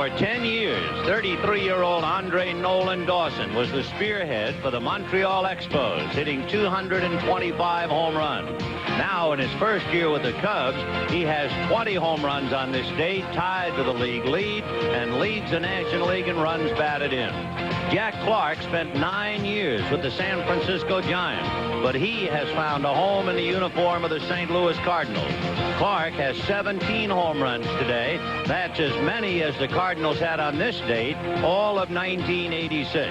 For 10 years, 33-year-old Andre Nolan Dawson was the spearhead for the Montreal Expos, hitting 225 home runs. Now, in his first year with the Cubs, he has 20 home runs on this date, tied to the league lead, and leads the National League in runs batted in. Jack Clark spent 9 years with the San Francisco Giants, but he has found a home in the uniform of the St. Louis Cardinals. Clark has 17 home runs today. That's as many as the Cardinals had on this date, all of 1986.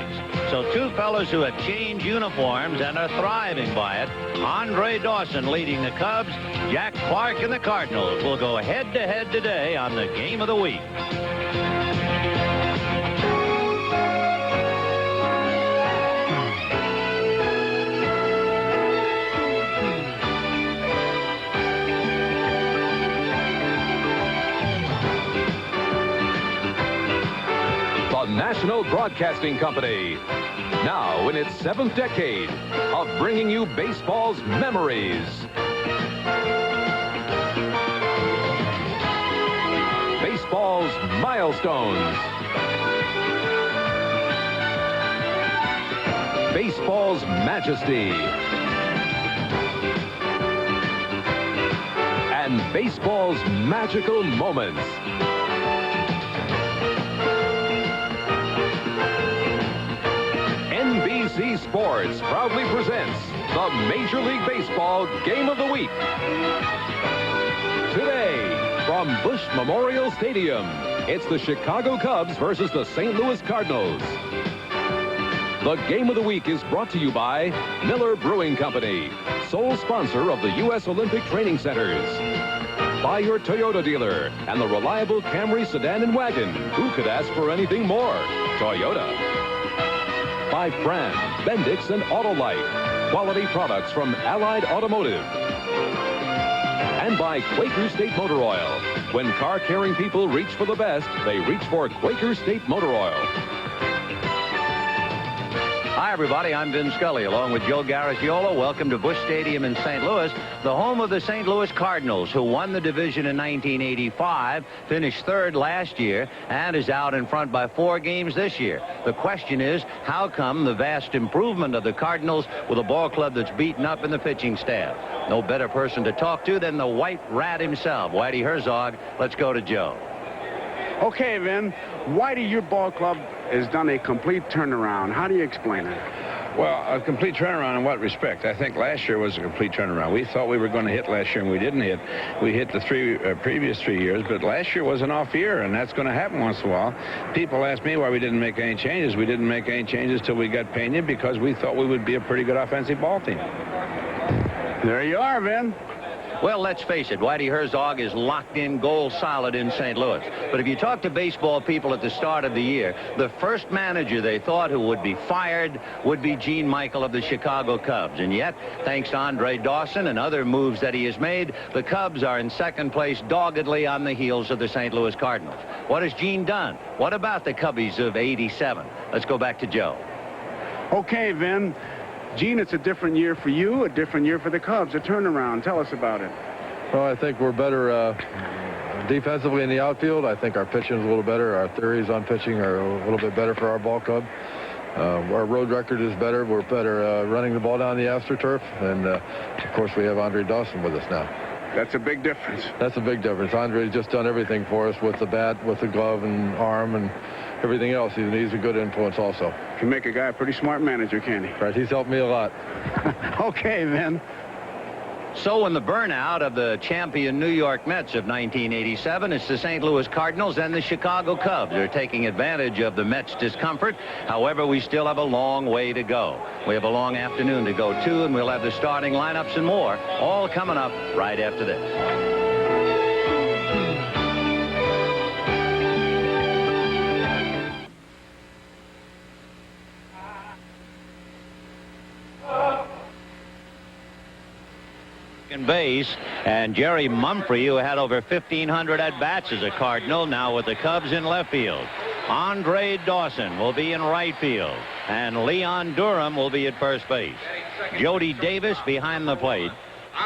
So two fellows who have changed uniforms and are thriving by it. Andre Dawson leading the Cubs. Jack Clark and the Cardinals will go head-to-head today on the Game of the Week. National Broadcasting Company, now in its 7th decade of bringing you baseball's memories. Baseball's milestones. Baseball's majesty. And baseball's magical moments. NBC Sports proudly presents the Major League Baseball Game of the Week. Today, from Busch Memorial Stadium, it's the Chicago Cubs versus the St. Louis Cardinals. The Game of the Week is brought to you by Miller Brewing Company, sole sponsor of the U.S. Olympic Training Centers. By your Toyota dealer and the reliable Camry sedan and wagon. Who could ask for anything more? Toyota. By Fran, Bendix, and Autolite. Quality products from Allied Automotive. And by Quaker State Motor Oil. When car-carrying people reach for the best, they reach for Quaker State Motor Oil. Hi, everybody. I'm Vin Scully, along with Joe Garagiola. Welcome to Busch Stadium in St. Louis, the home of the St. Louis Cardinals, who won the division in 1985, finished third last year, and is out in front by 4 games this year. The question is, how come the vast improvement of the Cardinals with a ball club that's beaten up in the pitching staff? No better person to talk to than the White Rat himself, Whitey Herzog. Let's go to Joe. Okay, Vin. Whitey, your ball club has done a complete turnaround. How do you explain it? Well, a complete turnaround in what respect? I think last year was a complete turnaround. We thought we were going to hit last year, and we didn't hit. We hit the previous 3 years, but last year was an off year, and that's going to happen once in a while. People ask me why we didn't make any changes. We didn't make any changes till we got Pena because we thought we would be a pretty good offensive ball team. There you are, Vin. Well, let's face it, Whitey Herzog is locked in goal solid in St. Louis. But if you talk to baseball people at the start of the year, the first manager they thought who would be fired would be Gene Michael of the Chicago Cubs. And yet, thanks to Andre Dawson and other moves that he has made, the Cubs are in second place doggedly on the heels of the St. Louis Cardinals. What has Gene done? What about the Cubbies of '87? Let's go back to Joe. Okay, Vin. Gene, it's a different year for you, a different year for the Cubs, a turnaround. Tell us about it. Well, I think we're better defensively in the outfield. I think our pitching is a little better. Our theories on pitching are a little bit better for our ball club. Our road record is better. We're better running the ball down the AstroTurf. And, of course, we have Andre Dawson with us now. That's a big difference. That's a big difference. Andre's just done everything for us with the bat, with the glove and arm and everything else. He's a good influence also. Can make a guy a pretty smart manager, can he? Right, he's helped me a lot. Okay, Vin. So in the burnout of the champion New York Mets of 1987, it's the St. Louis Cardinals and the Chicago Cubs are taking advantage of the Mets' discomfort. However, we still have a long way to go. We have a long afternoon to go, too, and we'll have the starting lineups and more, all coming up right after this. Base, and Jerry Mumphrey, who had over 1,500 at-bats as a Cardinal, now with the Cubs in left field. Andre Dawson will be in right field, and Leon Durham will be at first base. Jody Davis behind the plate.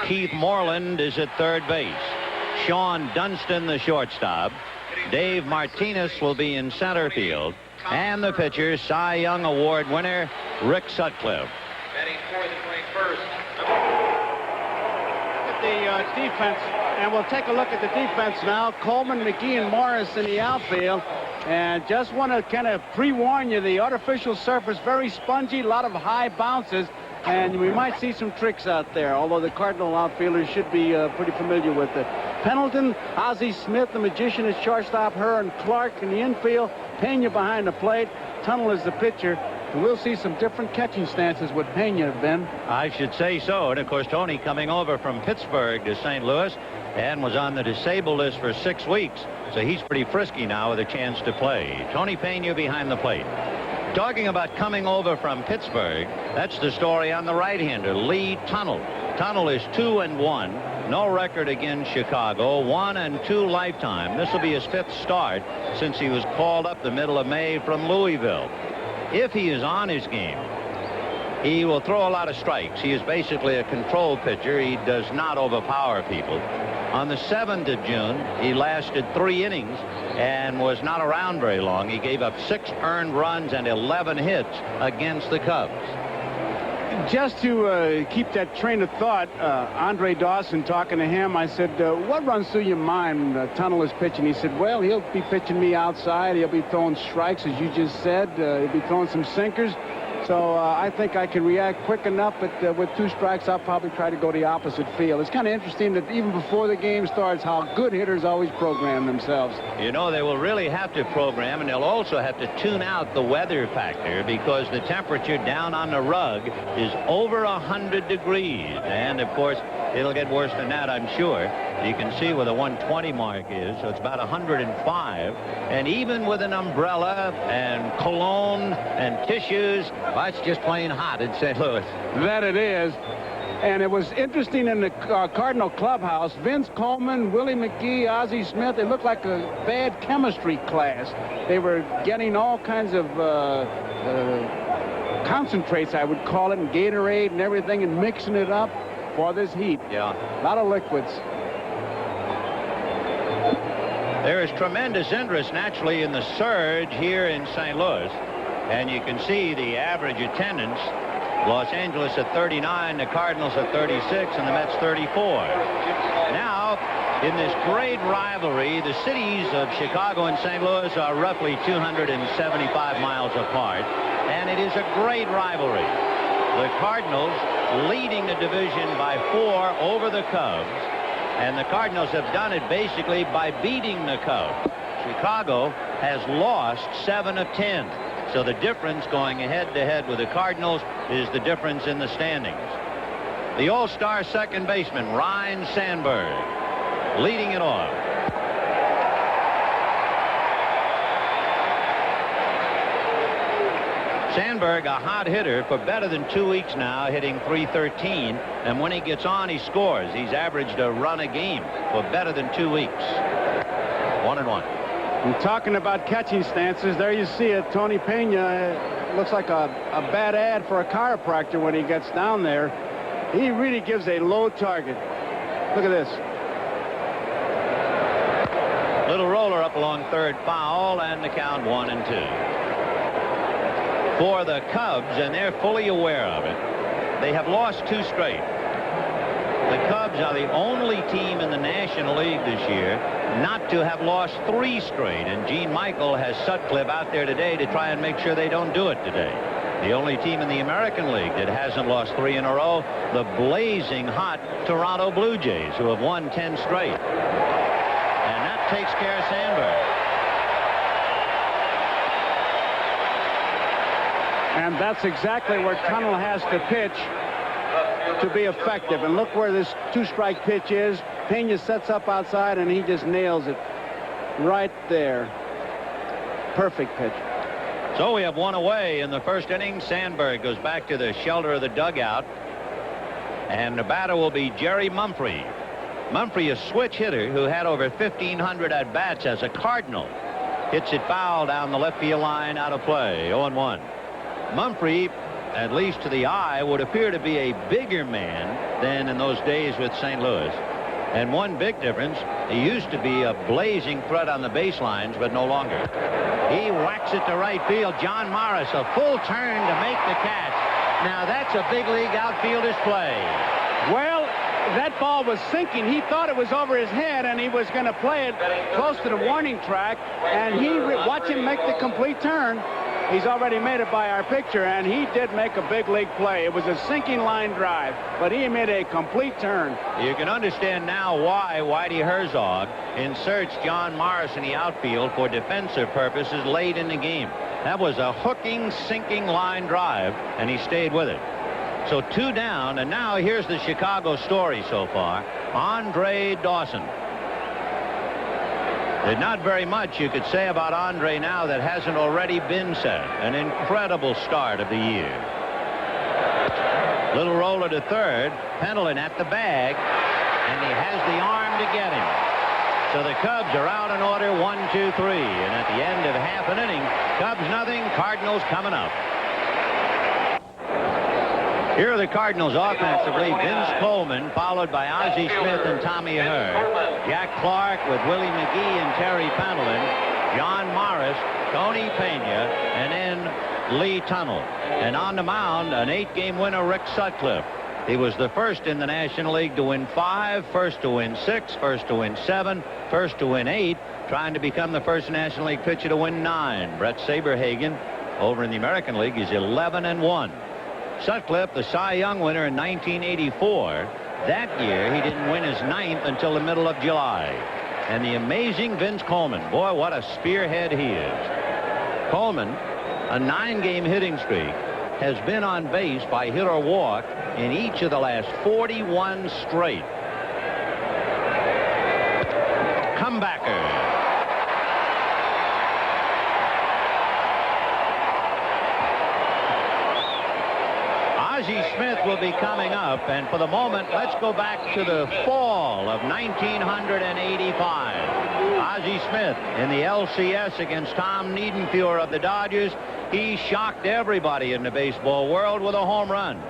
Keith Moreland is at third base. Sean Dunston, the shortstop. Dave Martinez will be in center field. And the pitcher, Cy Young Award winner, Rick Sutcliffe. Batting fourth and playing first. At the defense, and we'll take a look at the defense now. Coleman, McGee, and Morris in the outfield. And just want to kind of pre-warn you, the artificial surface, very spongy, a lot of high bounces. And we might see some tricks out there, although the Cardinal outfielders should be pretty familiar with it. Pendleton, Ozzie Smith, the magician at shortstop, Hearn Clark in the infield, Pena behind the plate. Tunnel is the pitcher. And we'll see some different catching stances with Pena, Ben. I should say so. And, of course, Tony coming over from Pittsburgh to St. Louis and was on the disabled list for 6 weeks. So he's pretty frisky now with a chance to play. Tony Pena behind the plate. Talking about coming over from Pittsburgh, that's the story on the right-hander, Lee Tunnel. Tunnel is 2-1. No record against Chicago. 1-2 lifetime. This will be his 5th start since he was called up the middle of May from Louisville. If he is on his game, he will throw a lot of strikes. He is basically a control pitcher. He does not overpower people. On the 7th of June, he lasted 3 innings and was not around very long. He gave up 6 earned runs and 11 hits against the Cubs. Just to keep that train of thought, Andre Dawson, talking to him, I said, what runs through your mind? Tunnel is pitching. He said, well, he'll be pitching me outside. He'll be throwing strikes, as you just said. He'll be throwing some sinkers. So I think I can react quick enough, but with 2 strikes, I'll probably try to go the opposite field. It's kind of interesting that even before the game starts, how good hitters always program themselves. You know, they will really have to program, and they'll also have to tune out the weather factor because the temperature down on the rug is over 100 degrees. And, of course, it'll get worse than that, I'm sure. You can see where the 120 mark is, so it's about 105. And even with an umbrella and cologne and tissues, well, it's just plain hot in St. Louis. That it is. And it was interesting in the Cardinal clubhouse. Vince Coleman, Willie McGee, Ozzie Smith, they looked like a bad chemistry class. They were getting all kinds of concentrates, I would call it, and Gatorade and everything, and mixing it up for this heat. Yeah. A lot of liquids. There is tremendous interest, naturally, in the surge here in St. Louis. And you can see the average attendance. Los Angeles at 39, the Cardinals at 36, and the Mets 34. Now, in this great rivalry, the cities of Chicago and St. Louis are roughly 275 miles apart. And it is a great rivalry. The Cardinals leading the division by 4 over the Cubs. And the Cardinals have done it basically by beating the Cubs. Chicago has lost 7 of 10. So the difference going head-to-head with the Cardinals is the difference in the standings. The all-star second baseman, Ryne Sandberg, leading it off. Sandberg, a hot hitter for better than 2 weeks now, hitting .313. And when he gets on, he scores. He's averaged a run a game for better than 2 weeks. 1-1. And talking about catching stances, there you see it. Tony Pena looks like a bad ad for a chiropractor when he gets down there. He really gives a low target. Look at this. Little roller up along third, foul, and the count 1-2. For the Cubs, and they're fully aware of it, they have lost 2 straight. The Cubs are the only team in the National League this year not to have lost 3 straight, and Gene Michael has Sutcliffe out there today to try and make sure they don't do it today. The only team in the American League that hasn't lost 3 in a row, the blazing hot Toronto Blue Jays, who have won 10 straight. And that takes care of Sandberg. And that's exactly where Tunnel has to pitch to be effective. And look where this 2-strike pitch is. Pena sets up outside, and he just nails it right there. Perfect pitch. So we have 1 away in the first inning. Sandberg goes back to the shelter of the dugout. And the batter will be Jerry Mumphrey. Mumphrey, a switch hitter who had over 1,500 at-bats as a Cardinal. Hits it foul down the left field line, out of play. 0-1. Mumphrey, at least to the eye, would appear to be a bigger man than in those days with St. Louis. And one big difference, he used to be a blazing threat on the baselines, but no longer. He whacks it to right field. John Morris, a full turn to make the catch. Now that's a big league outfielder's play. Well, that ball was sinking. He thought it was over his head, and he was going to play it close to the warning track. And watch him make the complete turn. He's already made it by our picture, and he did make a big league play. It was a sinking line drive, but he made a complete turn. You can understand now why Whitey Herzog inserts John Morris in the outfield for defensive purposes late in the game. That was a hooking, sinking line drive, and he stayed with it. So 2 down, and now here's the Chicago story so far. Andre Dawson. There's not very much you could say about Andre now that hasn't already been said. An incredible start of the year. Little roller to third. Pendleton at the bag, and he has the arm to get him. So the Cubs are out in order, 1, 2, 3. And at the end of half an inning, Cubs nothing, Cardinals coming up. Here are the Cardinals offensively. Vince Coleman, followed by Ozzie Smith and Tommy Herr. Jack Clark with Willie McGee and Terry Pendleton. John Morris, Tony Pena, and then Lee Tunnell. And on the mound, an 8-game winner, Rick Sutcliffe. He was the first in the National League to win 5, first to win 6, first to win 7, first to win 8, trying to become the first National League pitcher to win 9. Brett Saberhagen, over in the American League, is 11-1. Sutcliffe, the Cy Young winner in 1984. That year, he didn't win his 9th until the middle of July. And the amazing Vince Coleman. Boy, what a spearhead he is. Coleman, a 9-game hitting streak, has been on base by hit or walk in each of the last 41 straight. Comebacker. Ozzie Smith will be coming up, and for the moment, let's go back to the fall of 1985. Ozzie Smith in the LCS against Tom Niedenfuhr of the Dodgers. He shocked everybody in the baseball world with a home run.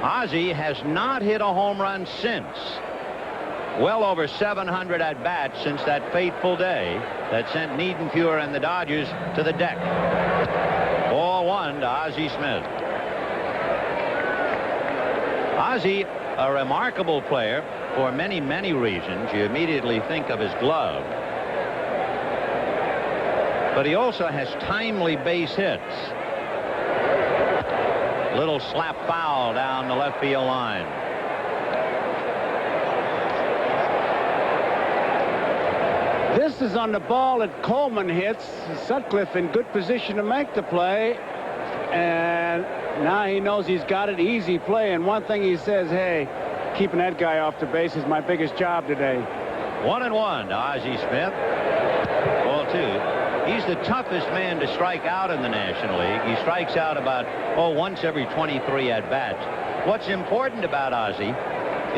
Ozzie has not hit a home run since. Well over 700 at-bats since that fateful day that sent Niedenfuhr and the Dodgers to the deck. Ball 1 to Ozzie Smith. Ozzie, a remarkable player for many, many reasons. You immediately think of his glove. But he also has timely base hits. Little slap foul down the left field line. This is on the ball that Coleman hits. Sutcliffe in good position to make the play. And now he knows he's got it. Easy play. And one thing he says, hey, keeping that guy off the base is my biggest job today. 1-1 to Ozzie Smith. Ball 2. He's the toughest man to strike out in the National League. He strikes out about, once every 23 at-bats. What's important about Ozzie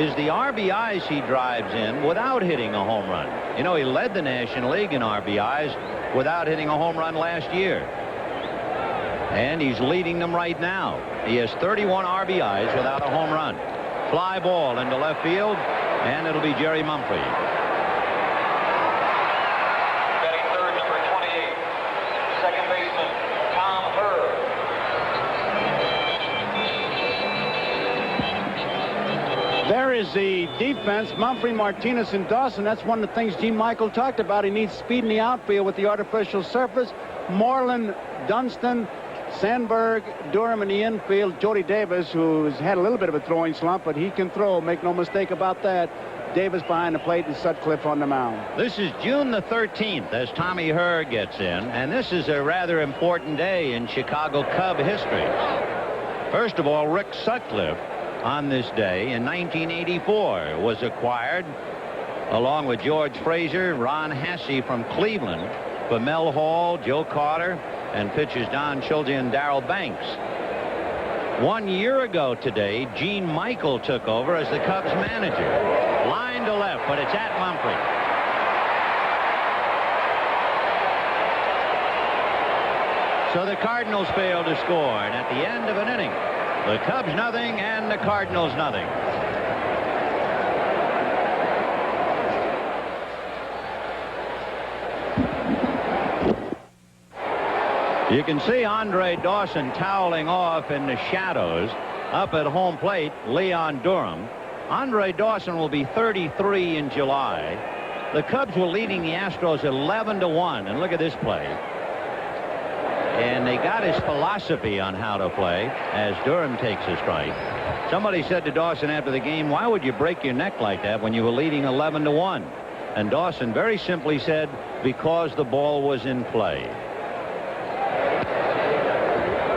is the RBIs he drives in without hitting a home run. You know, he led the National League in RBIs without hitting a home run last year. And he's leading them right now. He has 31 RBIs without a home run. Fly ball into left field, and it'll be Jerry Mumphrey. Batting third, number 28, second baseman, Tom Herr. There is the defense. Mumphrey, Martinez, and Dawson. That's one of the things Gene Michael talked about. He needs speed in the outfield with the artificial surface. Moreland, Dunston, Sandberg, Durham in the infield. Jody Davis, who's had a little bit of a throwing slump, but he can throw. Make no mistake about that. Davis behind the plate and Sutcliffe on the mound. This is June the 13th as Tommy Herr gets in, and this is a rather important day in Chicago Cub history. First of all, Rick Sutcliffe on this day in 1984 was acquired along with George Frazier, Ron Hasse from Cleveland, for Mel Hall, Joe Carter, and pitchers Don Schulte and Darrell Banks. 1 year ago today, Gene Michael took over as the Cubs manager. Line to left, but it's at Mumphrey. So the Cardinals fail to score, and at the end of an inning, the Cubs nothing and the Cardinals nothing. You can see Andre Dawson toweling off in the shadows up at home plate. Leon Durham. Andre Dawson will be 33 in July. The Cubs were leading the Astros 11-1, and look at this play. And they got his philosophy on how to play as Durham takes a strike. Somebody said to Dawson after the game, why would you break your neck like that when you were leading 11-1? And Dawson very simply said, because the ball was in play.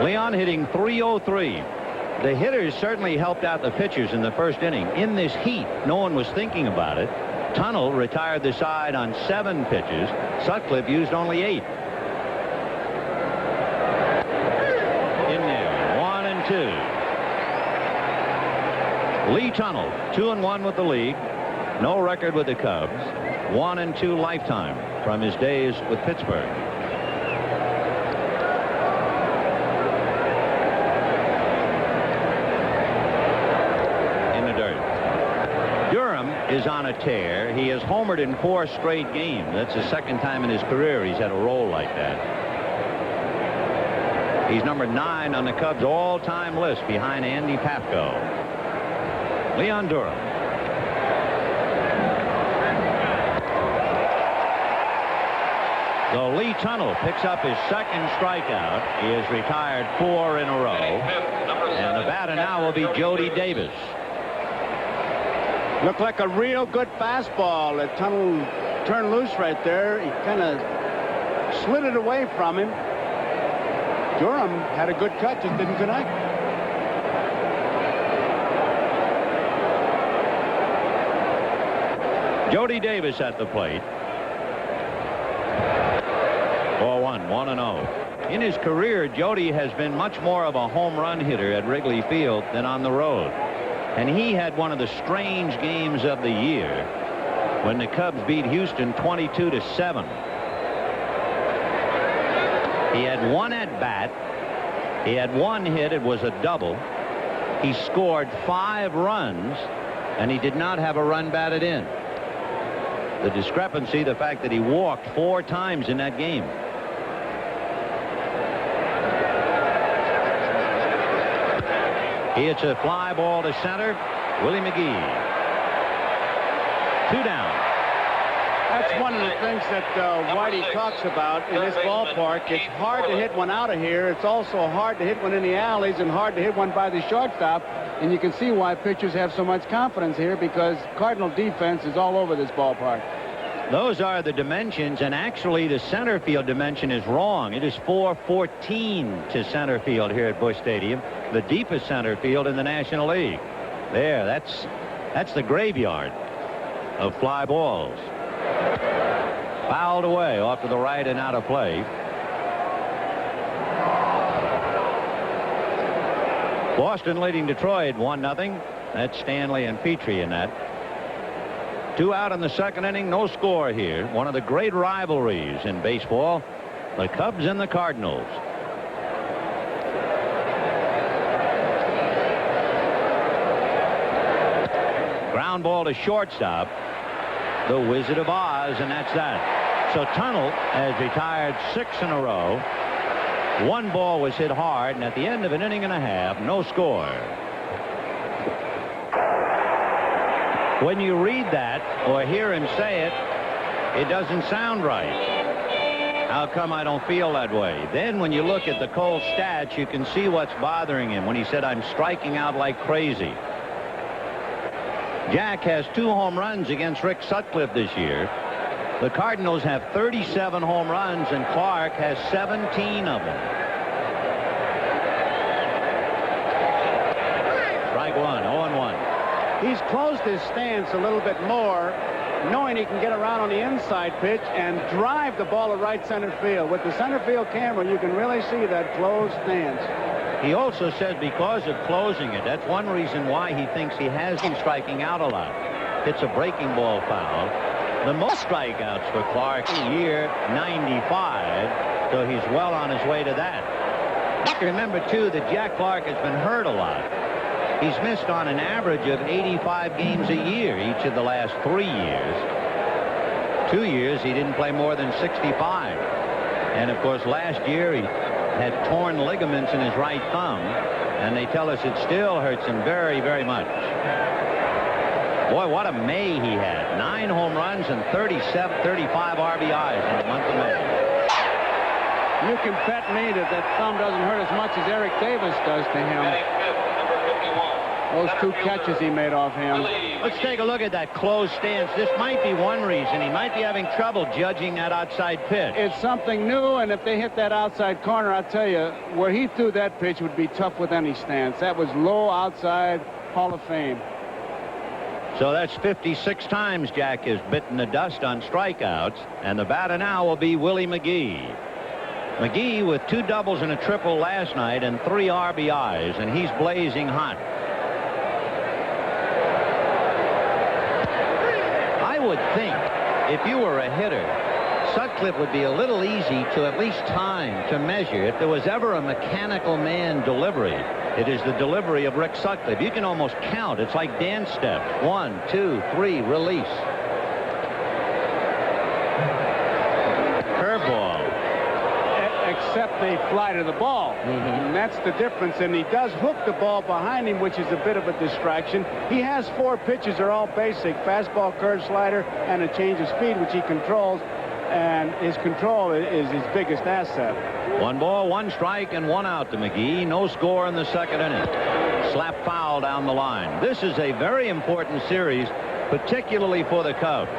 Leon hitting .303. The hitters certainly helped out the pitchers in the first inning. In this heat, no one was thinking about it. Tunnel retired the side on 7 pitches. Sutcliffe used only 8. In there, 1-2. Lee Tunnel, 2-1 with the league. No record with the Cubs. 1-2 lifetime from his days with Pittsburgh. Is on a tear. He has homered in 4 straight games. That's the second time in his career he's had a roll like that. He's number 9 on the Cubs all-time list behind Andy Pafko. Leon Durham. So Lee Tunnel picks up his second strikeout. He has retired 4 in a row. And the batter now will be Jody Davis. Looked like a real good fastball. The Tunnel turned loose right there. He kind of slid it away from him. Durham had a good cut, just didn't connect. Jody Davis at the plate. 4-1, 1-0. In his career, Jody has been much more of a home run hitter at Wrigley Field than on the road. And he had one of the strange games of the year when the Cubs beat Houston 22-7. He had 1 at bat. He had 1 hit. It was a double. He scored 5 runs, and he did not have a run batted in. The discrepancy, the fact that he walked 4 times in that game. He hits a fly ball to center. Willie McGee. 2 down. That's one of the things that Whitey talks about in this ballpark. It's hard to hit one out of here. It's also hard to hit one in the alleys and hard to hit one by the shortstop. And you can see why pitchers have so much confidence here, because Cardinal defense is all over this ballpark. Those are the dimensions, and actually the center field dimension is wrong. It is 414 to center field here at Busch Stadium, the deepest center field in the National League. There, that's the graveyard of fly balls. Fouled away off to the right and out of play. Boston leading Detroit 1-0. That's Stanley and Petrie in that. 2 out in the second inning, no score here. One of the great rivalries in baseball, the Cubs and the Cardinals. Ground ball to shortstop, the Wizard of Oz, and that's that. So Tunnel has retired 6 in a row. 1 ball was hit hard, and at the end of an inning and a half, no score. When you read that or hear him say it, it doesn't sound right. How come I don't feel that way? Then when you look at the cold stats, you can see what's bothering him when he said, I'm striking out like crazy. Jack has 2 home runs against Rick Sutcliffe this year. The Cardinals have 37 home runs, and Clark has 17 of them. Strike 1, 0-1. He's closed his stance a little bit more, knowing he can get around on the inside pitch and drive the ball to right center field. With the center field camera, you can really see that closed stance. He also says because of closing it, that's one reason why he thinks he has been striking out a lot. It's a breaking ball foul. The most strikeouts for Clark in year 95, so he's well on his way to that. Remember, too, that Jack Clark has been hurt a lot. He's missed on an average of 85 games a year each of the last 3 years. 2 years he didn't play more than 65. And of course last year he had torn ligaments in his right thumb, and they tell us it still hurts him very, very much. Boy, what a May he had. 9 home runs and 35 RBIs in the month of May. You can bet me that thumb doesn't hurt as much as Eric Davis does to him. Those 2 catches he made off him. Let's take a look at that closed stance. This might be one reason he might be having trouble judging that outside pitch. It's something new, and if they hit that outside corner, I'll tell you, where he threw that pitch would be tough with any stance. That was low outside, Hall of Fame. So that's 56 times Jack has bitten the dust on strikeouts, and the batter now will be Willie McGee. McGee with 2 doubles and a triple last night and 3 RBIs, and he's blazing hot. I would think if you were a hitter, Sutcliffe would be a little easy to at least time to measure. If there was ever a mechanical man delivery, it is the delivery of Rick Sutcliffe. You can almost count. It's like dance steps. 1, 2, 3, release. Curveball. Except they fly to the ball. And that's the difference. And he does hook the ball behind him, which is a bit of a distraction. He has 4 pitches. They're all basic. Fastball, curve, slider, and a change of speed, which he controls. And his control is his biggest asset. 1 ball, 1 strike, and 1 out to McGee. No score in the second inning. Slap foul down the line. This is a very important series, particularly for the Cubs.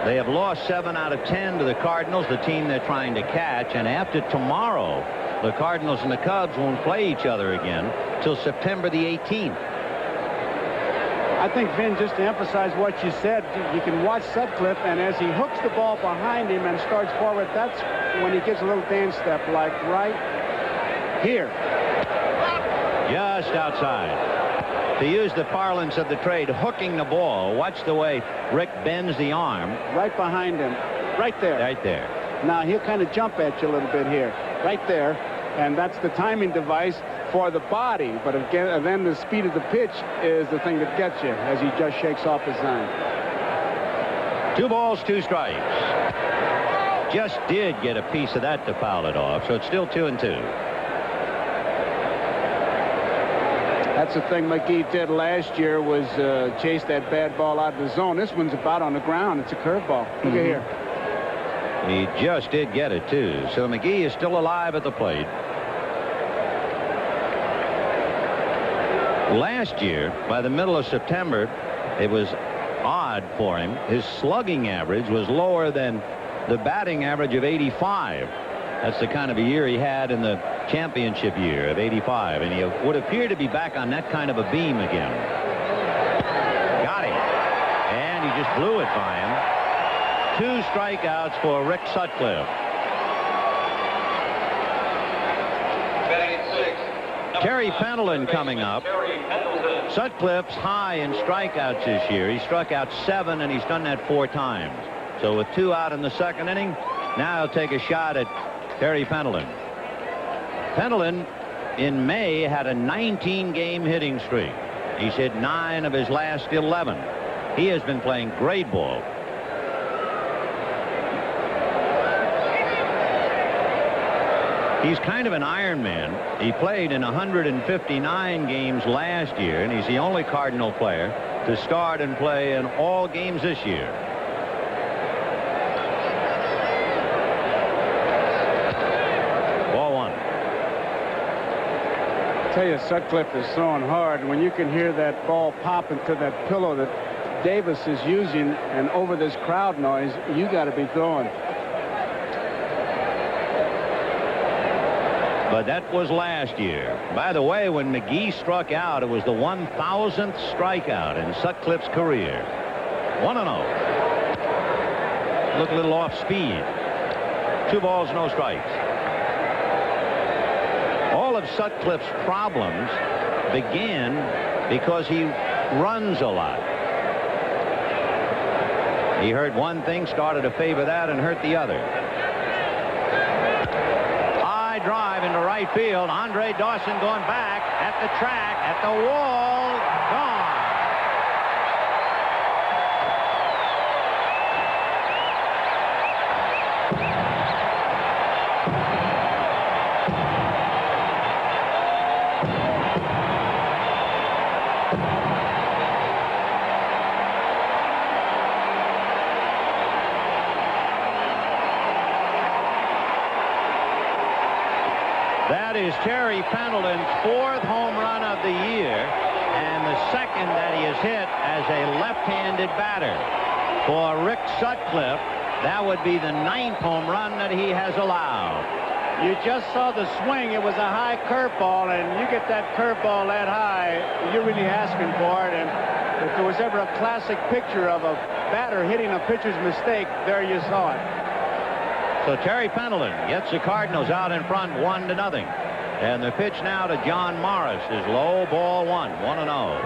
They have lost 7 out of 10 to the Cardinals, the team they're trying to catch. And after tomorrow, the Cardinals and the Cubs won't play each other again till September the 18th. I think, Vin, just to emphasize what you said, you can watch Sutcliffe, and as he hooks the ball behind him and starts forward, that's when he gives a little dance step, like right here. Just outside. To use the parlance of the trade, hooking the ball. Watch the way Rick bends the arm. Right behind him. Right there. Right there. Now, he'll kind of jump at you a little bit here. Right there. And that's the timing device for the body. But again, then the speed of the pitch is the thing that gets you as he just shakes off his arm. 2 balls, 2 strikes. Just did get a piece of that to foul it off, so it's still 2-2. That's the thing McGee did last year, was chase that bad ball out of the zone. This one's about on the ground. It's a curveball. Look at here. He just did get it, too. So McGee is still alive at the plate. Last year, by the middle of September, it was odd for him. His slugging average was lower than the batting average of 85. That's the kind of a year he had in the championship year of 85, and he would appear to be back on that kind of a beam again. Got him. And he just blew it by him. 2 strikeouts for Rick Sutcliffe. Terry Pendleton coming up. Sutcliffe's high in strikeouts this year. He struck out 7, and he's done that 4 times. So with 2 out in the second inning, now he'll take a shot at Terry Pendleton. Pendleton in May had a 19-game hitting streak. He's hit 9 of his last 11. He has been playing great ball. He's kind of an Iron Man. He played in 159 games last year, and he's the only Cardinal player to start and play in all games this year. Ball 1. I tell you, Sutcliffe is throwing hard. When you can hear that ball pop into that pillow that Davis is using, and over this crowd noise, you got to be throwing. But that was last year. By the way, when McGee struck out, it was the 1,000th strikeout in Sutcliffe's career. 1-0. Look a little off speed. 2 balls, no strikes. All of Sutcliffe's problems began because he runs a lot. He hurt one thing, started to favor that, and hurt the other. Drive into right field. Andre Dawson going back at the track, at the wall, gone. That is Terry Pendleton's 4th home run of the year, and the 2nd that he has hit as a left-handed batter. For Rick Sutcliffe, that would be the 9th home run that he has allowed. You just saw the swing. It was a high curveball, and you get that curveball that high, you're really asking for it. And if there was ever a classic picture of a batter hitting a pitcher's mistake, there you saw it. So Terry Pendleton gets the Cardinals out in front 1-0. And the pitch now to John Morris is low, ball 1, 1-0.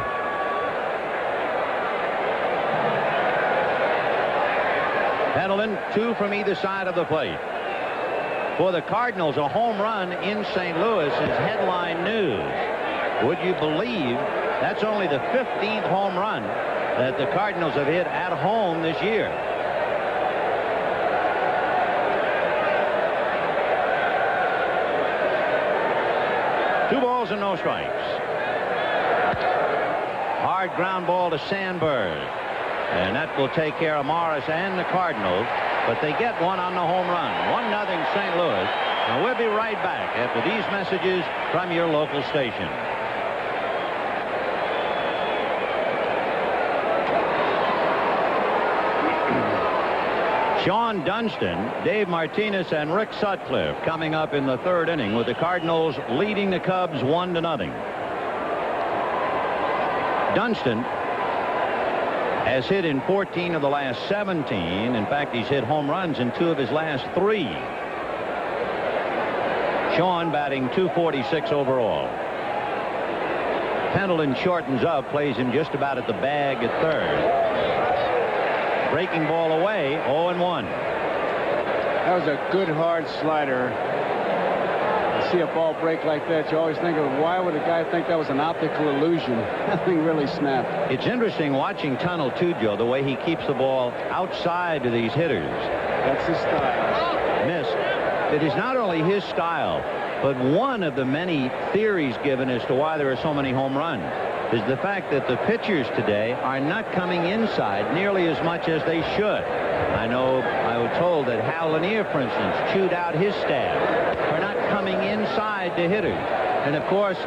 Pendleton, 2 from either side of the plate. For the Cardinals, a home run in St. Louis is headline news. Would you believe that's only the 15th home run that the Cardinals have hit at home this year? Two balls and no strikes. Hard ground ball to Sandberg. And that will take care of Morris and the Cardinals. But they get one on the home run. 1-0 St. Louis. And we'll be right back after these messages from your local station. Sean Dunston, Dave Martinez, and Rick Sutcliffe coming up in the 3rd inning with the Cardinals leading the Cubs 1-0. Dunston has hit in 14 of the last 17. In fact, he's hit home runs in 2 of his last 3. Sean batting .246 overall. Pendleton shortens up, plays him just about at the bag at 3rd. Breaking ball away, 0-1. That was a good hard slider. You see a ball break like that, you always think of why would a guy think that was an optical illusion? That thing really snapped. It's interesting watching Tunnel too, Joe, the way he keeps the ball outside of these hitters. That's his style. Missed. It is not only his style, but one of the many theories given as to why there are so many home runs is the fact that the pitchers today are not coming inside nearly as much as they should. I know I was told that Hal Lanier, for instance, chewed out his staff for not coming inside to hitters. And, of course,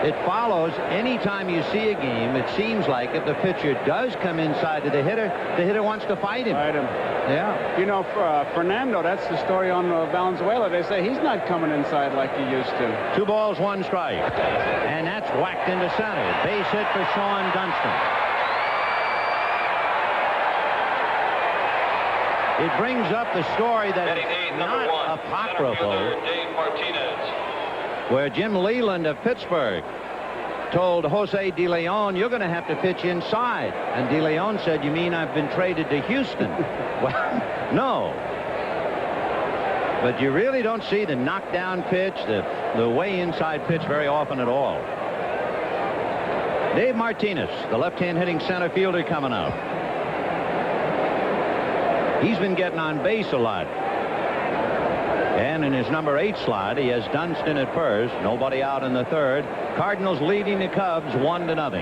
it follows anytime you see a game, it seems like if the pitcher does come inside to the hitter wants to fight him. Fight him. Yeah. You know, for Fernando, that's the story on Valenzuela. They say he's not coming inside like he used to. 2 balls, 1 strike. And that's whacked into center. Base hit for Sean Dunston. It brings up the story that is not apocryphal, where Jim Leland of Pittsburgh told Jose De Leon, you're going to have to pitch inside. And De Leon said, you mean I've been traded to Houston? Well, no. But you really don't see the knockdown pitch, the way inside pitch very often at all. Dave Martinez, the left-hand hitting center fielder, coming up. He's been getting on base a lot. And in his number 8 slot, he has Dunston at first. Nobody out in the 3rd. Cardinals leading the Cubs 1-0.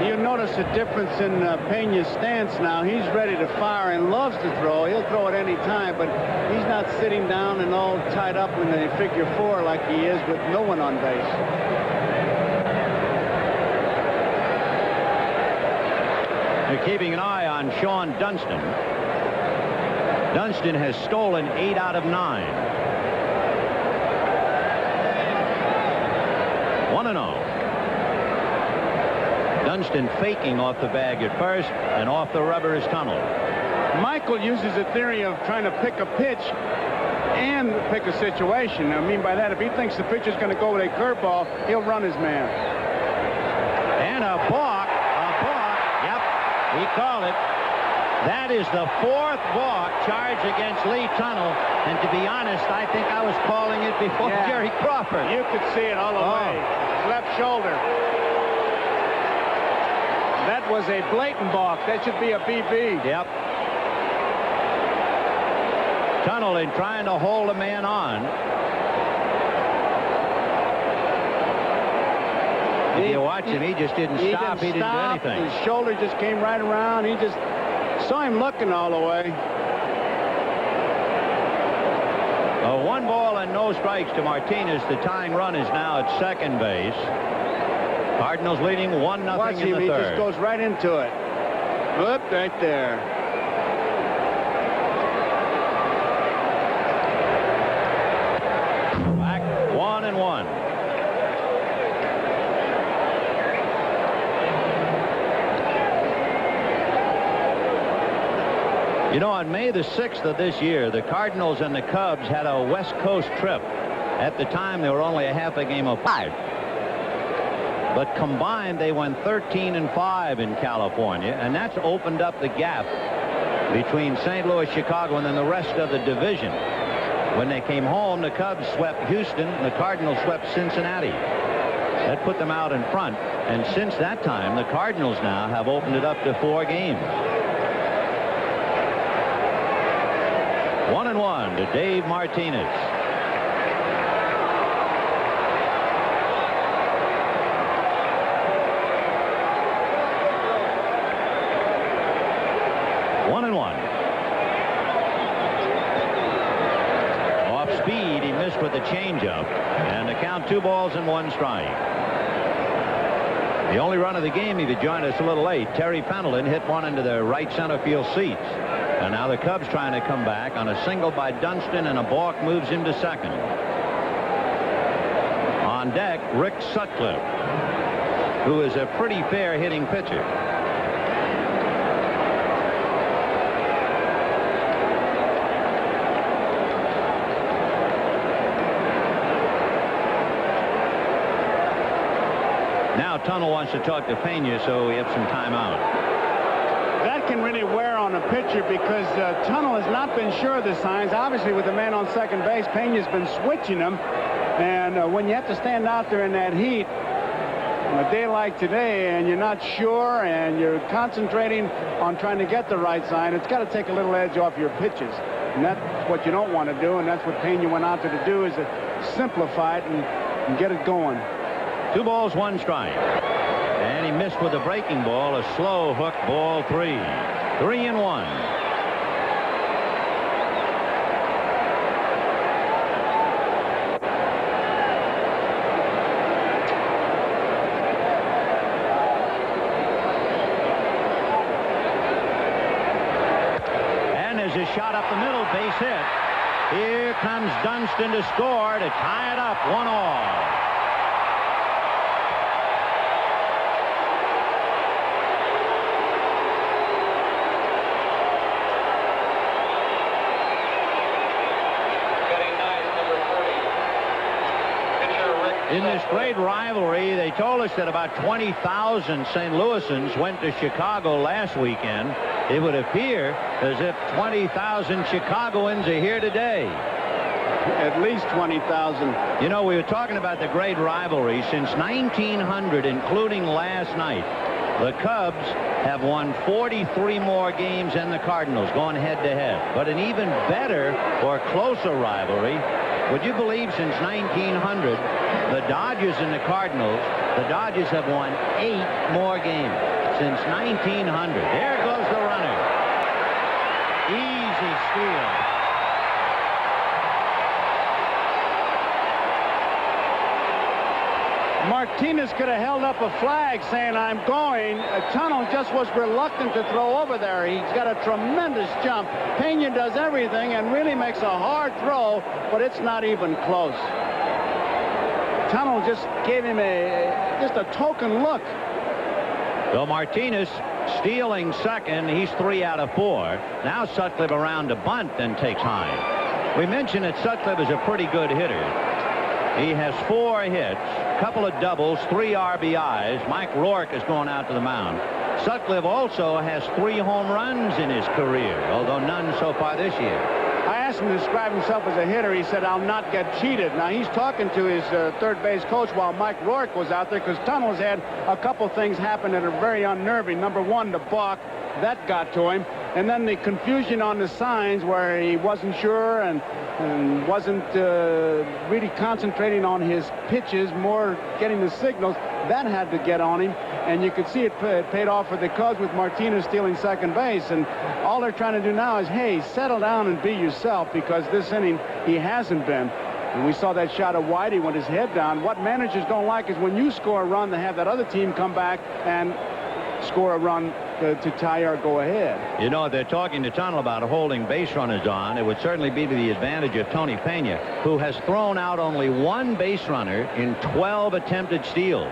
You notice a difference in Pena's stance now. He's ready to fire and loves to throw. He'll throw at any time, but he's not sitting down and all tied up in the figure 4 like he is with no one on base. They're keeping an eye on Sean Dunston. Dunston has stolen 8 out of 9. 1-0. Dunston faking off the bag at first, and off the rubber is Tunnel. Michael uses a theory of trying to pick a pitch and pick a situation. I mean by that, if he thinks the pitcher's going to go with a curveball, he'll run his man. And a balk. He called it. That is the 4th balk charge against Lee Tunnel. And to be honest, I think I was calling it before Jerry Crawford. You could see it all the way. Left shoulder. That was a blatant balk. That should be a BB. Yep. Tunnel in trying to hold a man on. If you watch him, he just didn't stop. He didn't do anything. His shoulder just came right around. He just Saw him looking all the way. A 1 ball and no strikes to Martinez. The tying run is now at second base. Cardinals leading 1-0 Watch in him, the he third. just goes right into it. Whoop, right there. Back 1-1. You know, on May the 6th of this year, the Cardinals and the Cubs had a West Coast trip. At the time, they were only a half a game apart. But combined, they went 13-5 in California, and that's opened up the gap between St. Louis, Chicago, and then the rest of the division. When they came home, the Cubs swept Houston, and the Cardinals swept Cincinnati. That put them out in front, and since that time, the Cardinals now have opened it up to 4 games. 1-1 to Dave Martinez. Off speed, he missed with the changeup, and the count 2 balls and 1 strike. The only run of the game, if you joined us a little late, Terry Pendleton hit one into the right center field seats. And now the Cubs trying to come back on a single by Dunston, and a balk moves him to second. On deck, Rick Sutcliffe, who is a pretty fair hitting pitcher. Now Tunnel wants to talk to Pena, so we have some time out. That can really wear on a pitcher because Tunnel has not been sure of the signs. Obviously, with the man on second base, Pena's been switching them. And when you have to stand out there in that heat on a day like today and you're not sure and you're concentrating on trying to get the right sign, it's got to take a little edge off your pitches. And that's what you don't want to do, and that's what Pena went out there to do, is to simplify it and get it going. 2 balls, 1 strike. And he missed with a breaking ball, a slow hook, ball 3. 3-1. And there's a shot up the middle, base hit. Here comes Dunston to score to tie it up, 1-1. In this great rivalry, they told us that about 20,000 St. Louisans went to Chicago last weekend. It would appear as if 20,000 Chicagoans are here today. At least 20,000. You know, we were talking about the great rivalry. Since 1900, including last night, the Cubs have won 43 more games than the Cardinals, going head-to-head. But an even better or closer rivalry, would you believe, since 1900, the Dodgers and the Cardinals, the Dodgers have won 8 more games since 1900. There goes the runner. Easy steal. Martinez could have held up a flag saying, "I'm going." Tunnel just was reluctant to throw over there. He's got a tremendous jump. Pena does everything and really makes a hard throw, but it's not even close. Tunnel just gave him just a token look. So Martinez stealing second. He's 3 out of 4. Now Sutcliffe around to bunt and takes high. We mentioned that Sutcliffe is a pretty good hitter. He has 4 hits, a couple of doubles, 3 RBIs. Mike Rourke is going out to the mound. Sutcliffe also has 3 home runs in his career, although none so far this year. I asked him to describe himself as a hitter. He said, "I'll not get cheated." Now, he's talking to his third base coach while Mike Rourke was out there, because Tunnel's had a couple things happen that are very unnerving. Number one, the balk. That got to him. And then the confusion on the signs where he wasn't sure and wasn't really concentrating on his pitches, more getting the signals, that had to get on him. And you could see it paid off for the Cubs with Martinez stealing second base. And all they're trying to do now is, hey, settle down and be yourself, because this inning he hasn't been. And we saw that shot of Whitey with his head down. What managers don't like is when you score a run, to have that other team come back and score a run to tie or go ahead. You know, if they're talking to Tunnel about holding base runners on, it would certainly be to the advantage of Tony Pena, who has thrown out only one base runner in 12 attempted steals.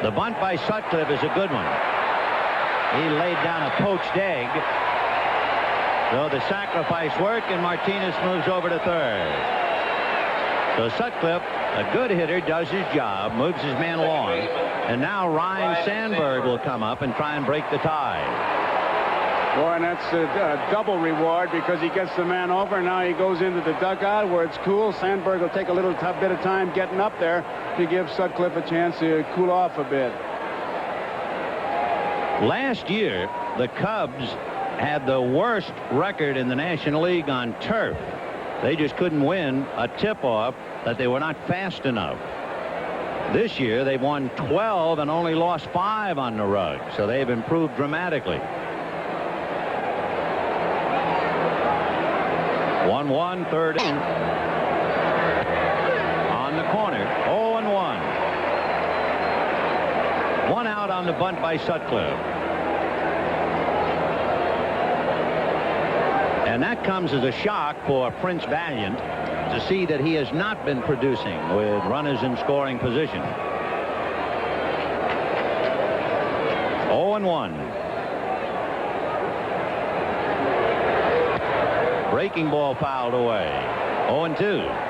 The bunt by Sutcliffe is a good one. He laid down a poached egg. So the sacrifice worked, and Martinez moves over to third. So Sutcliffe, a good hitter, does his job, moves his man along. And now Ryan Sandberg will come up and try and break the tie. Boy, and that's a double reward, because he gets the man over, and now he goes into the dugout where it's cool. Sandberg will take a little bit of time getting up there to give Sutcliffe a chance to cool off a bit. Last year, the Cubs had the worst record in the National League on turf. They just couldn't win a tip-off that they were not fast enough. This year, they've won 12 and only lost 5 on the rug, so they've improved dramatically. 1-1, third inning. On the corner, 0-1. One out on the bunt by Sutcliffe. And that comes as a shock for Prince Valiant to see that he has not been producing with runners in scoring position. 0-1. Breaking ball fouled away. 0-2.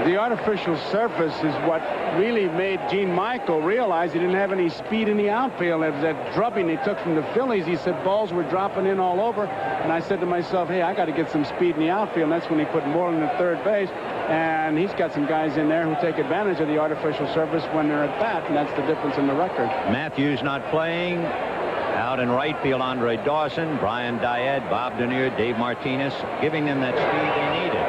The artificial surface is what really made Gene Michael realize he didn't have any speed in the outfield. It was that drubbing he took from the Phillies. He said balls were dropping in all over. And I said to myself, hey, I got to get some speed in the outfield. And that's when he put Moreland at third base. And he's got some guys in there who take advantage of the artificial surface when they're at bat. And that's the difference in the record. Matthews not playing. Out in right field, Andre Dawson, Brian Diaz, Bob Denier, Dave Martinez, giving them that speed they needed.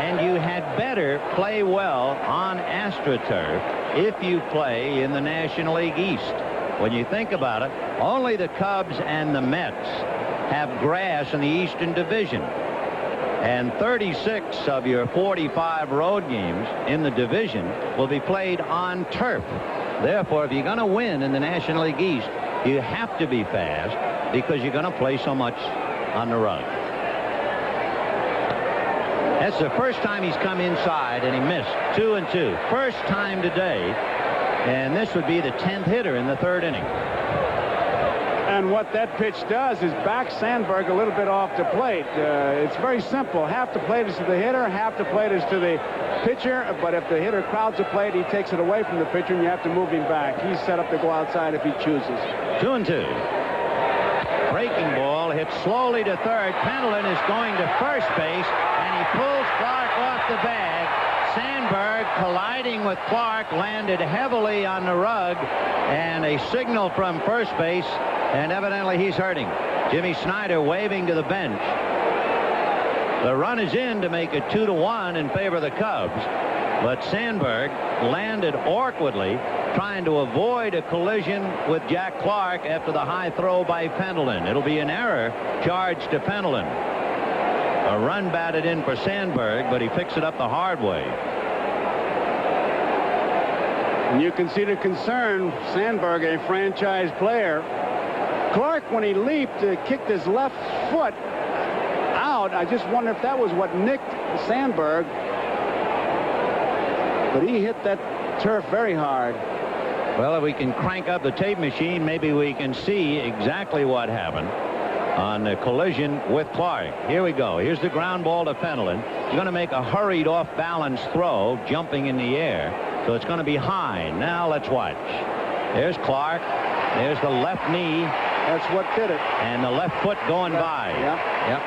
And you had better play well on AstroTurf if you play in the National League East. When you think about it, only the Cubs and the Mets have grass in the Eastern Division. And 36 of your 45 road games in the division will be played on turf. Therefore, if you're going to win in the National League East, you have to be fast, because you're going to play so much on the rug. That's the first time he's come inside, and he missed. 2-2. First time today, and this would be the 10th hitter in the third inning. And what that pitch does is back Sandberg a little bit off the plate. It's very simple. Half the plate is to the hitter, half the plate is to the pitcher. But if the hitter crowds the plate, he takes it away from the pitcher, and you have to move him back. He's set up to go outside if he chooses. 2-2. Breaking ball hit slowly to third. Pendleton is going to first base, and he pulls Clark off the bag. Sandberg colliding with Clark, landed heavily on the rug, and a signal from first base, and evidently he's hurting. Jimmy Snyder waving to the bench. The run is in to make it 2-1 in favor of the Cubs, but Sandberg landed awkwardly, trying to avoid a collision with Jack Clark after the high throw by Pendleton. It'll be an error charged to Pendleton. A run batted in for Sandberg, but he picks it up the hard way. And you can see the concern. Sandberg, a franchise player. Clark, when he leaped, kicked his left foot out. I just wonder if that was what nicked Sandberg. But he hit that turf very hard. Well, if we can crank up the tape machine, maybe we can see exactly what happened on the collision with Clark. Here we go. Here's the ground ball to Pendleton. He's going to make a hurried off-balance throw, jumping in the air. So it's going to be high. Now let's watch. There's Clark. There's the left knee. That's what did it. And the left foot going by. Yep.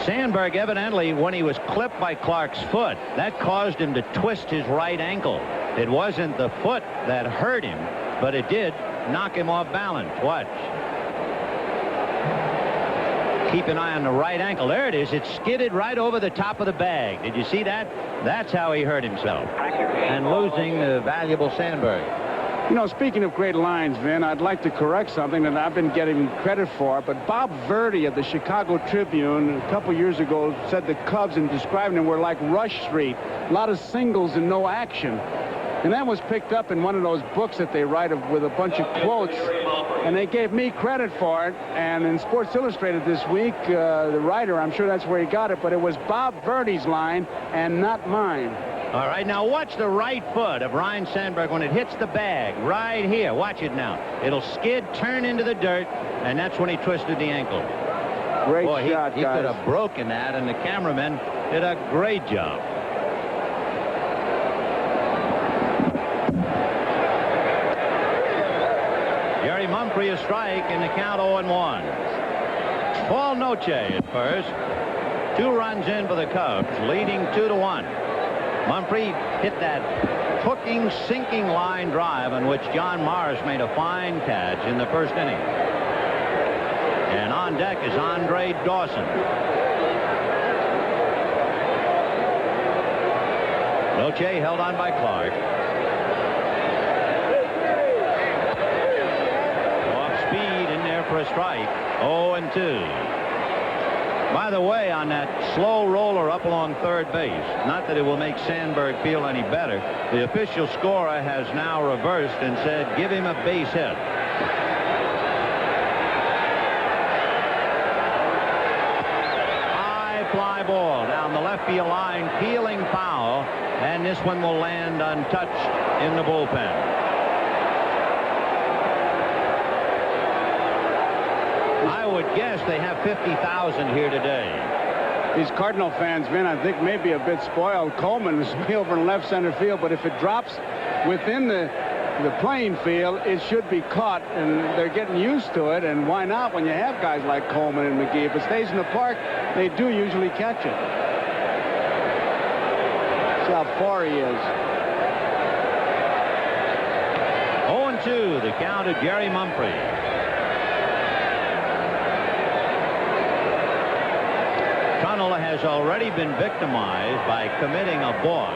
Sandberg, evidently, when he was clipped by Clark's foot, that caused him to twist his right ankle. It wasn't the foot that hurt him, but it did knock him off balance. Watch. Keep an eye on the right ankle. There it is. It skidded right over the top of the bag. Did you see that? That's how he hurt himself. And losing the valuable Sandberg. You know, speaking of great lines, Vin, I'd like to correct something that I've been getting credit for, but Bob Verdi of the Chicago Tribune a couple years ago said the Cubs, in describing them, were like Rush Street. A lot of singles and no action. And that was picked up in one of those books that they write with a bunch of quotes, and they gave me credit for it. And in Sports Illustrated this week, the writer, I'm sure that's where he got it, but it was Bob Verdi's line and not mine. All right, now watch the right foot of Ryne Sandberg when it hits the bag right here. Watch it now. It'll skid, turn into the dirt, and that's when he twisted the ankle. Great Boy, shot, he guys. could have broken that, and the cameraman did a great job. Jerry Mumphrey a strike in the count 0-1. Paul Noche at first. 2 runs in for the Cubs, leading 2-1. Mumphrey hit that hooking, sinking line drive on which John Morris made a fine catch in the first inning. And on deck is Andre Dawson. Noche held on by Clark. Off speed in there for a strike. 0-2. By the way, on that slow roller up along third base, not that it will make Sandberg feel any better, the official scorer has now reversed and said, give him a base hit. High fly ball down the left field line, peeling foul, and this one will land untouched in the bullpen. I would guess they have 50,000 here today. These Cardinal fans, man, I think maybe a bit spoiled. Coleman is way over in left center field, but if it drops within the playing field, it should be caught, and they're getting used to it. And why not when you have guys like Coleman and McGee? If it stays in the park, they do usually catch it. See how far he is. 0-2, the count of Jerry Mumphrey. Tunnel has already been victimized by committing a balk.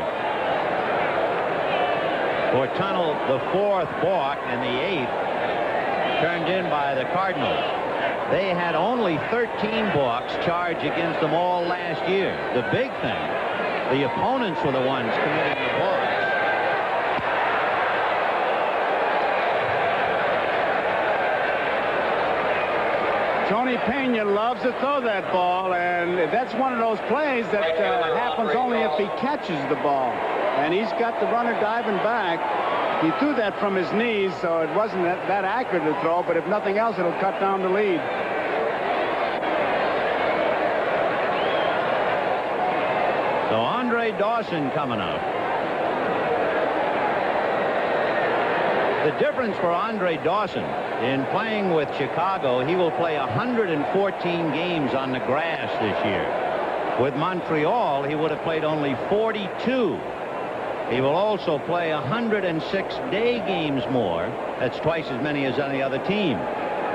For Tunnel, the 4th balk and the 8th turned in by the Cardinals. They had only 13 balks charged against them all last year. The big thing, the opponents were the ones committing the balks. Tony Pena loves to throw that ball, and that's one of those plays that happens only if he catches the ball. And he's got the runner diving back. He threw that from his knees, so it wasn't that accurate to throw, but if nothing else, it'll cut down the lead. So Andre Dawson coming up. The difference for Andre Dawson in playing with Chicago, he will play 114 games on the grass this year. With Montreal, he would have played only 42. He will also play 106 day games more. That's twice as many as any other team.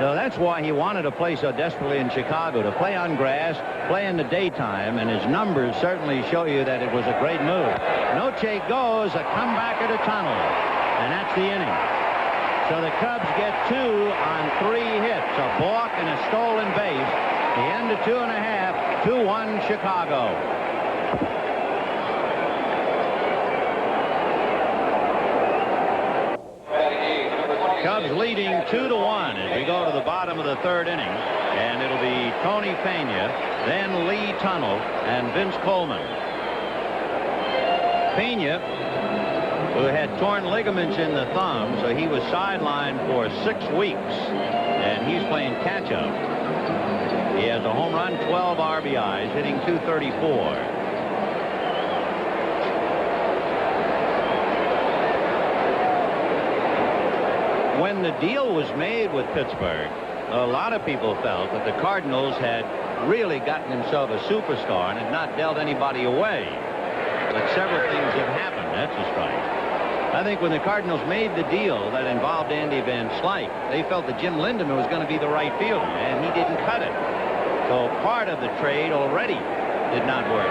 So that's why he wanted to play so desperately in Chicago, to play on grass, play in the daytime, and his numbers certainly show you that it was a great move. Noche goes, a comebacker to Tunnel, and that's the inning. So the Cubs get 2 on 3 hits, a balk and a stolen base. The end of 2.5, 2-1 Chicago. Cubs leading 2-1 as we go to the bottom of the 3rd inning, and it'll be Tony Pena, then Lee Tunnel, and Vince Coleman. Pena, who had torn ligaments in the thumb, so he was sidelined for 6 weeks, and he's playing catch-up. He has a home run, 12 RBIs, hitting .234. When the deal was made with Pittsburgh, a lot of people felt that the Cardinals had really gotten himself a superstar and had not dealt anybody away. But several things have happened. That's a strike. I think when the Cardinals made the deal that involved Andy Van Slyke, they felt that Jim Lindemann was going to be the right fielder, and he didn't cut it. So part of the trade already did not work.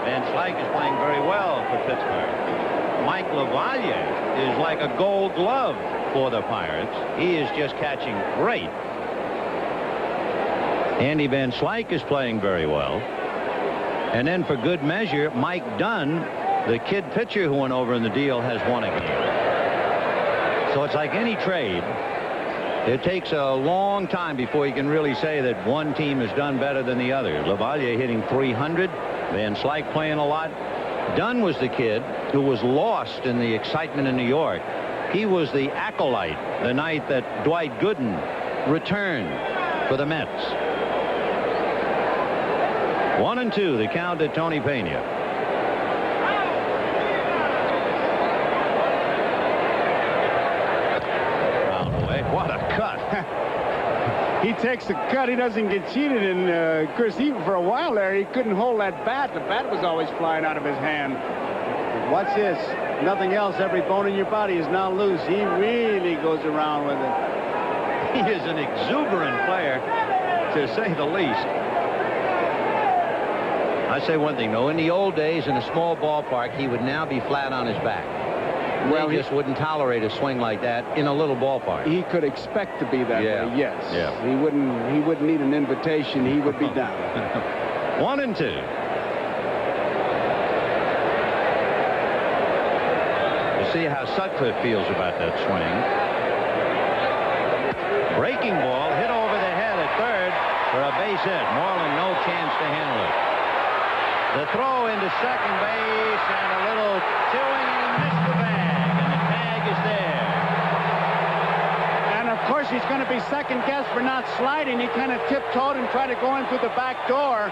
Van Slyke is playing very well for Pittsburgh. Mike LaValliere is like a gold glove for the Pirates. He is just catching great. Andy Van Slyke is playing very well. And then for good measure, Mike Dunn, the kid pitcher who went over in the deal, has won a game. So it's like any trade. It takes a long time before you can really say that one team has done better than the other. LaValliere hitting 300. Van Slyke playing a lot. Dunn was the kid who was lost in the excitement in New York. He was the acolyte the night that Dwight Gooden returned for the Mets. 1-2, the count at Tony Pena. Fouled away. What a cut. He takes the cut. He doesn't get cheated. And, of course, even for a while there, he couldn't hold that bat. The bat was always flying out of his hand. But watch this. Nothing else. Every bone in your body is now loose. He really goes around with it. He is an exuberant player, to say the least. I say one thing, though. In the old days, in a small ballpark, he would now be flat on his back. Well, he just wouldn't tolerate a swing like that in a little ballpark. He could expect to be that way, yes. Yeah. He wouldn't need an invitation. He would be down. 1-2. You see how Sutcliffe feels about that swing. Breaking ball hit over the head at third for a base hit. Moreland no chance to handle it. The throw into second base and a little chewing, and he missed the bag, and the tag is there. And of course he's going to be second guessed for not sliding. He kind of tiptoed and tried to go in through the back door.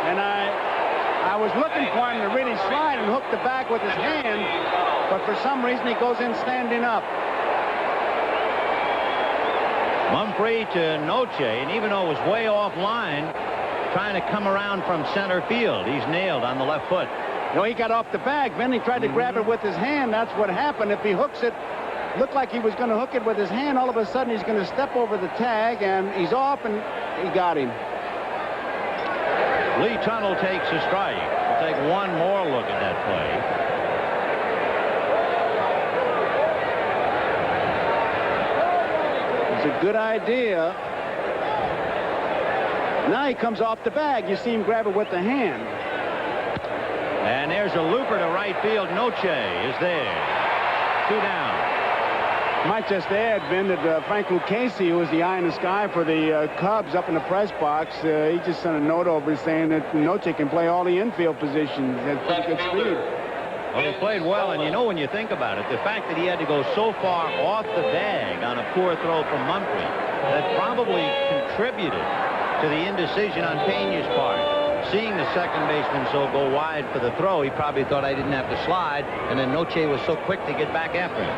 And I was looking for him to really slide and hook the bag with his hand, but for some reason he goes in standing up. Mumphrey to Noche, and even though it was way off line, trying to come around from center field. He's nailed on the left foot. No, he got off the bag. Then he tried to grab it with his hand. That's what happened. If he hooks it, looked like he was going to hook it with his hand. All of a sudden, he's going to step over the tag, and he's off, and he got him. Lee Tunnell takes a strike. We'll take one more look at that play. It's a good idea. Now he comes off the bag. You see him grab it with the hand. And there's a looper to right field. Noche is there. 2 down. Might just add, Ben, that Frank Lucchesi, who was the eye in the sky for the Cubs up in the press box, he just sent a note over saying that Noche can play all the infield positions. Has pretty good speed. Well, he played well, and you know, when you think about it, the fact that he had to go so far off the bag on a poor throw from Mumphrey, that probably contributed to the indecision on Pena's part. Seeing the second baseman go wide for the throw, he probably thought I didn't have to slide, and then Noche was so quick to get back after him.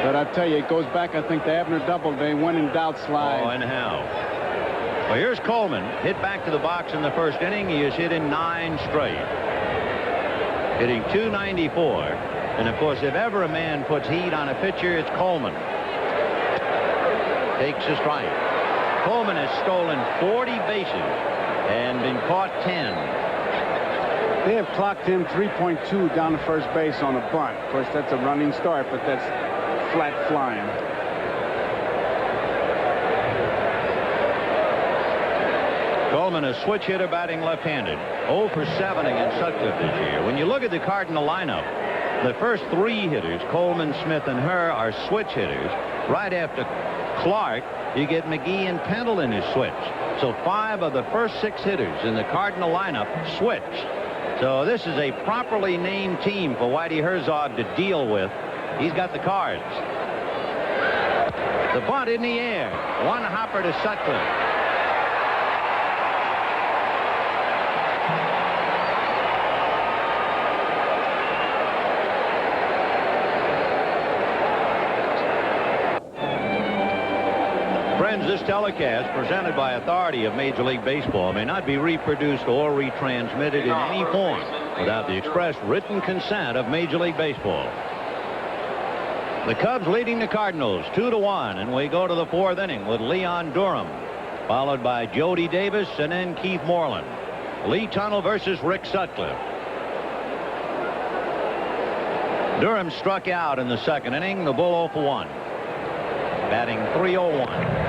But I tell you, it goes back, I think, to Abner Doubleday. When in doubt, slide. Oh, and how? Well, here's Coleman. Hit back to the box in the first inning. He has hit in 9 straight. Hitting .294. And, of course, if ever a man puts heat on a pitcher, it's Coleman. Takes a strike. Coleman has stolen 40 bases and been caught 10. They have clocked him 3.2 down to first base on a bunt. Of course, that's a running start, but that's flat flying. Coleman, a switch hitter, batting left-handed. 0 for 7 against Sutcliffe this year. When you look at the Cardinal lineup, the first 3 hitters, Coleman, Smith, and Herr, are switch hitters. Right after Clark, you get McGee and Pendleton who switch. So 5 of the first 6 hitters in the Cardinal lineup switch. So this is a properly named team for Whitey Herzog to deal with. He's got the cards. The bunt in the air. One hopper to Sutcliffe. Cubs, this telecast, presented by authority of Major League Baseball, may not be reproduced or retransmitted in any form without the express written consent of Major League Baseball. The Cubs leading the Cardinals 2-1, and we go to the 4th inning with Leon Durham, followed by Jody Davis and then Keith Moreland. Lee Tunnell versus Rick Sutcliffe. Durham struck out in the 2nd inning. The Bull 0 for 1. Batting .301.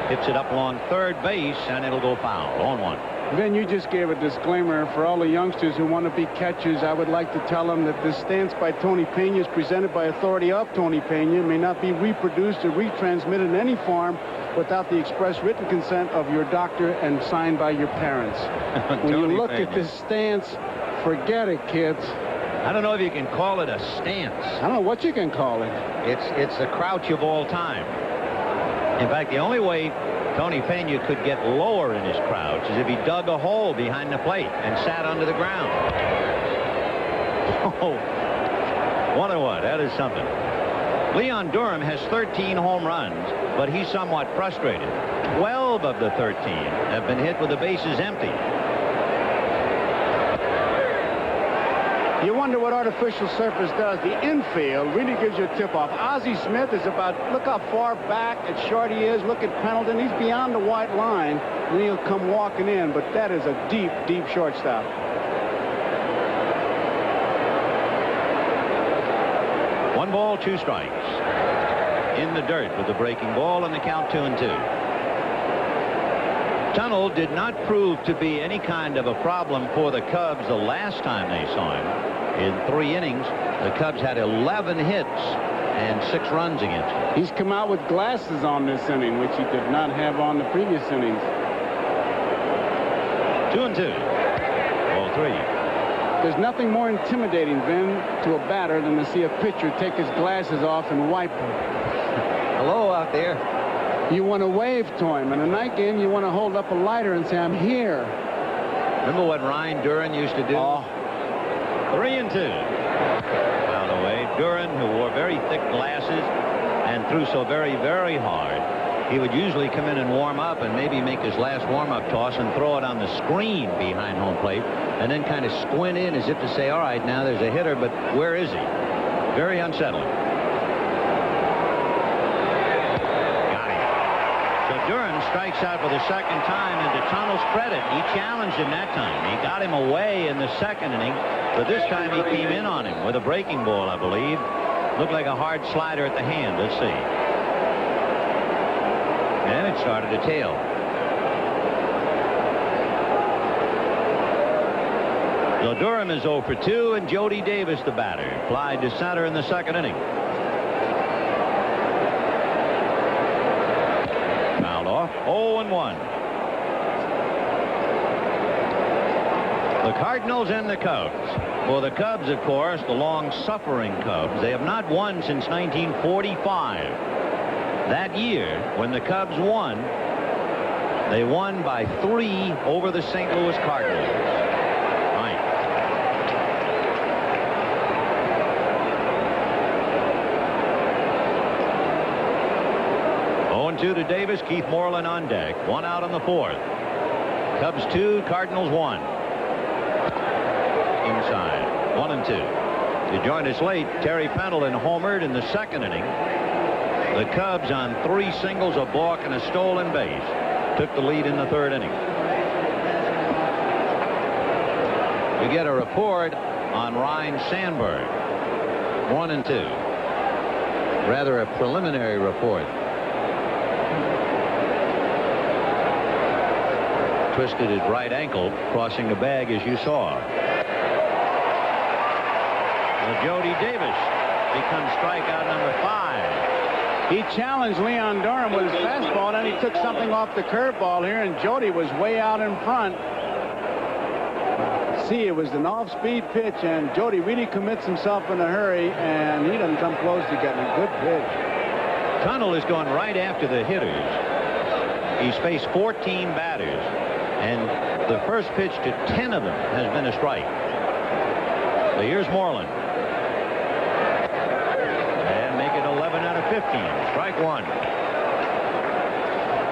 Hits it up along third base, and it'll go foul. 0-1. Ben, you just gave a disclaimer for all the youngsters who want to be catchers. I would like to tell them that this stance by Tony Pena is presented by authority of Tony Pena, may not be reproduced or retransmitted in any form without the express written consent of your doctor and signed by your parents. When you look at this stance, forget it, kids. I don't know if you can call it a stance. I don't know what you can call it. It's the crouch of all time. In fact, the only way Tony Pena could get lower in his crouch is if he dug a hole behind the plate and sat under the ground. Oh, wonder what? That is something. Leon Durham has 13 home runs, but he's somewhat frustrated. 12 of the 13 have been hit with the bases empty. You wonder what artificial surface does. The infield really gives you a tip-off. Ozzie Smith is about, look how far back and short he is. Look at Pendleton. He's beyond the white line, and he'll come walking in. But that is a deep, deep shortstop. One ball, 2 strikes. In the dirt with the breaking ball, and the count 2-2. Tunnell did not prove to be any kind of a problem for the Cubs the last time they saw him. In 3 innings, the Cubs had 11 hits and 6 runs against him. He's come out with glasses on this inning, which he did not have on the previous innings. 2-2. Ball 3. There's nothing more intimidating, Vin, to a batter than to see a pitcher take his glasses off and wipe them. Hello out there. You want to wave to him. In a night game, you want to hold up a lighter and say, I'm here. Remember what Ryan Duran used to do? Oh. 3-2. Fouled away. Duran, who wore very thick glasses and threw so very, very hard, he would usually come in and warm up and maybe make his last warm-up toss and throw it on the screen behind home plate and then kind of squint in as if to say, all right, now there's a hitter, but where is he? Very unsettling. Durham strikes out for the 2nd time, and to Tunnell's credit, he challenged him that time. He got him away in the 2nd inning, but this time he came in on him with a breaking ball, I believe. Looked like a hard slider at the hand. Let's see. And it started to tail. So Durham is 0 for 2, and Jody Davis, the batter, flied to center in the 2nd inning. 0-1. The Cardinals and the Cubs. For the Cubs, of course, the long-suffering Cubs, they have not won since 1945. That year, when the Cubs won, they won by 3 over the St. Louis Cardinals. Right. Two to Davis. Keith Moreland on deck. 1 out on the 4th. Cubs 2, Cardinals 1. Inside. 1-2. To join us late, Terry Pendleton homered in the 2nd inning. The Cubs on 3 singles, a balk, and a stolen base took the lead in the 3rd inning. We get a report on Ryne Sandberg. 1-2. Rather a preliminary report. Twisted his right ankle, crossing the bag as you saw. Well, Jody Davis becomes strikeout number 5. He challenged Leon Durham with his fastball, and he took something off the curveball here, and Jody was way out in front. See, it was an off-speed pitch, and Jody really commits himself in a hurry, and he doesn't come close to getting a good pitch. Tunnell is going right after the hitters. He's faced 14 batters, and the first pitch to 10 of them has been a strike. So here's Moreland. And make it 11 out of 15. Strike 1.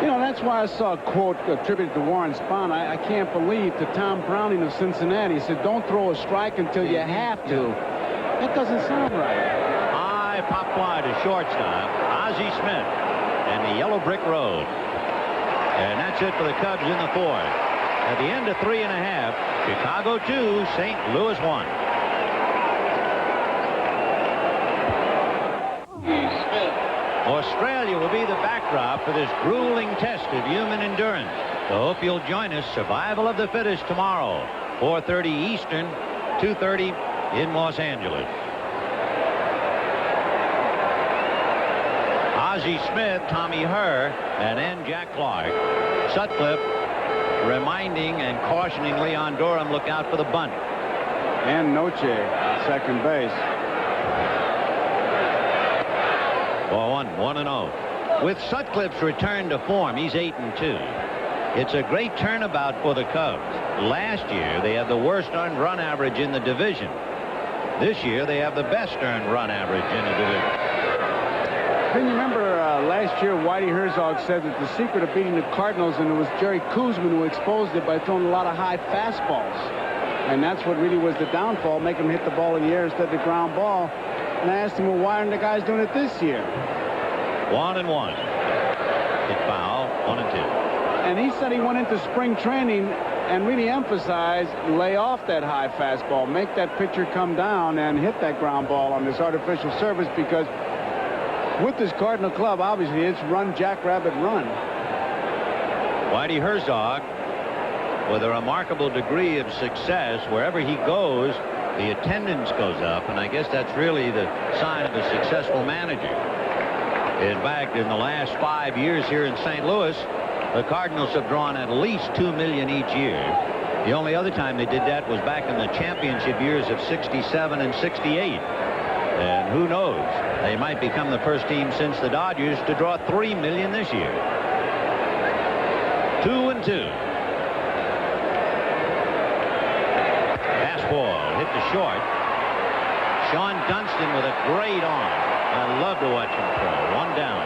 You know, that's why I saw a quote attributed to Warren Spahn. I can't believe to Tom Browning of Cincinnati. He said, don't throw a strike until you have to. That doesn't sound right. High pop fly to shortstop. Ozzie Smith and the yellow brick road. And that's it for the Cubs in the fourth. At the end of 3.5, Chicago 2, St. Louis 1. Australia will be the backdrop for this grueling test of human endurance. So hope you'll join us. Survival of the fittest tomorrow. 4:30 Eastern, 2:30 in Los Angeles. Ozzie Smith, Tommy Herr, and then Jack Clark. Sutcliffe reminding and cautioning Leon Durham, look out for the bunt. And Noche, second base. Ball 1-0. With Sutcliffe's return to form, he's 8-2. It's a great turnabout for the Cubs. Last year, they had the worst earned run average in the division. This year, they have the best earned run average in the division. Can you remember last year, Whitey Herzog said that the secret of beating the Cardinals, and it was Jerry Koosman who exposed it by throwing a lot of high fastballs. And that's what really was the downfall, making them hit the ball in the air instead of the ground ball. And I asked him, well, why aren't the guys doing it this year? 1-1. Hit foul, 1-2. And he said he went into spring training and really emphasized lay off that high fastball, make that pitcher come down and hit that ground ball on this artificial surface, because with this Cardinal club, obviously, it's run, Jackrabbit, run. Whitey Herzog, with a remarkable degree of success, wherever he goes, the attendance goes up, and I guess that's really the sign of a successful manager. In fact, in the last 5 years here in St. Louis, the Cardinals have drawn at least $2 million each year. The only other time they did that was back in the championship years of '67 and '68. And who knows? They might become the first team since the Dodgers to draw $3 million this year. 2-2. Fastball hit to short. Sean Dunston with a great arm. I love to watch him throw. One down.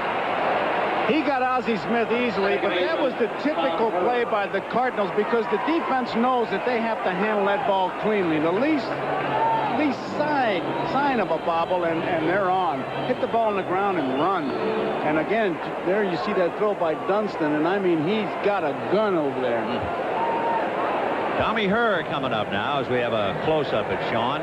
He got Ozzie Smith easily, but that was the typical play by the Cardinals, because the defense knows that they have to handle that ball cleanly. The least sign of a bobble, and they're on. Hit the ball on the ground and run. And again, there you see that throw by Dunston, and I mean, he's got a gun over there. Tommy Herr coming up now as we have a close-up at Sean.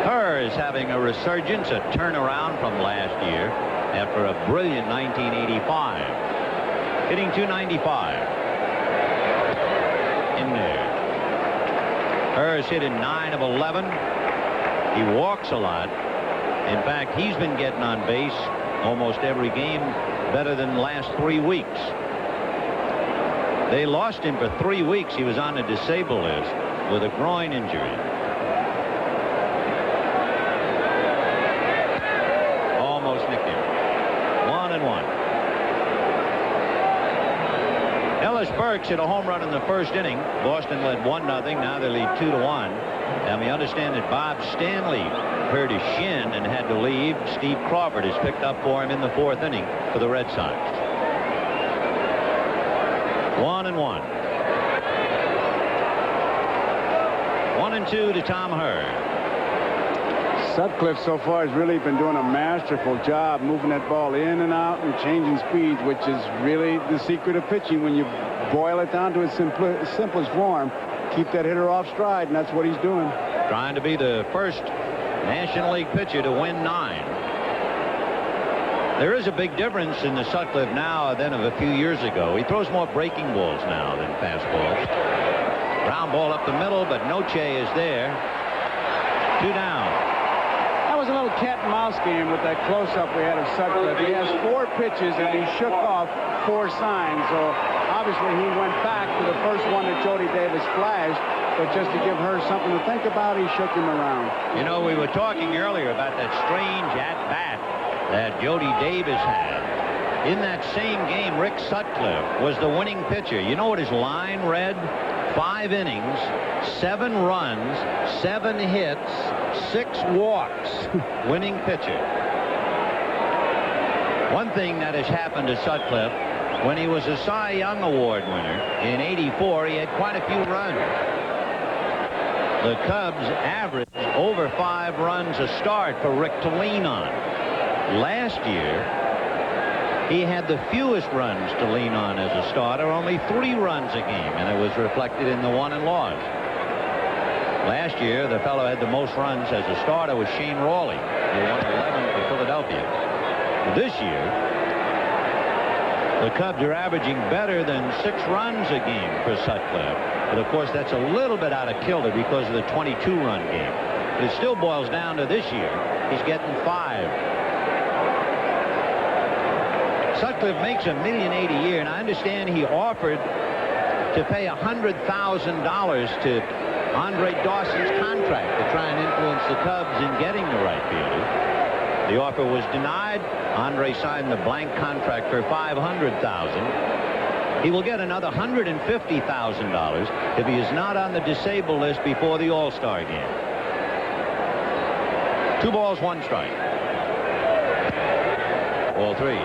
Herr is having a resurgence, a turnaround from last year after a brilliant 1985. Hitting .295. In there. Herr has hit in 9 of 11. He walks a lot. In fact, he's been getting on base almost every game, better than the last 3 weeks. They lost him for 3 weeks. He was on the disabled list with a groin injury. Almost nicked him. 1-1. Ellis Burks hit a home run in the first inning. Boston led 1-0. Now they lead 2-1. And we understand that Bob Stanley hurt his shin and had to leave. Steve Crawford has picked up for him in the 4th inning for the Red Sox. 1-1. 1-2 to Tom Herr. Sutcliffe so far has really been doing a masterful job moving that ball in and out and changing speeds, which is really the secret of pitching when you boil it down to its simplest form. Keep that hitter off stride, and that's what he's doing. Trying to be the first National League pitcher to win 9. There is a big difference in the Sutcliffe now than of a few years ago. He throws more breaking balls now than fastballs. Ground ball up the middle, but Noche is there. 2 down. That was a little cat and mouse game with that close-up we had of Sutcliffe. He has 4 pitches, and he shook off 4 signs. So obviously he went back to the first one that Jody Davis flashed. But just to give her something to think about, he shook him around. You know, we were talking earlier about that strange at-bat that Jody Davis had. In that same game, Rick Sutcliffe was the winning pitcher. You know what his line read? 5 innings, 7 runs, 7 hits, 6 walks. Winning pitcher. One thing that has happened to Sutcliffe, when he was a Cy Young Award winner in '84, he had quite a few runs. The Cubs averaged over 5 runs a start for Rick to lean on. Last year, he had the fewest runs to lean on as a starter, only 3 runs a game, and it was reflected in the won and lost. Last year, the fellow had the most runs as a starter was Shane Rawley, who won 11 for Philadelphia. This year, the Cubs are averaging better than 6 runs a game for Sutcliffe. But, of course, that's a little bit out of kilter because of the 22-run game. But it still boils down to this year. He's getting 5. Sutcliffe makes $1.8 million a year, and I understand he offered to pay $100,000 to Andre Dawson's contract to try and influence the Cubs in getting the right fielder. The offer was denied. Andre signed the blank contract for $500,000. He will get another $150,000 if he is not on the disabled list before the All-Star game. 2 balls, 1 strike. Ball 3.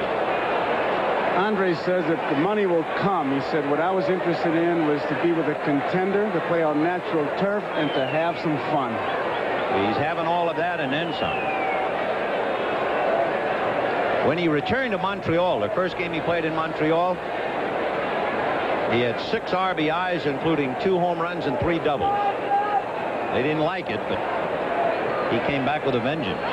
Andre says that the money will come. He said, what I was interested in was to be with a contender, to play on natural turf, and to have some fun. He's having all of that and then some. When he returned to Montreal, the first game he played in Montreal, he had 6 RBIs, including 2 home runs and 3 doubles. They didn't like it, but he came back with a vengeance.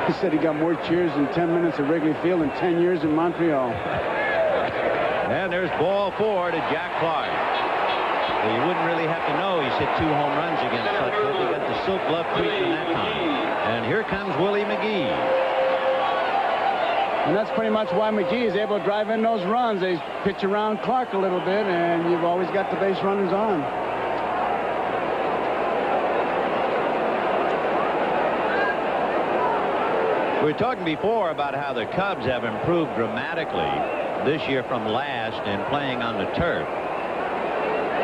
He said he got more cheers in 10 minutes at Wrigley Field in 10 years in Montreal. And there's ball 4 to Jack Clark. Well, you wouldn't really have to know he's hit 2 home runs against Sutcliffe. He got the silk glove treatment that time. And here comes Willie McGee. And that's pretty much why McGee is able to drive in those runs. They pitch around Clark a little bit, and you've always got the base runners on. We were talking before about how the Cubs have improved dramatically this year from last in playing on the turf.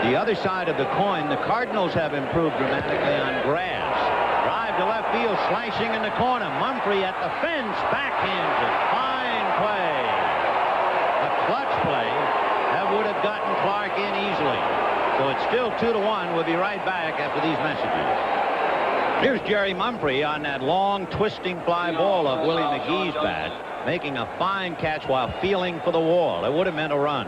The other side of the coin, the Cardinals have improved dramatically on grass. Drive to left field, slicing in the corner. Mumphrey at the fence, backhands it. Fine play. A clutch play that would have gotten Clark in easily. So it's still 2-1. We'll be right back after these messages. Here's Jerry Mumphrey on that long twisting fly ball of Willie McGee's bat, making a fine catch while feeling for the wall. It would have meant a run.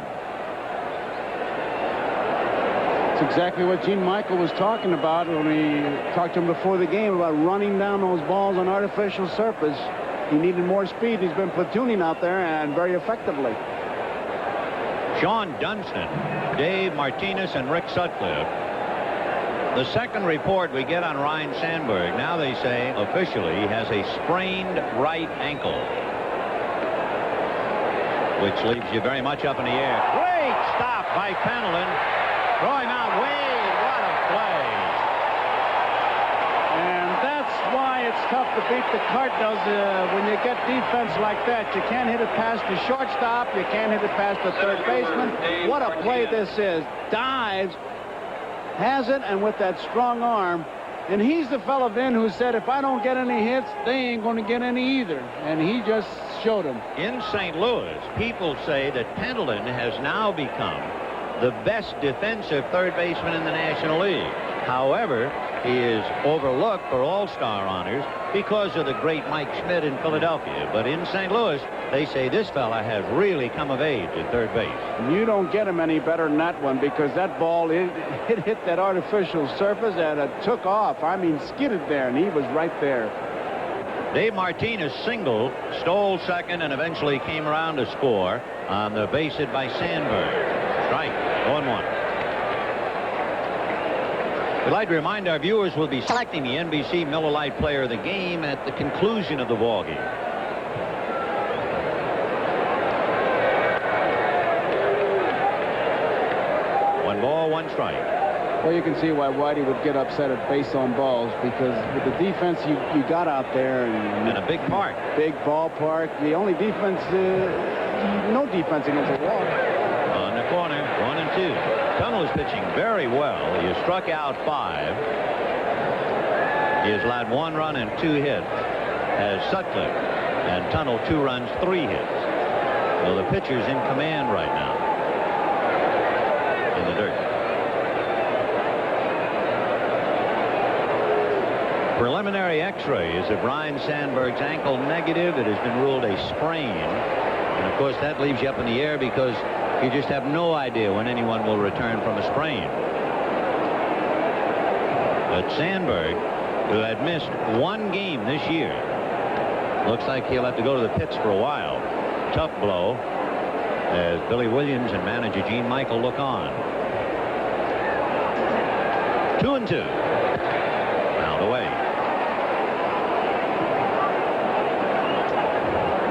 It's exactly what Gene Michael was talking about when we talked to him before the game about running down those balls on artificial surface. He needed more speed. He's been platooning out there and very effectively. Sean Dunston, Dave Martinez, and Rick Sutcliffe. The second report we get on Ryne Sandberg, now they say officially he has a sprained right ankle, which leaves you very much up in the air. Great stop by Pendleton. Throw him out. Wade, what a play. And that's why it's tough to beat the Cardinals when you get defense like that. You can't hit it past the shortstop. You can't hit it past the third baseman. What a play this is. Dives. Has it, and with that strong arm. And he's the fellow, Vin, who said, if I don't get any hits, they ain't going to get any either. And he just showed them. In St. Louis, people say that Pendleton has now become the best defensive third baseman in the National League. However, he is overlooked for all-star honors because of the great Mike Schmidt in Philadelphia. But in St. Louis, they say this fella has really come of age at third base. You don't get him any better than that one, because that ball, it hit that artificial surface and it took off. I mean, skidded there, and he was right there. Dave Martinez singled, stole second, and eventually came around to score on the base hit by Sandberg. Strike, 0-1. We'd like to remind our viewers we'll be selecting the NBC Miller Lite Player of the Game at the conclusion of the ball game. One ball, 1 strike. Well, you can see why Whitey would get upset at base on balls, because with the defense you got out there and a big park. Big ballpark. The only defense, no defense against a walk. On the corner, 1-2. Tunnell is pitching very well. He has struck out 5. He has allowed 1 run and 2 hits. As Sutcliffe and Tunnell 2 runs, 3 hits. Well, the pitcher's in command right now in the dirt. Preliminary x-rays of Brian Sandberg's ankle negative. It has been ruled a sprain. And, of course, that leaves you up in the air because you just have no idea when anyone will return from a sprain. But Sandberg, who had missed one game this year, looks like he'll have to go to the pits for a while. Tough blow as Billy Williams and manager Gene Michael look on. 2-2. Fouled away.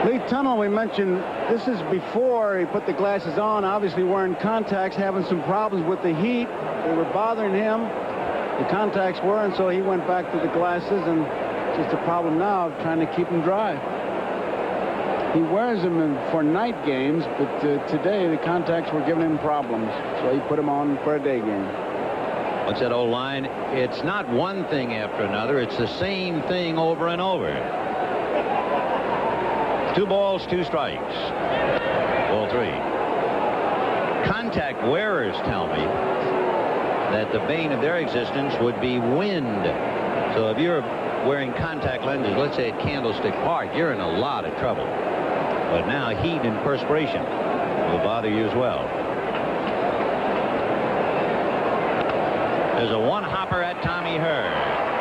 Lee Tunnel, we mentioned, this is before he put the glasses on, obviously wearing contacts, having some problems with the heat. They were bothering him. The contacts were, and so he went back to the glasses, and just a problem now of trying to keep them dry. He wears them for night games, but today the contacts were giving him problems, so he put them on for a day game. What's that old line? It's not one thing after another. It's the same thing over and over. 2 balls, 2 strikes. Ball 3. Contact wearers tell me that the bane of their existence would be wind. So if you're wearing contact lenses, let's say at Candlestick Park, you're in a lot of trouble. But now heat and perspiration will bother you as well. There's a one-hopper at Tommy Herr.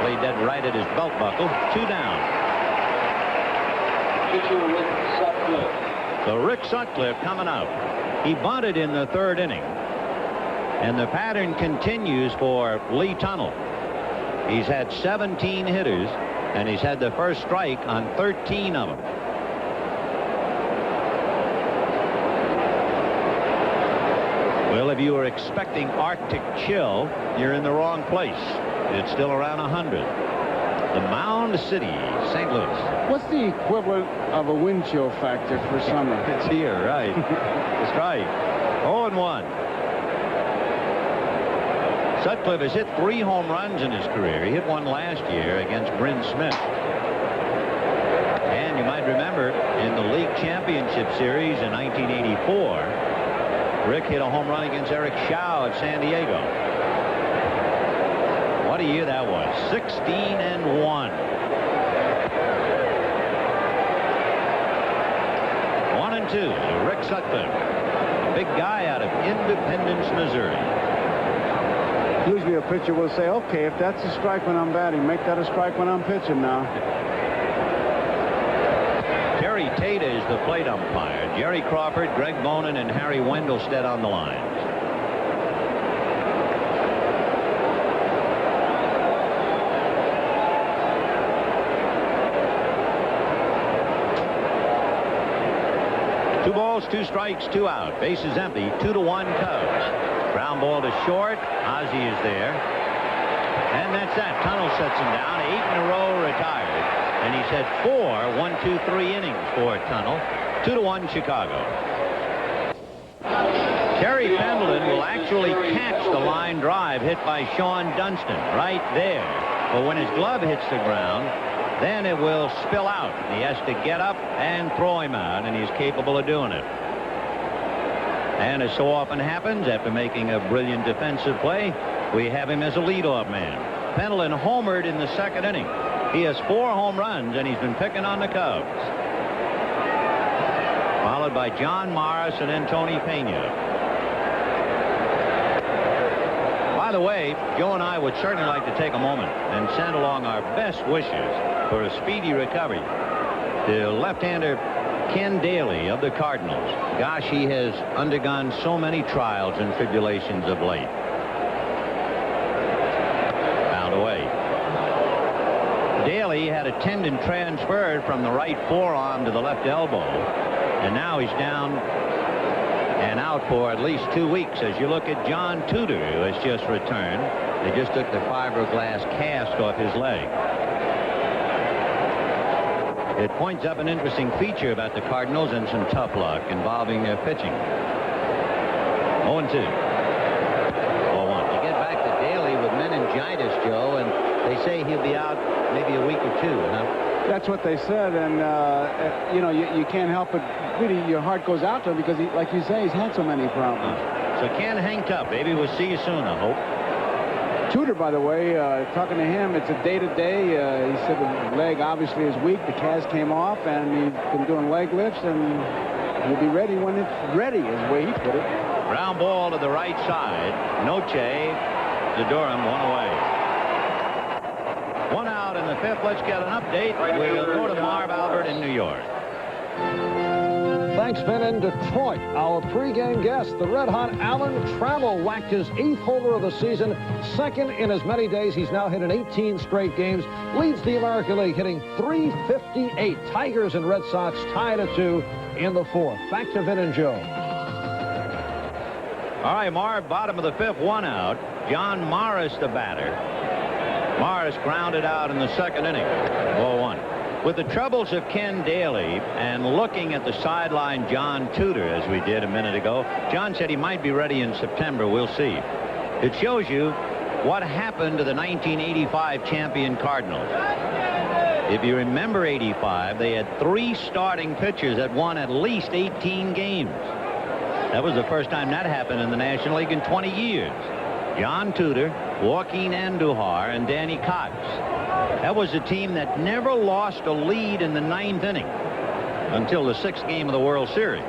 Played dead right at his belt buckle. 2 down. So Rick Sutcliffe coming up. He bunted in the 3rd inning. And the pattern continues for Lee Tunnel. He's had 17 hitters, and he's had the first strike on 13 of them. Well, if you were expecting Arctic chill, you're in the wrong place. It's still around 100. The Mound City, St. Louis. What's the equivalent of a wind chill factor for summer? It's here, right. That's right. 0-1. Sutcliffe has hit 3 home runs in his career. He hit one last year against Bryn Smith. And you might remember in the league championship series in 1984, Rick hit a home run against Eric Shaw at San Diego. What a year that was. 16-1. 1-2. Rick Sutcliffe, a big guy out of Independence, Missouri. Usually a pitcher will say, okay, if that's a strike when I'm batting, make that a strike when I'm pitching now. Terry Tata is the plate umpire. Jerry Crawford, Greg Bonin, and Harry Wendelstedt on the lines. Two balls, 2 strikes, 2 out. Bases empty. 2-1 Cubs. Ground ball to short. Ozzie is there. And that's that. Tunnel sets him down. 8 in a row retired. And he's had 4 1-2-3 innings for Tunnel. 2-1 Chicago. Terry Pendleton will actually catch the line drive hit by Sean Dunston right there. But when his glove hits the ground, then it will spill out. He has to get up and throw him out, and he's capable of doing it. And as so often happens, after making a brilliant defensive play, we have him as a leadoff man. Pendleton homered in the 2nd inning. He has 4 home runs, and he's been picking on the Cubs. Followed by John Morris and then Tony Pena. By the way, Joe and I would certainly like to take a moment and send along our best wishes for a speedy recovery to left-hander Ken Daly of the Cardinals. Gosh, he has undergone so many trials and tribulations of late. Fouled away. Daly had a tendon transferred from the right forearm to the left elbow, and now he's down and out for at least 2 weeks. As you look at John Tudor, who has just returned, they just took the fiberglass cast off his leg. It points up an interesting feature about the Cardinals and some tough luck involving their pitching. 0-2. 0-1. You get back to Daly with meningitis, Joe, and they say he'll be out maybe a week or 2, huh? That's what they said, and you know, you can't help it. Really, your heart goes out to him because, like you say, he's had so many problems. So Ken hang tough, baby. We'll see you soon, I hope. Tudor, by the way, talking to him, it's a day-to-day. He said the leg obviously is weak. The cast came off, and he's been doing leg lifts, and he'll be ready when it's ready, is the way he put it. Ground ball to the right side. Noche to Durham, one away. One out in the fifth. Let's get an update. We'll go to Marv Albert in New York. Thanks, Ben. In Detroit, our pregame guest, the red-hot Alan Trammell, whacked his 8th homer of the season, second in as many days. He's now hit in 18 straight games, leads the American League, hitting .358. Tigers and Red Sox tied at 2 in the fourth. Back to Vin and Joe. All right, Marv, bottom of the fifth, one out. John Morris, the batter. Morris grounded out in the second inning, 0-1. With the troubles of Ken Daly and looking at the sideline John Tudor, as we did a minute ago, John said he might be ready in September. We'll see. It shows you what happened to the 1985 champion Cardinals. If you remember 85, they had 3 starting pitchers that won at least 18 games. That was the first time that happened in the National League in 20 years. John Tudor, Joaquin Andujar, and Danny Cox. That was a team that never lost a lead in the 9th inning until the 6th game of the World Series.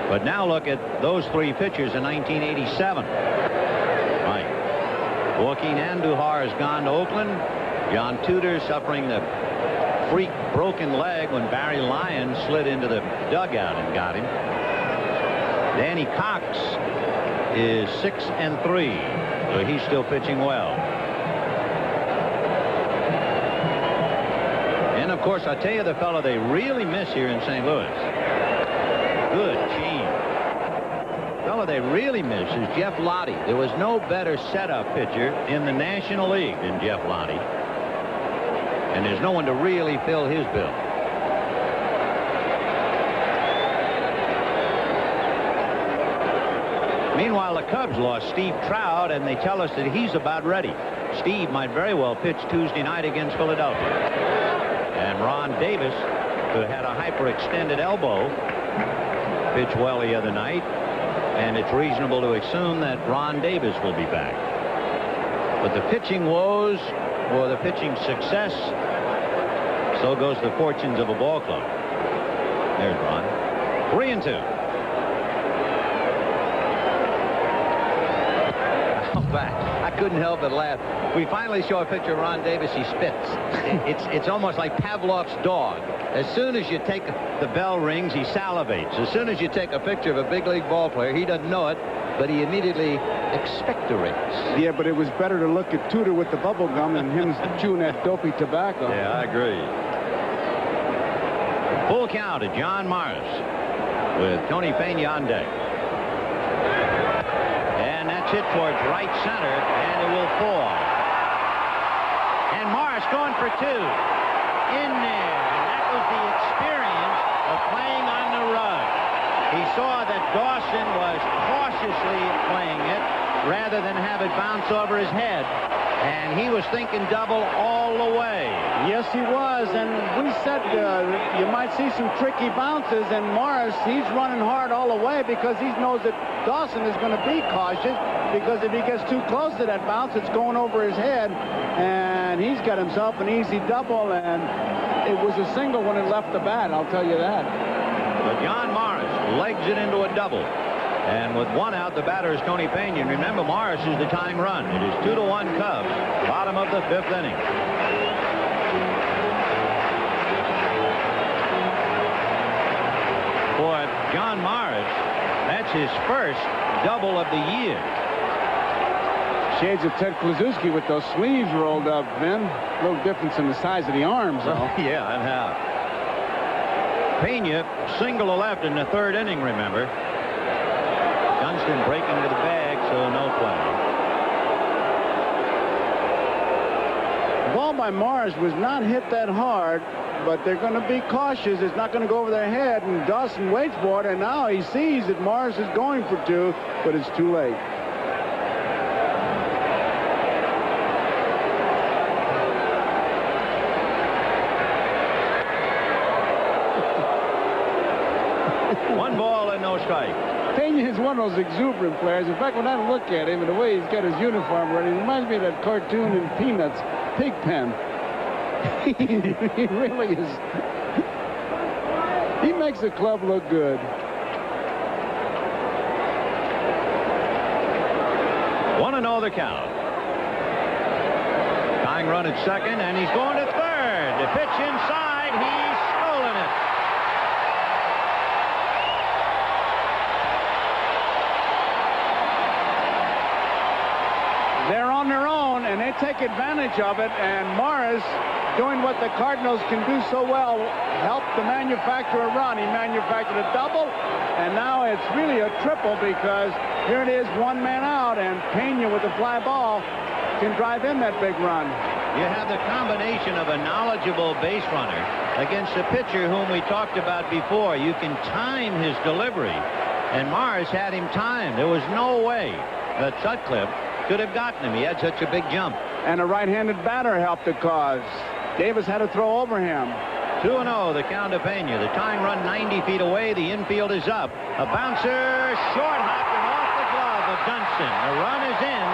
But now look at those 3 pitchers in 1987. Right. Joaquin Andujar has gone to Oakland. John Tudor suffering the freak broken leg when Barry Lyons slid into the dugout and got him. Danny Cox is 6-3, so he's still pitching well. And of course, I tell you, the fellow they really miss here in St. Louis. Good team. The fellow they really miss is Jeff Lottie. There was no better setup pitcher in the National League than Jeff Lottie. And there's no one to really fill his bill. Meanwhile, the Cubs lost Steve Trout, and they tell us that he's about ready. Steve might very well pitch Tuesday night against Philadelphia. And Ron Davis, who had a hyperextended elbow, pitched well the other night. And it's reasonable to assume that Ron Davis will be back. But the pitching woes or the pitching success, so goes the fortunes of a ball club. There's Ron. 3-2. I couldn't help but laugh. We finally show a picture of Ron Davis. He spits. It's almost like Pavlov's dog. As soon as you take the bell rings, he salivates. As soon as you take a picture of a big league ball player, he doesn't know it, but he immediately expectorates. Yeah, but it was better to look at Tudor with the bubble gum than him chewing that dopey tobacco. Yeah, I agree. Full count to John Morris with Tony Pena on deck. And that's hit towards right center, and it will fall. And Morris going for 2. In there. And that was the experience of playing on the rug. He saw that Dawson was cautiously playing it rather than have it bounce over his head. And he was thinking double all the way. Yes, he was. And we said you might see some tricky bounces. And Morris, he's running hard all the way because he knows that Dawson is going to be cautious, because if he gets too close to that bounce, it's going over his head. And he's got himself an easy double. And it was a single when it left the bat, I'll tell you that. But John Morris legs it into a double. And with 1 out, the batter is Tony Pena. And remember, Morris is the tying run. It is 2-1 Cubs, bottom of the 5th inning. For John Morris, that's his first double of the year. Shades of Ted Kluszewski with those sleeves rolled up, Vin. A little difference in the size of the arms, though. Yeah, and how. Pena single to left in the 3rd inning, remember. Dunston breaking to the bag, so no play. The ball by Morris was not hit that hard, but they're going to be cautious. It's not going to go over their head, and Dawson waits for it, and now he sees that Morris is going for 2, but it's too late. strike. Pena is one of those exuberant players. In fact, when I look at him and the way he's got his uniform ready, it reminds me of that cartoon in Peanuts, Pigpen. He really is. He makes the club look good. 1-0 the count. Tying run at second, and he's going to third. The pitch inside, he's stolen it. They're on their own, and they take advantage of it, and Morris, doing what the Cardinals can do so well, helped to manufacture a run. He manufactured a double, and now it's really a triple because here it is, one man out, and Pena with the fly ball can drive in that big run. You have the combination of a knowledgeable base runner against a pitcher whom we talked about before. You can time his delivery, and Morris had him timed. There was no way that Sutcliffe could have gotten him. He had such a big jump. And a right-handed batter helped the cause. Davis had to throw over him. 2-0, the count to Pena. The tying run 90 feet away. The infield is up. A bouncer, short hop and off the glove of Dunston. The run is in.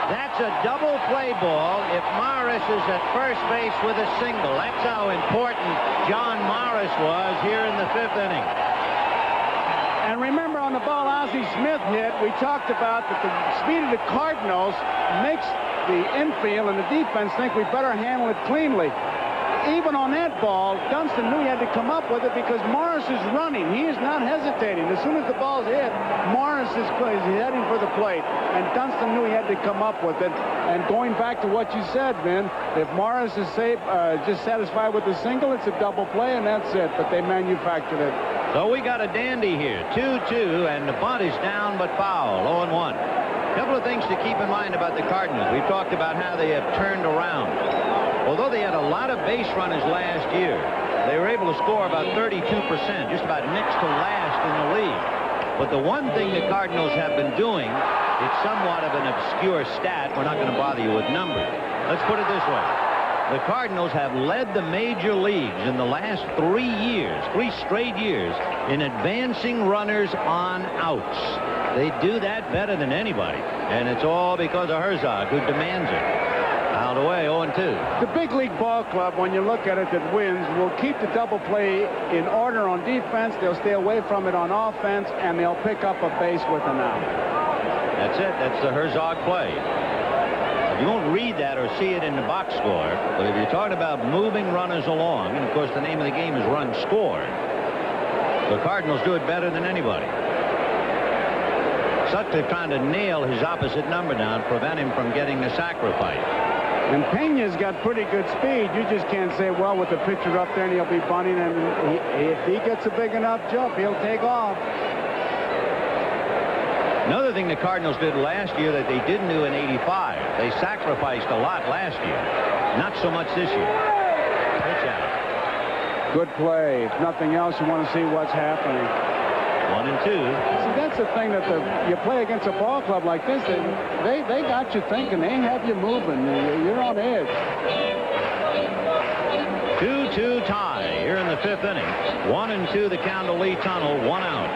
That's a double play ball if Morris is at first base with a single. That's how important John Morris was here in the 5th inning. And remember, on the ball Ozzie Smith hit, we talked about that the speed of the Cardinals makes the infield and the defense think we better handle it cleanly. Even on that ball, Dunston knew he had to come up with it because Morris is running. He is not hesitating. As soon as the ball's hit, Morris is heading for the plate. And Dunston knew he had to come up with it. And going back to what you said, Vin, if Morris is safe, just satisfied with the single, it's a double play, and that's it. But they manufactured it. So we got a dandy here. 2-2, and the bunt is down but foul. 0-1. A couple of things to keep in mind about the Cardinals. We've talked about how they have turned around. Although they had a lot of base runners last year, they were able to score about 32%, just about next to last in the league. But the one thing the Cardinals have been doing, it's somewhat of an obscure stat. We're not going to bother you with numbers. Let's put it this way. The Cardinals have led the major leagues in the last 3 years, 3 straight years, in advancing runners on outs. They do that better than anybody, and it's all because of Herzog, who demands it. Out of the way, 0-2. The big league ball club, when you look at it, that wins, will keep the double play in order on defense. They'll stay away from it on offense, and they'll pick up a base with an out. That's it. That's the Herzog play. You won't read that or see it in the box score, but if you're talking about moving runners along, and of course the name of the game is run score, the Cardinals do it better than anybody. Sutcliffe trying to nail his opposite number down, prevent him from getting the sacrifice. And Pena's got pretty good speed. You just can't say, well, with the pitcher up there and he'll be bunting, and if he gets a big enough jump, he'll take off. Another thing the Cardinals did last year that they didn't do in '85, they sacrificed a lot last year. Not so much this year. Pitch out. Good play. If nothing else, you want to see what's happening. 1-2. See, that's the thing that you play against a ball club like this, they got you thinking. They have you moving. You're on edge. 2-2 tie here in the 5th inning. 1-2 the count to Lee Tunnell. 1 out.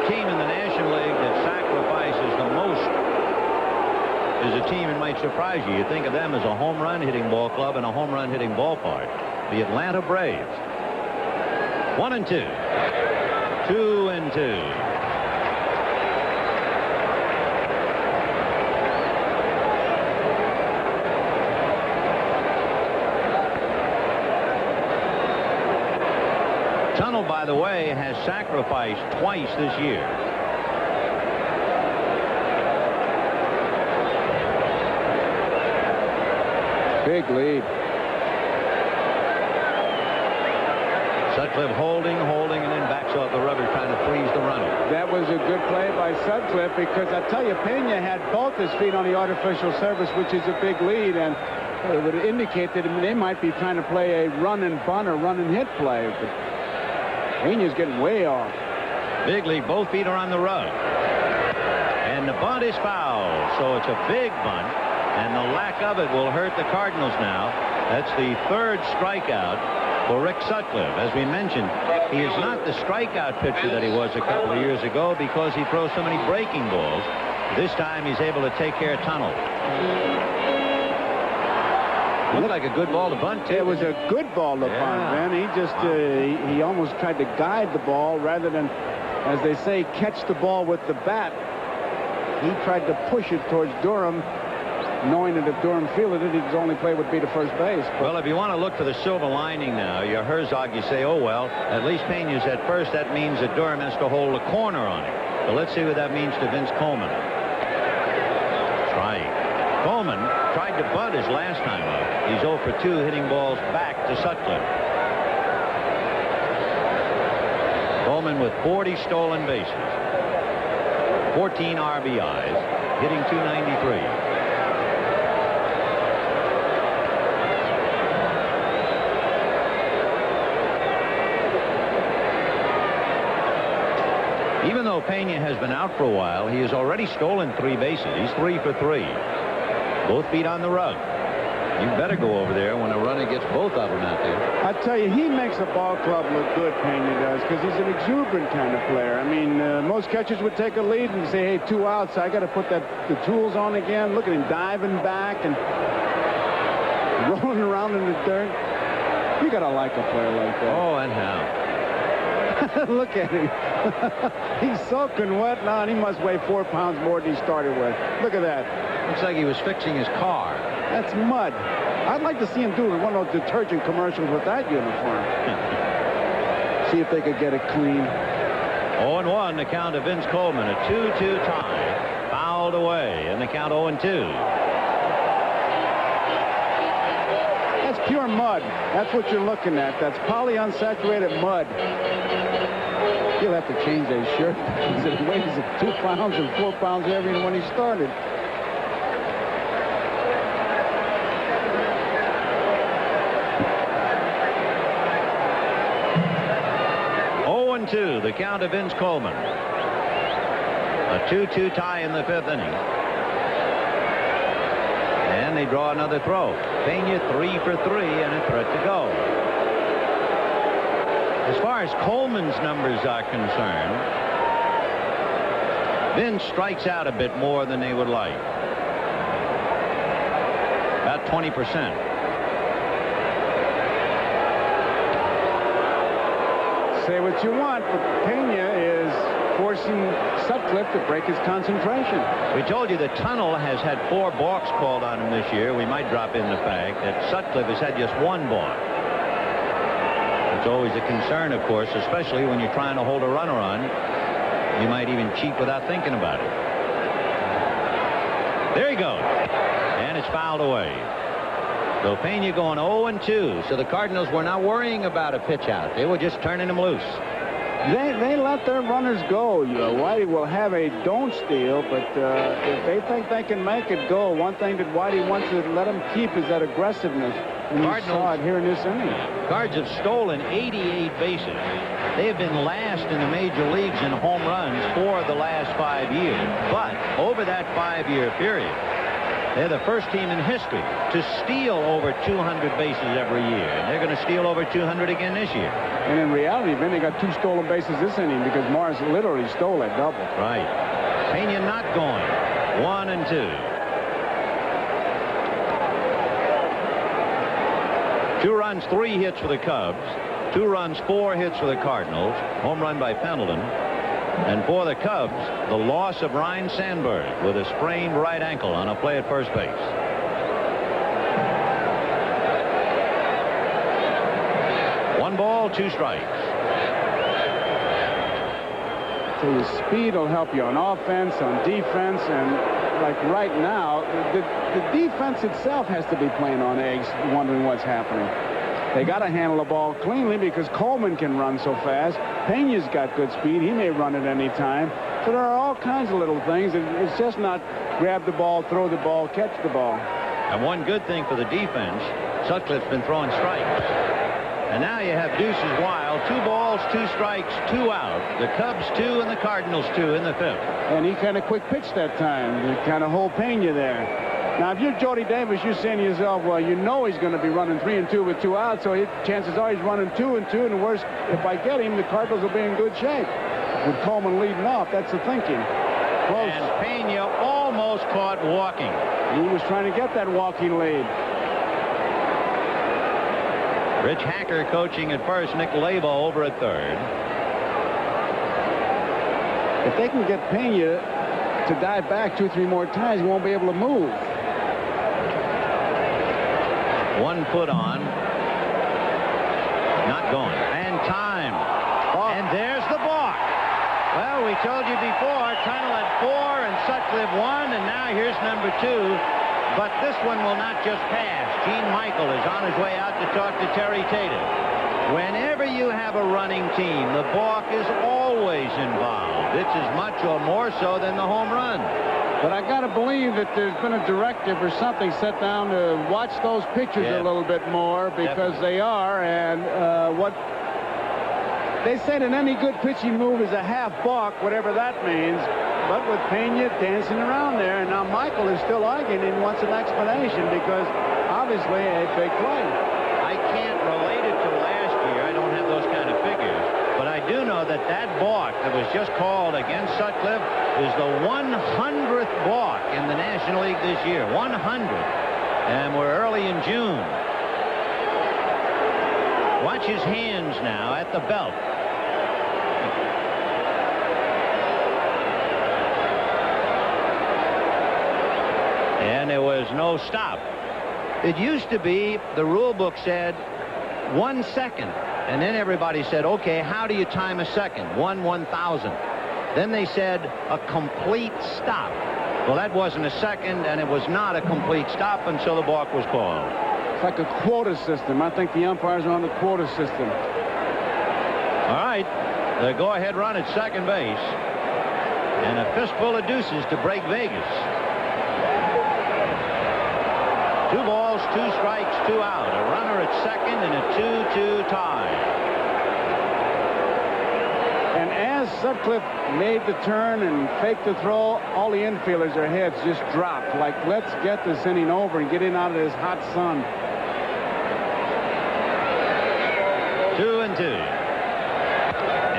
Team in the National League that sacrifices the most is a team that might surprise you. You think of them as a home run hitting ball club and a home run hitting ballpark. The Atlanta Braves. 1-2. 2-2. Tunnell, by the way, has sacrificed twice this year. Big lead. Sutcliffe holding, and then backs off the rubber, trying to freeze the runner. That was a good play by Sutcliffe, because I tell you, Pena had both his feet on the artificial surface, which is a big lead, and it would indicate that they might be trying to play a run and bunt or run and hit play. But Pena's getting way off. Big lead, both feet are on the rug. And And the bunt is foul, so it's a big bunt, and the lack of it will hurt the Cardinals now. That's the third strikeout for Rick Sutcliffe. As we mentioned, he is not the strikeout pitcher that he was a couple of years ago because he throws so many breaking balls. This time he's able to take care of tunnel. Looked like a good ball to bunt, too. It was a good ball to bunt, man. He just he almost tried to guide the ball rather than, as they say, catch the ball with the bat. He tried to push it towards Durham, knowing that if Durham fielded it, his only play would be to first base. Well, if you want to look for the silver lining now, you're Herzog, you say, oh, well, at least Pena's at first. That means that Durham has to hold a corner on him. But let's see what that means to Vince Coleman. Coleman tried to bunt his last time up. He's 0 for 2, hitting balls back to Sutcliffe. Coleman with 40 stolen bases, 14 RBIs, hitting .293. Even though Pena has been out for a while, he has already stolen 3 bases. He's 3 for 3. Both feet on the rug. You better go over there when a runner gets both of them out there. I tell you, he makes a ball club look good, Pena does, because he's an exuberant kind of player. I mean, most catchers would take a lead and say, hey, 2 outs, I got to put the tools on again. Look at him diving back and rolling around in the dirt. You got to like a player like that. Oh, and how. Look at him. He's soaking wet now, and he must weigh 4 pounds more than he started with. Look at that. Looks like he was fixing his car. That's mud. I'd like to see him do one of those detergent commercials with that uniform. See if they could get it clean. 0-1, the count of Vince Coleman. A 2-2 tie. Fouled away, and the count 0-2. That's pure mud. That's what you're looking at. That's polyunsaturated mud. He'll have to change his shirt. He weighs 2 pounds and 4 pounds heavier than when he started. The count of Vince Coleman. A 2-2 tie in the 5th inning. And they draw another throw. Pena 3 for 3 and a threat to go. As far as Coleman's numbers are concerned, Vince strikes out a bit more than they would like. About 20%. Say what you want, but Pena is forcing Sutcliffe to break his concentration. We told you the tunnel has had 4 balks called on him this year. We might drop in the fact that Sutcliffe has had just 1 balk. It's always a concern, of course, especially when you're trying to hold a runner on. You might even cheat without thinking about it. There he goes. And it's fouled away. So Pena going 0-2. So the Cardinals were not worrying about a pitch out. They were just turning him loose. They let their runners go. Whitey will have a don't steal, but if they think they can make it go, one thing that Whitey wants to let them keep is that aggressiveness. And you saw it here in this inning. Cards have stolen 88 bases. They have been last in the major leagues in home runs for the last 5 years. But over that 5-year period, they're the first team in history to steal over 200 bases every year. And they're going to steal over 200 again this year. And in reality, then they got 2 stolen bases this inning because Morris literally stole that double. Right. Pena not going. 1-2. 2 runs, 3 hits for the Cubs. 2 runs, 4 hits for the Cardinals. Home run by Pendleton. And for the Cubs, the loss of Ryne Sandberg with a sprained right ankle on a play at first base. One ball, 2 strikes. So the speed will help you on offense, on defense, and like right now, the defense itself has to be playing on eggs, wondering what's happening. They got to handle the ball cleanly because Coleman can run so fast. Pena's got good speed. He may run at any time. So there are all kinds of little things. It's just not grab the ball, throw the ball, catch the ball. And one good thing for the defense, Sutcliffe's been throwing strikes. And now you have deuces wild. 2 balls, 2 strikes, 2 out. The Cubs 2 and the Cardinals 2 in the 5th. And he kind of quick pitched that time. He kind of hold Pena there. Now, if you're Jody Davis, you're saying to yourself, well, you know he's going to be running 3-2 with 2 outs, so chances are he's running 2-2. And the worst, if I get him, the Cardinals will be in good shape. With Coleman leading off, that's the thinking. Close. And Pena almost caught walking. He was trying to get that walking lead. Rich Hacker coaching at first. Nick Labo over at third. If they can get Pena to dive back 2 or 3 more times, he won't be able to move. 1 foot on. Not going. And time. Balk. And there's the balk. Well, we told you before, Tunnel at 4 and Sutcliffe 1, and now here's number 2. But this one will not just pass. Gene Michael is on his way out to talk to Terry Tatum. Whenever you have a running team, the balk is always involved. It's as much or more so than the home run. But I got to believe that there's been a directive or something set down to watch those pitchers a little bit more, because they are. And what they said, in any good pitching move is a half balk, whatever that means. But with Pena dancing around there, and now Michael is still arguing and wants an explanation, because obviously a big play. I can't relate it to last year. I don't have those kind of figures. But I do know that that balk that was just called against Sutcliffe is the 100th balk in the National League this year. 100. And we're early in June. Watch his hands now at the belt. And there was no stop. It used to be, the rule book said 1 second. And then everybody said, okay, how do you time a second? 1/1000. Then they said a complete stop. Well, that wasn't a second, and it was not a complete stop until the balk was called. It's like a quota system. I think the umpires are on the quota system. All right, the go-ahead run at second base. And a fistful of deuces to break Vegas. 2 balls, 2 strikes, 2 out. A runner at second and a 2-2 tie. And as Sutcliffe made the turn and faked the throw, all the infielders, their heads just dropped. Like, let's get this inning over and get in out of this hot sun. 2-2.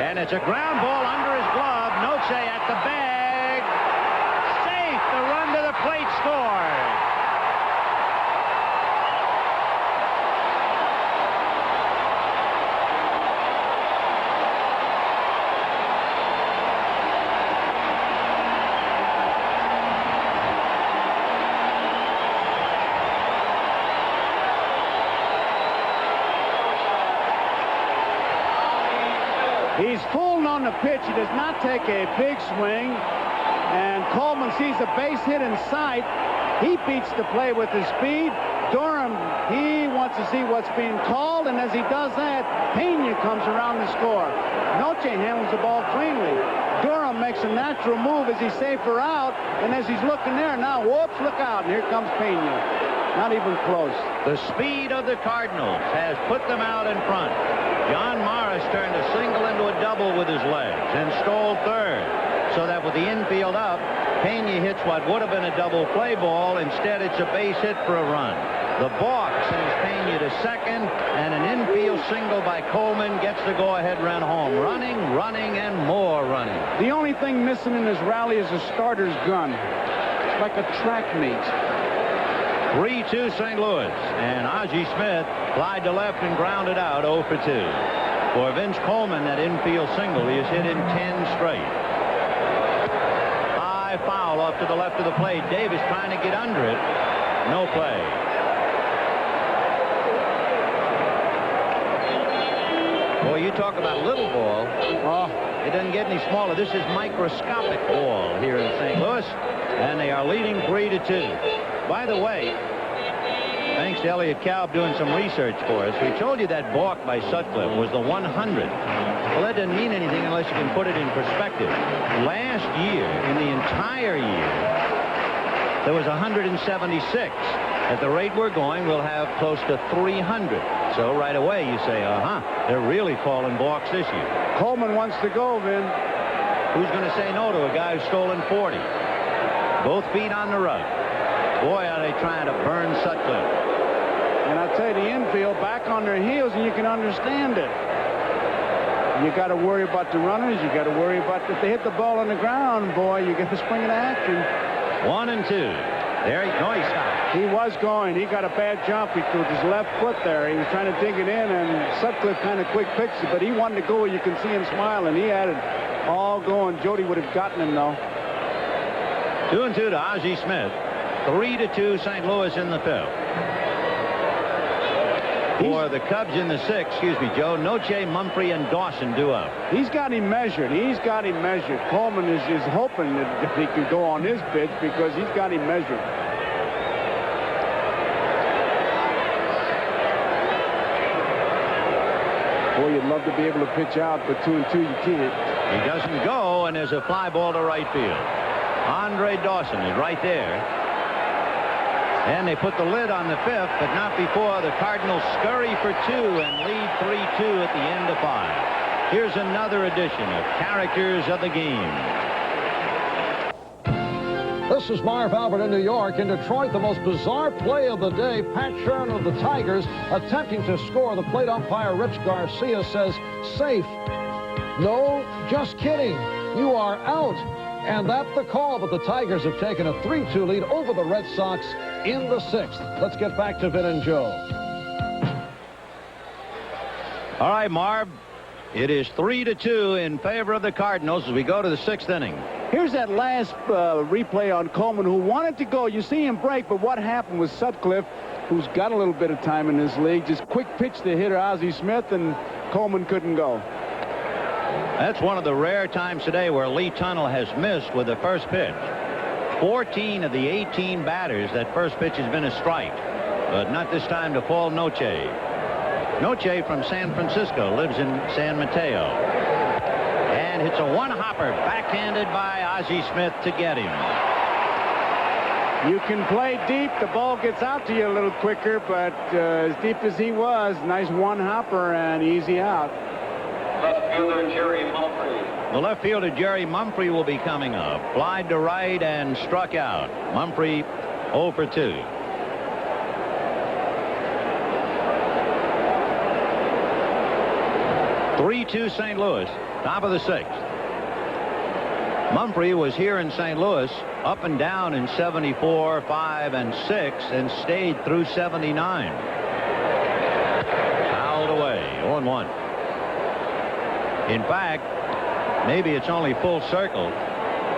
And it's a ground ball under his glove. Noche at the bag. Safe. The run to the plate scored. He's fooling on the pitch. He does not take a big swing. And Coleman sees a base hit in sight. He beats the play with his speed. Durham, he wants to see what's being called. And as he does that, Pena comes around to score. Noche handles the ball cleanly. Durham makes a natural move as he's safer out. And as he's looking there, now, whoops, look out. And here comes Pena. Not even close. The speed of the Cardinals has put them out in front. John Morris turned a single into a double with his legs and stole third. So that with the infield up, Pena hits what would have been a double play ball. Instead, it's a base hit for a run. The balk sends Pena to second, and an infield single by Coleman gets the go-ahead run home. Running, and more running. The only thing missing in this rally is a starter's gun. It's like a track meet. 3-2 St. Louis, and Ozzie Smith flied to left and grounded out 0 for 2. For Vince Coleman, that infield single, he has hit in 10 straight. High foul off to the left of the plate. Davis trying to get under it. No play. Boy, you talk about little ball. Oh, it doesn't get any smaller. This is microscopic ball here in St. Louis, and they are leading 3-2. By the way, thanks to Elliot Kalb doing some research for us, we told you that balk by Sutcliffe was the 100th. Well, that doesn't mean anything unless you can put it in perspective. Last year, in the entire year, there was 176. At the rate we're going, we'll have close to 300. So right away you say, they're really calling balks this year. Coleman wants to go, Vin. Who's going to say no to a guy who's stolen 40? Both feet on the rug. Boy, are they trying to burn Sutcliffe. And I tell you, the infield back on their heels, and you can understand it. You got to worry about the runners. You got to worry about if they hit the ball on the ground, boy, you got to spring into action. 1-2. There he stopped. He was going. He got a bad jump. He threw his left foot there. He was trying to dig it in, and Sutcliffe kind of quick pitched it, but he wanted to go. You can see him smiling. He had it all going. Jody would have gotten him, though. 2-2 to Ozzie Smith. 3-2 St. Louis in the fifth. For the Cubs in the sixth, Joe, Noche, Mumphrey, and Dawson due up. He's got him measured. Coleman is hoping that he could go on his pitch because he's got him measured. Boy, you'd love to be able to pitch out, but 2-2 you can't. He doesn't go, and there's a fly ball to right field. Andre Dawson is right there. And they put the lid on the fifth, but not before the Cardinals scurry for 2 and lead 3-2 at the end of 5. Here's another edition of Characters of the Game. This is Marv Albert in New York. In Detroit, the most bizarre play of the day, Pat Shurn of the Tigers attempting to score. The plate umpire, Rich Garcia, says, safe. No, just kidding. You are out. And that's the call, but the Tigers have taken a 3-2 lead over the Red Sox in the sixth. Let's get back to Vin and Joe. All right, Marv. It is 3-2 in favor of the Cardinals as we go to the sixth inning. Here's that last replay on Coleman, who wanted to go. You see him break, but what happened was Sutcliffe, who's got a little bit of time in this league, just quick pitch to hitter Ozzie Smith, and Coleman couldn't go. That's one of the rare times today where Lee Tunnell has missed with the first pitch. 14 of the 18 batters, that first pitch has been a strike, but not this time to Paul Noche. Noche from San Francisco lives in San Mateo. And hits a one-hopper backhanded by Ozzie Smith to get him. You can play deep. The ball gets out to you a little quicker, but as deep as he was, nice one-hopper and easy out. Left fielder Jerry Mumphrey. The left fielder Jerry Mumphrey will be coming up. Flied to right and struck out. Mumphrey 0 for 2. (3-2) St. Louis, top of the sixth. Mumphrey was here in St. Louis, up and down in 74, 5, and 6, and stayed through 79. Fouled away, 0-1. In fact, maybe it's only full circle.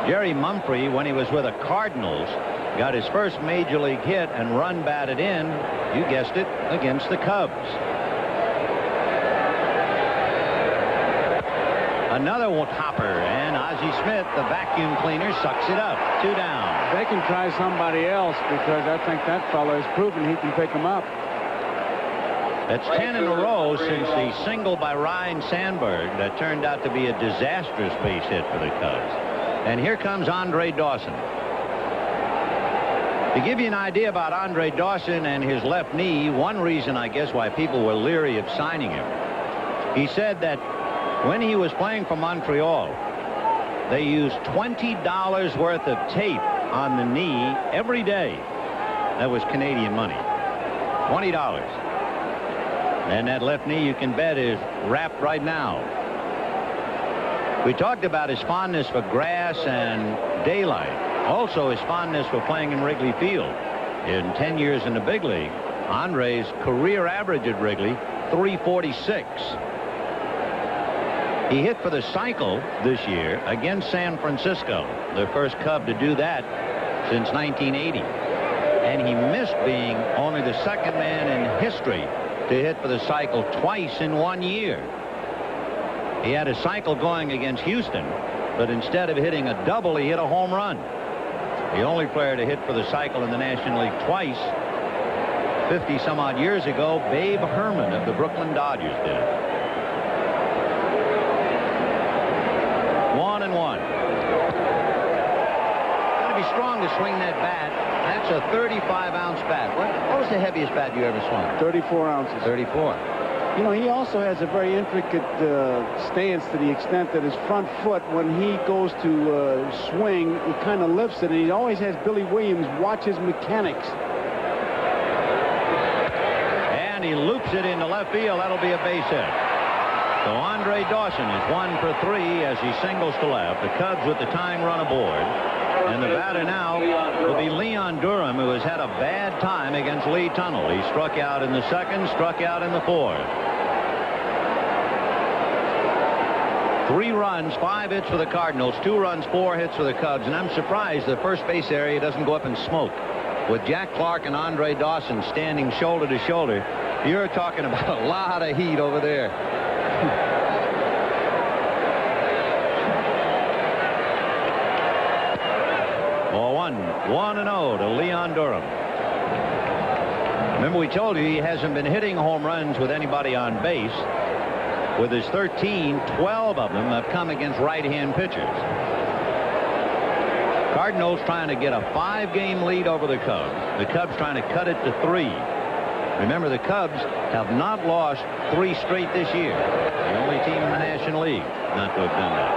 Jerry Mumphrey, when he was with the Cardinals, got his first major league hit and run batted in, you guessed it, against the Cubs. Another hopper, and Ozzie Smith, the vacuum cleaner, sucks it up. 2 down. They can try somebody else because I think that fellow has proven he can pick them up. That's 10 in a row since the single by Ryan Sandberg that turned out to be a disastrous base hit for the Cubs. And here comes Andre Dawson. To give you an idea about Andre Dawson and his left knee, one reason, I guess, why people were leery of signing him, he said that when he was playing for Montreal, they used $20 worth of tape on the knee every day. That was Canadian money. $20. And that left knee, you can bet, is wrapped right now. We talked about his fondness for grass and daylight. Also his fondness for playing in Wrigley Field. In 10 years in the big league, Andre's career average at Wrigley, .346. He hit for the cycle this year against San Francisco, the first Cub to do that since 1980. And he missed being only the second man in history to hit for the cycle twice in 1 year. He had a cycle going against Houston, but instead of hitting a double, he hit a home run. The only player to hit for the cycle in the National League twice, 50-some-odd years ago, Babe Herman of the Brooklyn Dodgers did. 1-1. Got to be strong to swing that bat. That's a 35-ounce bat. What was the heaviest bat you ever swung? 34 ounces. 34. You know, he also has a very intricate stance to the extent that his front foot, when he goes to swing, he kind of lifts it, and he always has Billy Williams watch his mechanics. And he loops it into left field. That'll be a base hit. So Andre Dawson is 1 for 3 as he singles to left. The Cubs with the tying run aboard. And the batter now will be Leon Durham, who has had a bad time against Lee Tunnell. He struck out in the second, struck out in the fourth. 3 runs, 5 hits for the Cardinals, 2 runs, 4 hits for the Cubs. And I'm surprised the first base area doesn't go up in smoke. With Jack Clark and Andre Dawson standing shoulder to shoulder, you're talking about a lot of heat over there. Ball 1-0 to Leon Durham. Remember, we told you he hasn't been hitting home runs with anybody on base. With his 13, 12 of them have come against right-hand pitchers. Cardinals trying to get a 5-game lead over the Cubs. The Cubs trying to cut it to 3. Remember, the Cubs have not lost 3 straight this year. The only team in the National League not to have done that.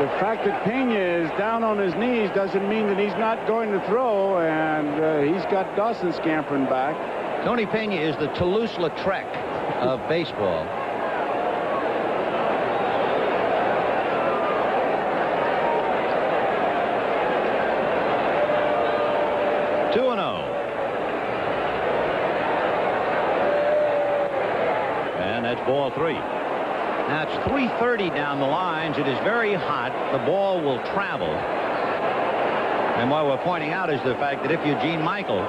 The fact that Pena is down on his knees doesn't mean that he's not going to throw, and he's got Dawson scampering back. Tony Pena is the Toulouse-Lautrec of baseball. Ball 3. Now it's 3:30 down the lines. It is very hot. The ball will travel. And what we're pointing out is the fact that if you're Gene Michael,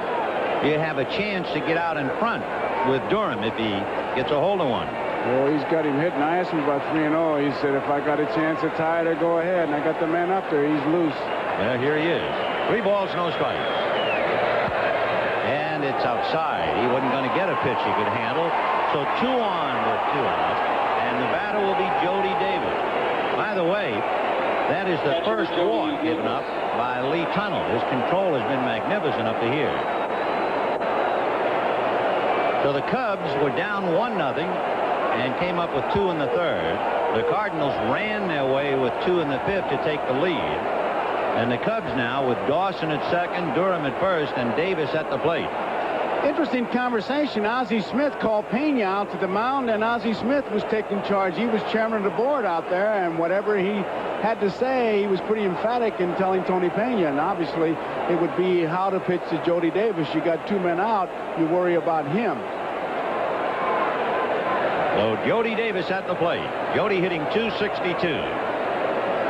you have a chance to get out in front with Durham if he gets a hold of one. Well, he's got him hitting. I asked him about 3-0. He said, if I got a chance to tie it or go ahead, and I got the man up there, he's loose. Well, here he is. 3 balls, no strikes. And it's outside. He wasn't going to get a pitch he could handle. So 2 on with 2 out. And the batter will be Jody Davis. By the way, that is the first walk given up by Lee Tunnell. His control has been magnificent up to here. So the Cubs were down 1-0 and came up with 2 in the third. The Cardinals ran their way with 2 in the fifth to take the lead. And the Cubs now with Dawson at second, Durham at first, and Davis at the plate. Interesting conversation. Ozzie Smith called Pena out to the mound, and Ozzie Smith was taking charge. He was chairman of the board out there, and whatever he had to say, he was pretty emphatic in telling Tony Pena. And obviously, it would be how to pitch to Jody Davis. You got 2 men out, you worry about him. So Jody Davis at the plate. Jody hitting .262.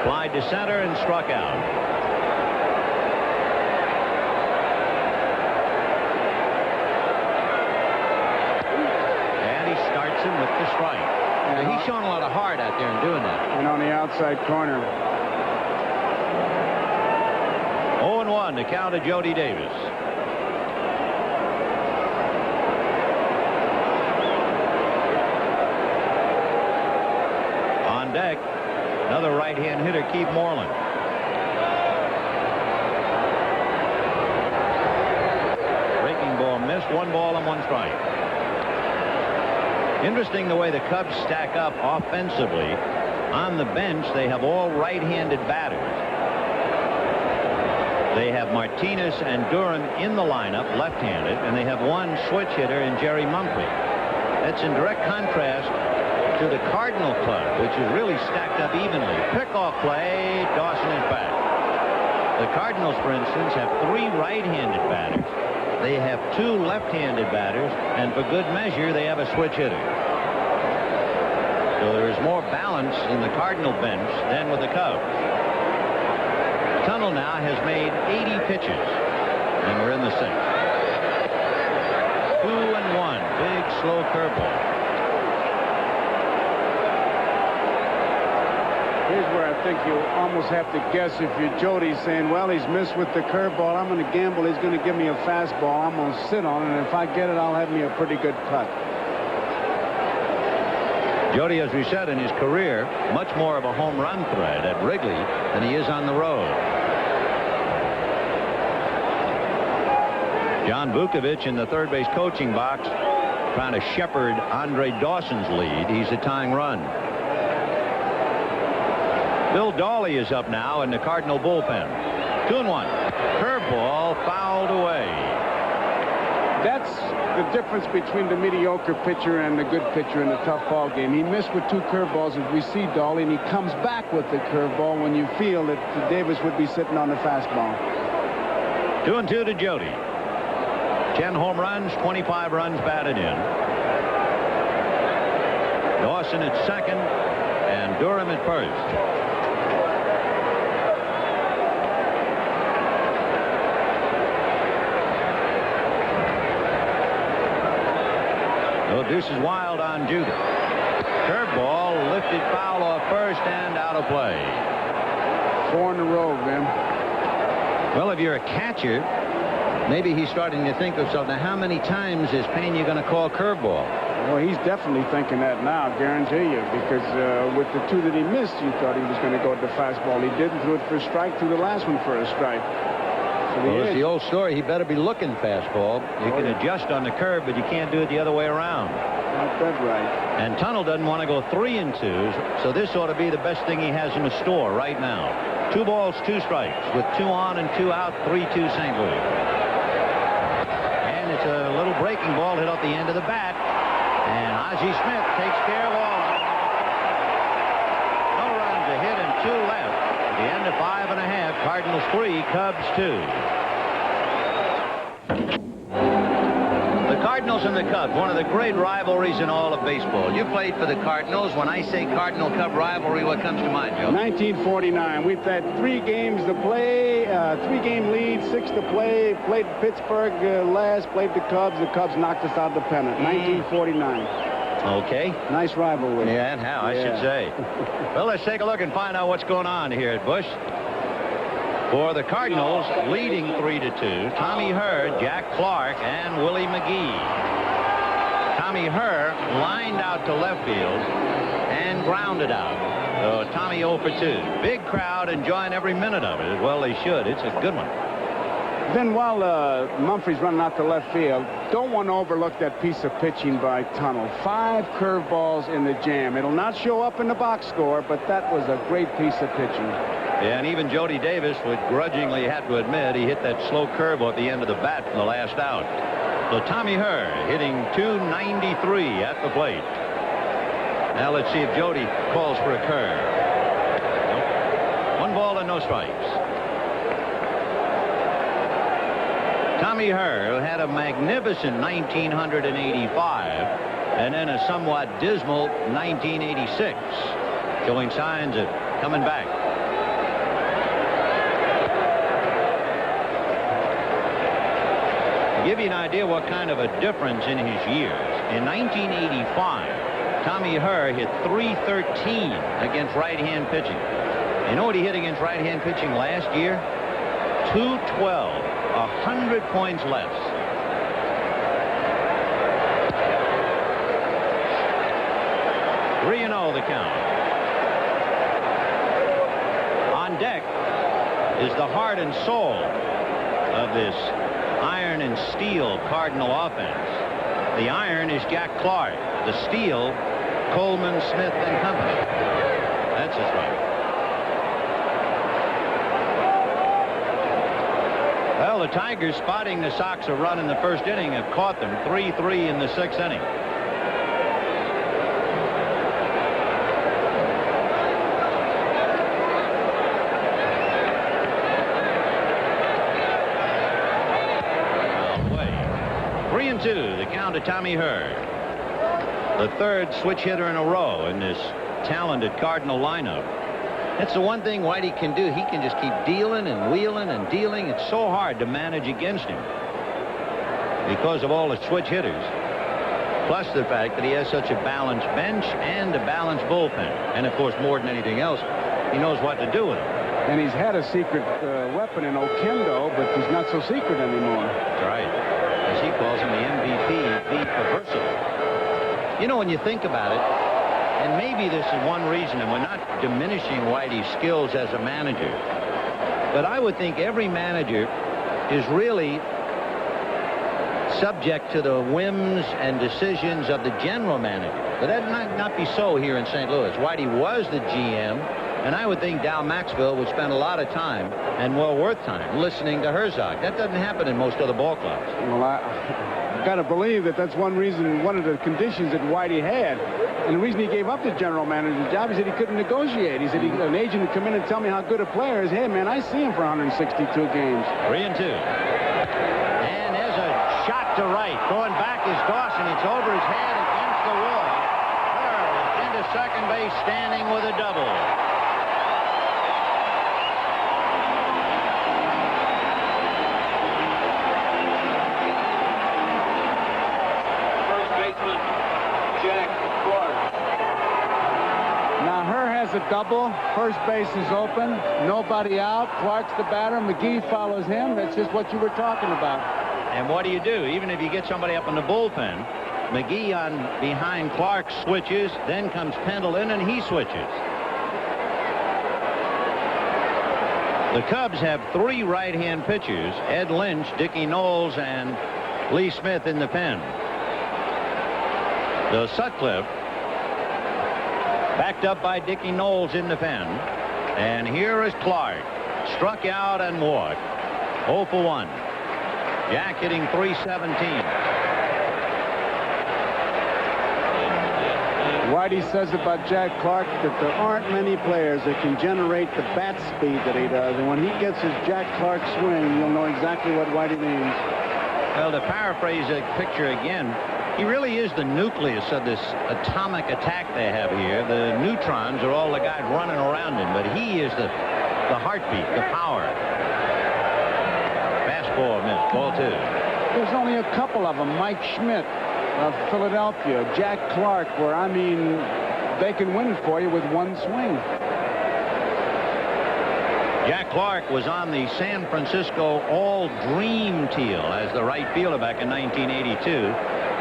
Flied to center and struck out. With the strike. Now, he's showing a lot of heart out there in doing that. And on the outside corner. 0-1 to count to Jody Davis. On deck, another right-hand hitter, Keith Moreland. Breaking ball missed. 1 ball and 1 strike. Interesting the way the Cubs stack up offensively. On the bench, they have all right-handed batters. They have Martinez and Durham in the lineup, left-handed, and they have 1 switch hitter in Jerry Mumphrey. That's in direct contrast to the Cardinal club, which is really stacked up evenly. Pickoff play, Dawson is back. The Cardinals, for instance, have 3 right-handed batters. They have 2 left-handed batters, and for good measure, they have a switch hitter. So there is more balance in the Cardinal bench than with the Cubs. Tunnell now has made 80 pitches, and we're in the 6th. 2-1, big slow curveball. Here's where I think you almost have to guess if you're Jody, saying, well, he's missed with the curveball. I'm going to gamble he's going to give me a fastball. I'm going to sit on it, and if I get it, I'll have me a pretty good cut. Jody, as we said, in his career, much more of a home run threat at Wrigley than he is on the road. John Vukovich in the third base coaching box trying to shepherd Andre Dawson's lead. He's a tying run. Bill Dawley is up now in the Cardinal bullpen. 2-1. Curveball fouled away. That's the difference between the mediocre pitcher and the good pitcher in a tough ball game. He missed with 2 curveballs as we see Dawley, and he comes back with the curveball when you feel that Davis would be sitting on the fastball. 2-2 to Jody. 10 home runs, 25 runs batted in. Dawson at second and Durham at first. No deuces wild on Judah. Curveball lifted foul off first and out of play. 4 in a row, Vin. Well, if you're a catcher, maybe he's starting to think of something. How many times is Pena going to call curveball? Well, he's definitely thinking that now, guarantee you, because with the 2 that he missed, you thought he was going to go to the fastball. He didn't. Threw it for a strike, threw the last one for a strike. Well, it's the old story. He better be looking fastball. You can adjust on the curve, but you can't do it the other way around. Not that right. And Tunnel doesn't want to go 3 and 2s, so this ought to be the best thing he has in the store right now. 2 balls, 2 strikes, with 2 on and 2 out, 3-2 St. Louis. And it's a little breaking ball hit off the end of the bat, and Ozzie Smith takes care of all. No runs, a hit and 2 left. At the end of 5 1/2, Cardinals 3, Cubs 2. The Cardinals and the Cubs, one of the great rivalries in all of baseball. You played for the Cardinals. When I say Cardinal-Cub rivalry, what comes to mind, Joe? 1949. We've had 3 games to play, 3-game lead, 6 to play. Played Pittsburgh last, played the Cubs. The Cubs knocked us out of the pennant. 1949. Okay. Nice rivalry. Yeah, and how, I should say. Well, let's take a look and find out what's going on here at Busch. For the Cardinals, leading 3-2, Tommy Herr, Jack Clark, and Willie McGee. Tommy Herr lined out to left field and grounded out. So Tommy 0 for 2. Big crowd enjoying every minute of it. Well, they should. It's a good one. Then while Mumphrey's running out to left field, don't want to overlook that piece of pitching by Tunnel. 5 curveballs in the jam. It'll not show up in the box score, but that was a great piece of pitching. Yeah, and even Jody Davis would grudgingly have to admit he hit that slow curve at the end of the bat from the last out. So Tommy Herr hitting .293 at the plate. Now let's see if Jody calls for a curve. Nope. 1 ball and no strikes. Tommy Herr had a magnificent 1985 and then a somewhat dismal 1986, showing signs of coming back. To give you an idea what kind of a difference in his years, in 1985, Tommy Herr hit .313 against right-hand pitching. You know what he hit against right-hand pitching last year? .212. 100 points less. Three 3-0 the count. On deck is the heart and soul of this iron and steel Cardinal offense. The iron is Jack Clark. The steel, Coleman, Smith, and company. That's his right. Well, the Tigers, spotting the Sox a run in the first inning, have caught them 3-3 in the 6th inning. Well, 3-2, the count to Tommy Herr. The third switch hitter in a row in this talented Cardinal lineup. That's the one thing Whitey can do. He can just keep dealing and wheeling and dealing. It's so hard to manage against him because of all the switch hitters. Plus the fact that he has such a balanced bench and a balanced bullpen. And, of course, more than anything else, he knows what to do with them. And he's had a secret weapon in Okendo, but he's not so secret anymore. That's right. As he calls him, the MVP, the Perversity. You know, when you think about it, and maybe this is one reason, and we're not diminishing Whitey's skills as a manager, but I would think every manager is really subject to the whims and decisions of the general manager. But that might not be so here in St. Louis. Whitey was the GM, and I would think Dow Maxwell would spend a lot of time, and well worth time, listening to Herzog. That doesn't happen in most other ball clubs. Well, I've got to believe that that's one reason, one of the conditions that Whitey had. And the reason he gave up the general manager's job, he said he couldn't negotiate. He said an agent would come in and tell me how good a player is. Hey, man, I see him for 162 games. 3-2. And there's a shot to right. Going back is Dawson. It's over his head against the wall. Kerr is into second base, standing with a double. A double. First base is open. Nobody out. Clark's the batter. McGee follows him. That's just what you were talking about. And what do? Even if you get somebody up in the bullpen, McGee on behind Clark switches. Then comes Pendleton, and he switches. The Cubs have 3 right-hand pitchers: Ed Lynch, Dickie Knowles, and Lee Smith in the pen. So Sutcliffe, backed up by Dickie Knowles in the pen. And here is Clark. Struck out and walked. 0 for 1. Jack hitting .317. Whitey says about Jack Clark that there aren't many players that can generate the bat speed that he does. And when he gets his Jack Clark swing, you'll know exactly what Whitey means. Well, to paraphrase the picture again, he really is the nucleus of this atomic attack they have here. The neutrons are all the guys running around him, but he is the heartbeat, the power. Fastball missed. Ball 2. There's only a couple of them. Mike Schmidt of Philadelphia, Jack Clark, where, I mean, they can win it for you with one swing. Jack Clark was on the San Francisco All-Dream Teal as the right fielder back in 1982.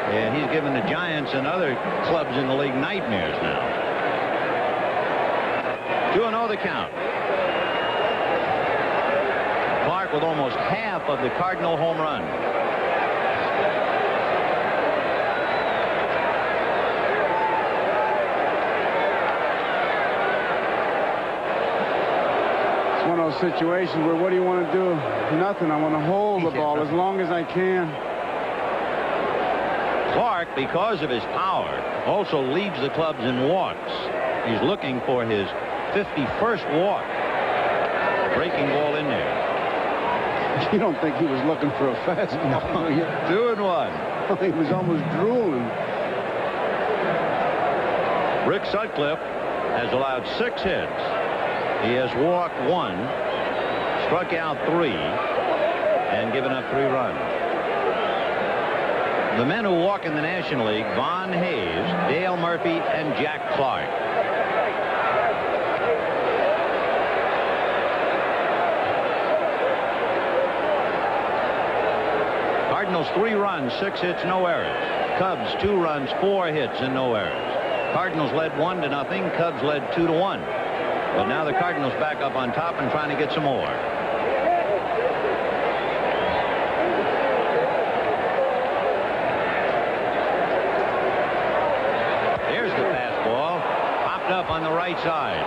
And he's given the Giants and other clubs in the league nightmares now. 2-0 the count. Clark with almost half of the Cardinal home run. It's one of those situations where what do you want to do? Nothing. I want to hold the ball as long as I can. Clark, because of his power, also leads the clubs in walks. He's looking for his 51st walk. Breaking ball in there. You don't think he was looking for a fastball? No, 2-1. He was almost drooling. Rick Sutcliffe has allowed 6 hits. He has walked 1, struck out 3, and given up 3 runs. The men who walk in the National League: Von Hayes, Dale Murphy, and Jack Clark. Cardinals 3 runs, 6 hits, no errors. Cubs 2 runs, 4 hits, and no errors. Cardinals led 1-0. Cubs led 2-1. But now the Cardinals back up on top and trying to get some more. Up on the right side.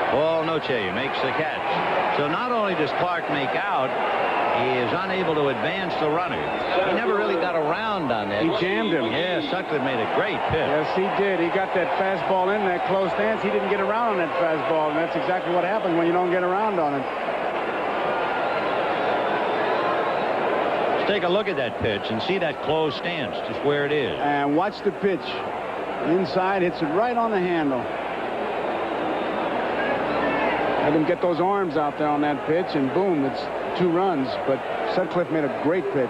Paul Noche makes the catch. So not only does Clark make out, he is unable to advance the runner. He never really got around on that. He jammed him. Yeah, Sutcliffe made a great pitch. Yes, he did. He got that fastball in that close stance. He didn't get around on that fastball, and that's exactly what happens when you don't get around on it. Let's take a look at that pitch and see that closed stance, just where it is. And watch the pitch. Inside, hits it right on the handle. Let him get those arms out there on that pitch, and boom, it's 2 runs. But Sutcliffe made a great pitch.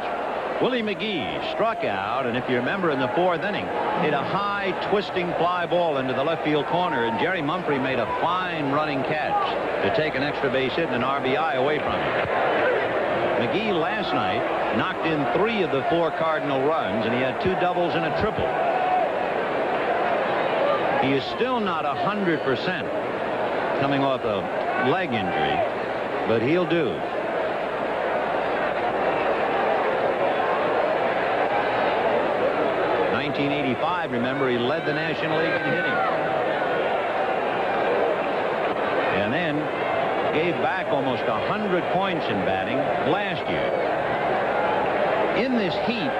Willie McGee struck out, and if you remember in the 4th inning, hit a high twisting fly ball into the left field corner, and Jerry Mumphrey made a fine running catch to take an extra base hit and an RBI away from him. McGee last night knocked in 3 of the 4 Cardinal runs, and he had 2 doubles and a triple. He is still not 100% coming off a leg injury, but he'll do. 1985, remember, he led the National League in hitting. And then gave back almost 100 points in batting last year. In this heat,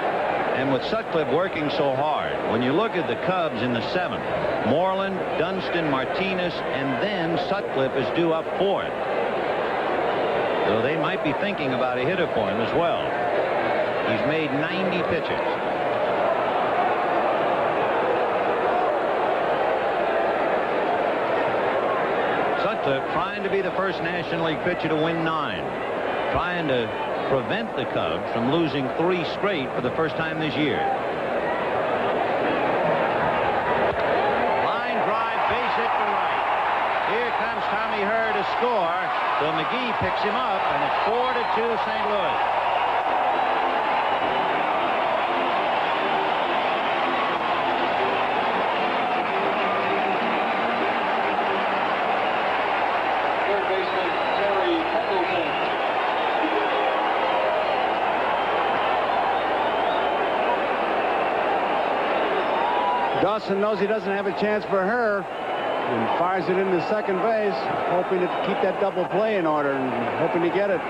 and with Sutcliffe working so hard, when you look at the Cubs in the 7th, Moreland, Dunston, Martinez, and then Sutcliffe is due up 4th. So they might be thinking about a hitter for him as well. He's made 90 pitches. Sutcliffe trying to be the first National League pitcher to win 9. Trying to prevent the Cubs from losing 3 straight for the first time this year. Line drive, base hit to right. Here comes Tommy Hurd to score. So McGee picks him up, and it's 4-2 St. Louis. Third baseman, Terry Pendleton. Dawson knows he doesn't have a chance for her and fires it into second base, hoping to keep that double play in order and hoping to get it.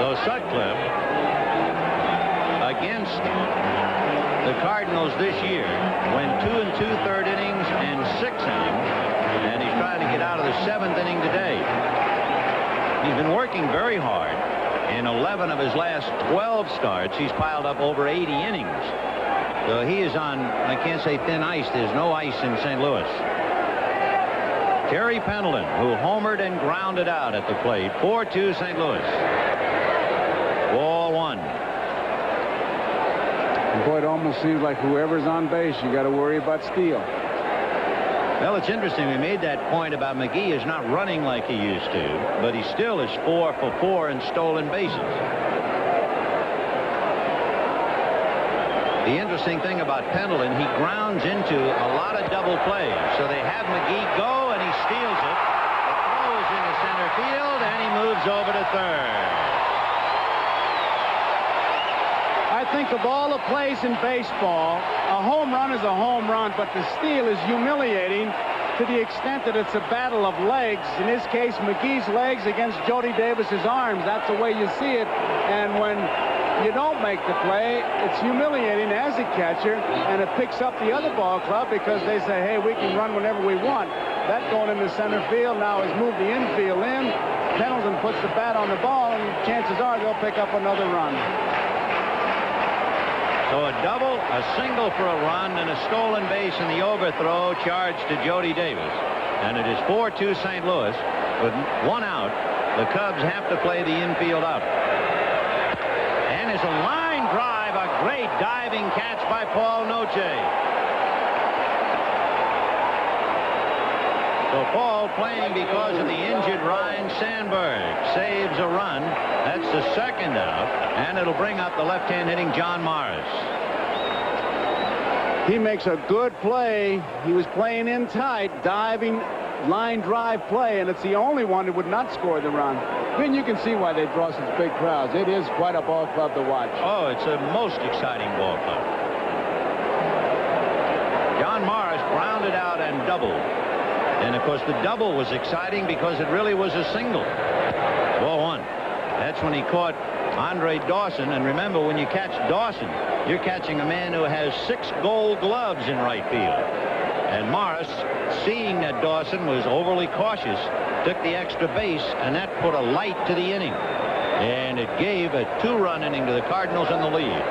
So Sutcliffe against the Cardinals this year went 2 2/3 innings and 6 innings, and he's trying to get out of the 7th inning today. He's been working very hard. In 11 of his last 12 starts, he's piled up over 80 innings. So he is on, I can't say thin ice. There's no ice in St. Louis. Terry Pendleton, who homered and grounded out at the plate. 4-2 St. Louis. Ball 1. And boy, it almost seems like whoever's on base, you got to worry about steal. Well, it's interesting. We made that point about McGee is not running like he used to, but he still is 4 for 4 in stolen bases. The interesting thing about Pendleton, he grounds into a lot of double plays. So they have McGee go, and he steals it. The throw is into center field, and he moves over to third. I think of all the plays in baseball, a home run is a home run, but the steal is humiliating to the extent that it's a battle of legs. In this case, McGee's legs against Jody Davis's arms. That's the way you see it. And when you don't make the play, it's humiliating as a catcher, and it picks up the other ball club because they say, hey, we can run whenever we want. That going into center field now has moved the infield in. Pendleton puts the bat on the ball, and chances are they'll pick up another run. So a double, a single for a run, and a stolen base in the overthrow charged to Jody Davis. And it is 4-2 St. Louis. With 1 out, the Cubs have to play the infield out. And it's a line drive, a great diving catch by Paul Noche. So Paul playing because of the injured Ryan Sandberg. Saves a run. That's the 2nd out. And it'll bring up the left-hand hitting John Morris. He makes a good play. He was playing in tight, diving line drive play, and it's the only one that would not score the run. Then you can see why they draw such big crowds. It is quite a ball club to watch. Oh, it's a most exciting ball club. John Morris grounded out and doubled. And, of course, the double was exciting because it really was a single. Ball 1. That's when he caught Andre Dawson. And remember, when you catch Dawson, you're catching a man who has 6 gold gloves in right field. And Morris, seeing that Dawson was overly cautious, took the extra base, and that put a light to the inning. And it gave a 2-run inning to the Cardinals in the lead.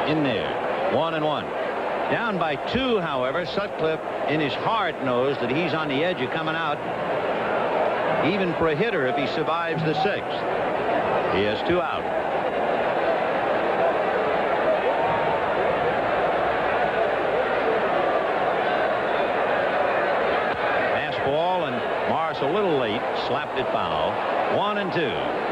In there, 1-1. Down by 2, however, Sutcliffe in his heart knows that he's on the edge of coming out, even for a hitter if he survives the 6th. He has 2 out. Fastball, and Morris a little late, slapped it foul. 1-2.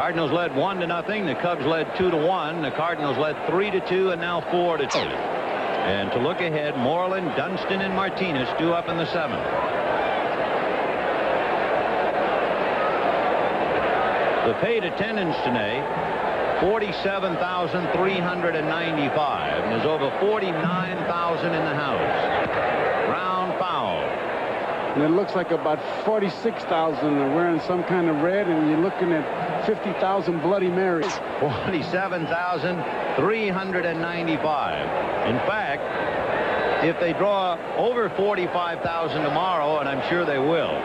Cardinals led 1-0. The Cubs led 2-1. The Cardinals led 3-2 and now 4-2. And to look ahead, Moreland, Dunston, and Martinez due up in the 7th. The paid attendance today, 47,395, and there's over 49,000 in the house. Ground foul. And it looks like about 46,000 are wearing some kind of red, and you're looking at 50,000 Bloody Marys. 47,395. In fact, if they draw over 45,000 tomorrow, and I'm sure they will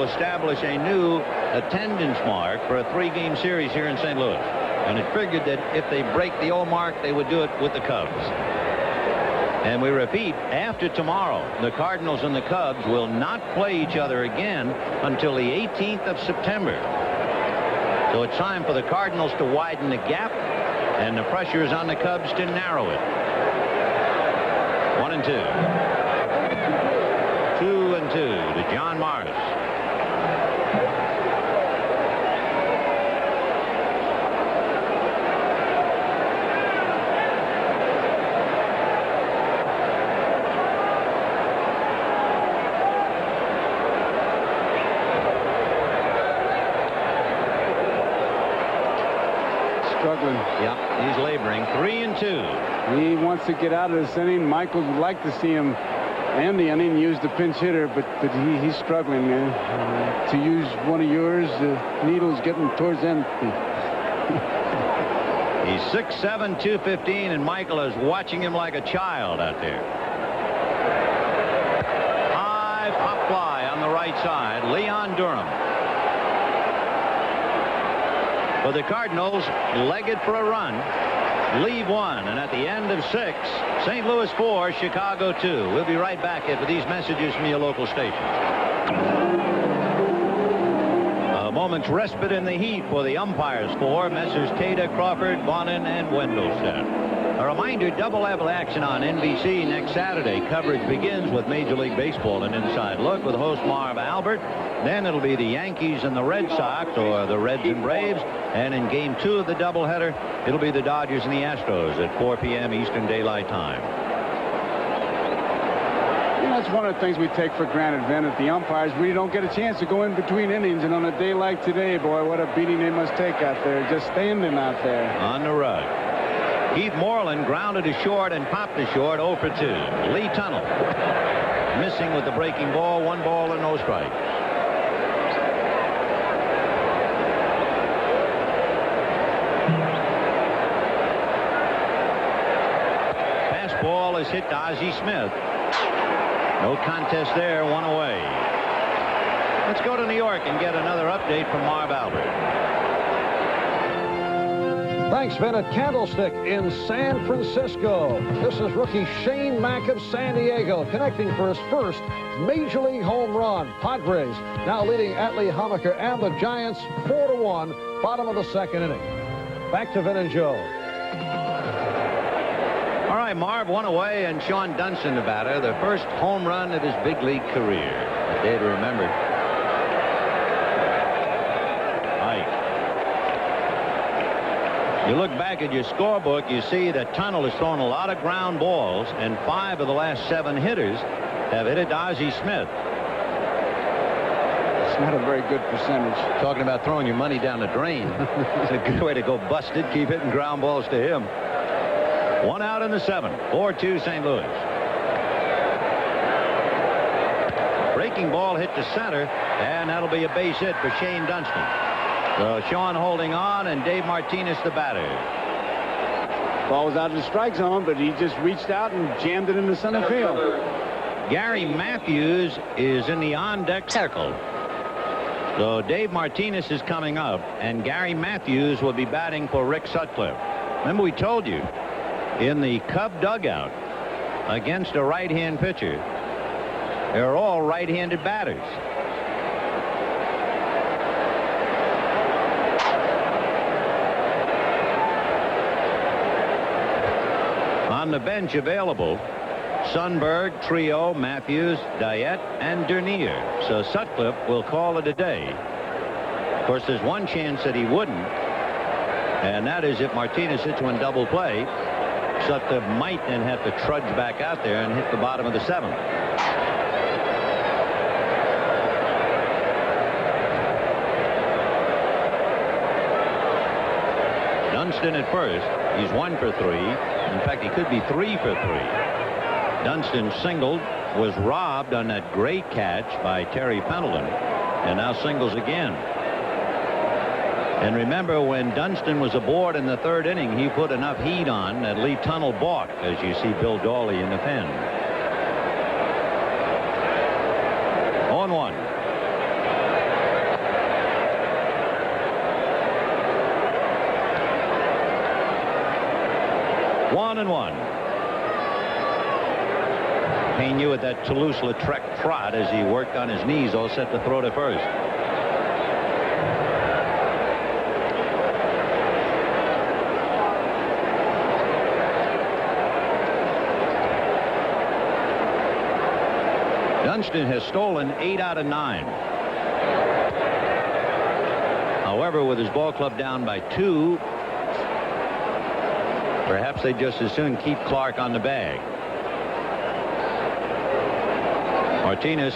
establish a new attendance mark for a 3-game series here in St. Louis. And it figured that if they break the old mark, they would do it with the Cubs. And we repeat, after tomorrow, the Cardinals and the Cubs will not play each other again until the 18th of September. So it's time for the Cardinals to widen the gap, and the pressure is on the Cubs to narrow it. 1-2. 2-2 to John Morris. Struggling. Yep, he's laboring. 3-2. He wants to get out of this inning. Michaels would like to see him end the inning, use the pinch hitter, but he's struggling, man. To use one of yours, the needle's getting towards empty. He's 6'7", 215, and Michael is watching him like a child out there. High pop fly on the right side. Leon Durham. For the Cardinals, legged for a run. Leave 1, and at the end of 6, St. Louis 4, Chicago 2. We'll be right back after these messages from your local station. A moment's respite in the heat for the umpires for Messrs. Tata, Crawford, Bonin, and Wendelstedt. A reminder, double level action on NBC next Saturday. Coverage begins with Major League Baseball, an inside look with host Marv Albert. Then it'll be the Yankees and the Red Sox, or the Reds and Braves. And in Game 2 of the doubleheader, it'll be the Dodgers and the Astros at 4 p.m. Eastern Daylight Time. You know, that's one of the things we take for granted, Vin, that the umpires really don't get a chance to go in between innings. And on a day like today, boy, what a beating they must take out there, just standing out there. On the rug. Keith Moreland grounded to short and popped to short, 0 for 2. Lee Tunnell missing with the breaking ball, 1 ball and no strikes. Fastball is hit to Ozzie Smith. No contest there, 1 away. Let's go to New York and get another update from Marv Albert. Thanks, Vin. At Candlestick in San Francisco. This is rookie Shane Mack of San Diego connecting for his first Major League home run. Padres now leading Atlee Hammaker and the Giants 4-1, bottom of the 2nd inning. Back to Vin and Joe. All right, Marv, 1 away, and Sean Dunston, the batter, the first home run of his big league career. A day to remember. You look back at your scorebook, you see that Tunnell has thrown a lot of ground balls, and 5 of the last 7 hitters have hit it to Ozzie Smith. It's not a very good percentage. Talking about throwing your money down the drain. It's a good way to go busted. Keep hitting ground balls to him. 1 out in the 7th. 4-2 St. Louis. Breaking ball hit to center, and that'll be a base hit for Shane Dunston. So Sean holding on, and Dave Martinez the batter. Ball was out of the strike zone, but he just reached out and jammed it into center field. Gary Matthews is in the on-deck circle. So Dave Martinez is coming up, and Gary Matthews will be batting for Rick Sutcliffe. Remember, we told you, in the Cub dugout against a right-hand pitcher, they're all right-handed batters. On the bench available, Sundberg, Trio, Matthews, Diet, and Dernier. So Sutcliffe will call it a day. Of course, there's one chance that he wouldn't. And that is if Martinez hits one double play. Sutcliffe might then have to trudge back out there and hit the bottom of the 7th. Dunston at first. He's 1 for 3. In fact, he could be 3 for 3. Dunston singled, was robbed on that great catch by Terry Pendleton, and now singles again. And remember, when Dunston was aboard in the 3rd inning, he put enough heat on that Lee Tunnell balked, as you see Bill Dawley in the pen. 0-1. One and one. Pena with that Toulouse-Lautrec trot as he worked on his knees, all set to throw to first. Dunston has stolen 8 out of 9. However, with his ball club down by 2, perhaps they just as soon keep Clark on the bag. Martinez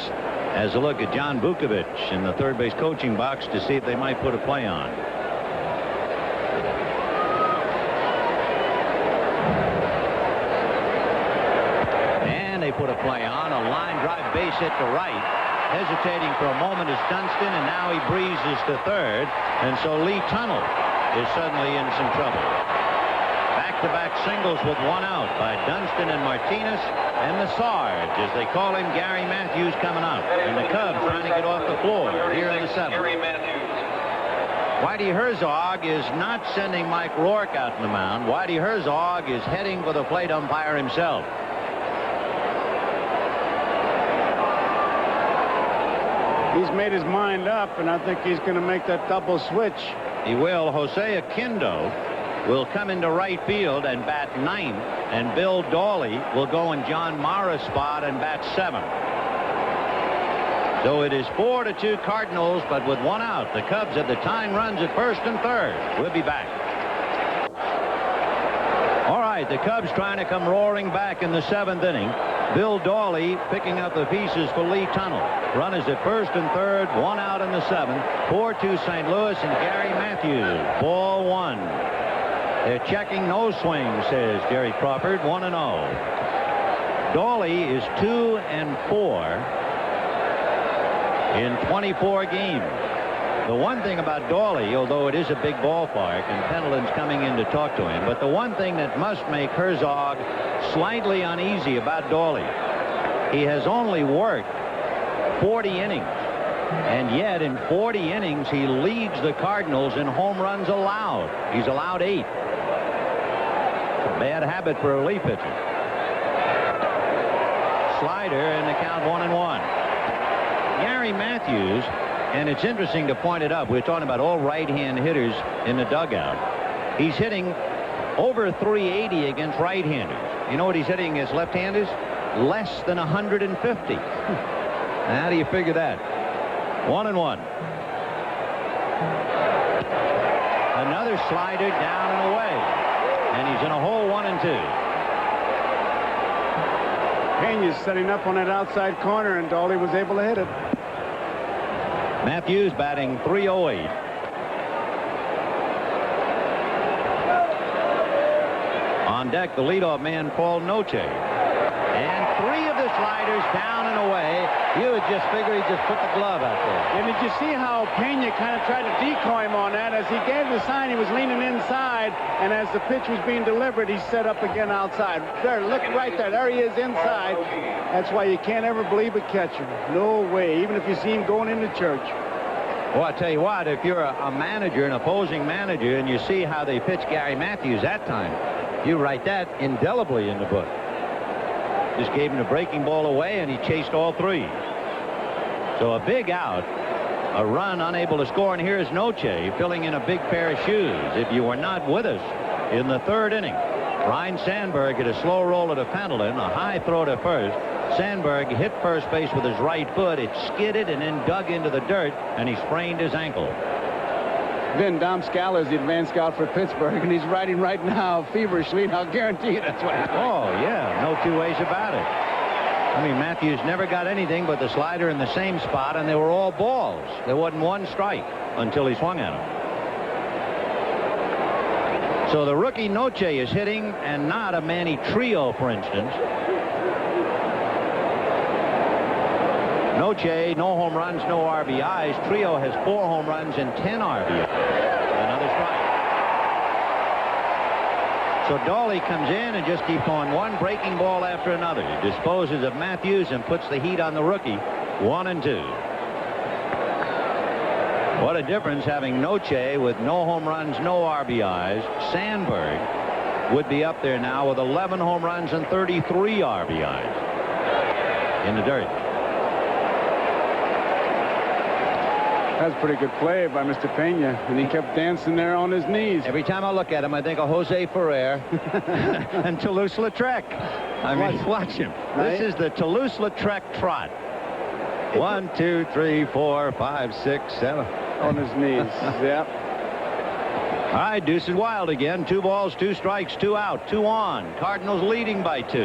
has a look at John Vukovich in the third base coaching box to see if they might put a play on. And they put a play on. A line drive base hit to right. Hesitating for a moment is Dunston, and now he breezes to third. And so Lee Tunnell is suddenly in some trouble. Back-to-back singles with 1 out by Dunston and Martinez, and the Sarge, as they call him, Gary Matthews, coming up. And the Cubs trying to get off the floor here in the 7th. Whitey Herzog is not sending Mike Rourke out in the mound. Whitey Herzog is heading for the plate umpire himself. He's made his mind up, and I think he's going to make that double switch. He will. Jose Aquindo will come into right field and bat 9th, and Bill Dawley will go in John Mara's spot and bat 7th. So it is 4-2 Cardinals, but with 1 out. The Cubs have the tying runs at first and third. We'll be back. All right, the Cubs trying to come roaring back in the 7th inning. Bill Dawley picking up the pieces for Lee Tunnell. Runners at first and third, 1 out in the 7th. 4-2 St. Louis, and Gary Matthews. Ball 1. They're checking no swing, says Jerry Crawford. 1-0. Dawley is 2-4 in 24 games. The one thing about Dawley, although it is a big ballpark and Pendleton's coming in to talk to him, but the one thing that must make Herzog slightly uneasy about Dawley, he has only worked 40 innings, and yet in 40 innings he leads the Cardinals in home runs allowed. He's allowed 8. Bad habit for a relief pitcher. Slider, and the count 1-1. Gary Matthews, and it's interesting to point it up. We're talking about all right-hand hitters in the dugout. He's hitting over 380 against right-handers. You know what he's hitting against left-handers? Less than 150. How do you figure that? 1-1. Another slider down and away. And he's in a hole, 1-2. Pena's setting up on that outside corner, and Dawley was able to hit it. Matthews batting .308. On deck, the leadoff man, Paul Noche. And 3 of the sliders down and away. You would just figure he just put the glove out there. And did you see how Pena kind of tried to decoy him on that? As he gave the sign, he was leaning inside, and as the pitch was being delivered, he set up again outside. There, look right there. There he is inside. That's why you can't ever believe a catcher. No way, even if you see him going into church. Well, I tell you what, if you're a manager, an opposing manager, and you see how they pitched Gary Matthews that time, you write that indelibly in the book. Just gave him the breaking ball away, and he chased all 3. So a big out, a run unable to score, and here's Noche filling in a big pair of shoes. If you were not with us in the 3rd inning, Ryne Sandberg hit a slow roller to Pendleton, a high throw to first. Sandberg hit first base with his right foot. It skidded and then dug into the dirt, and he sprained his ankle. Dom Scaler is the advanced scout for Pittsburgh, and he's writing right now feverishly, and I'll guarantee you that's what happened. Oh, yeah, no two ways about it. I mean, Matthews never got anything but the slider in the same spot, and they were all balls. There wasn't one strike until he swung at him. So the rookie Noche is hitting, and not a Manny Trio, for instance. Noche, no home runs, no RBIs. Trio has 4 home runs and 10 RBIs. Another strike. So Dawley comes in and just keeps on one breaking ball after another. He disposes of Matthews and puts the heat on the rookie. 1-2. What a difference having Noche with no home runs, no RBIs. Sandberg would be up there now with 11 home runs and 33 RBIs in the dirt. That's a pretty good play by Mr. Pena, and he kept dancing there on his knees. Every time I look at him, I think of Jose Ferrer and Toulouse-Lautrec. I mean, watch him. Right? This is the Toulouse-Lautrec trot. 1, 2, 3, 4, 5, 6, 7. On his knees. Yep. All right, Deuce is wild again. 2 balls, 2 strikes, 2 out, 2 on. Cardinals leading by 2.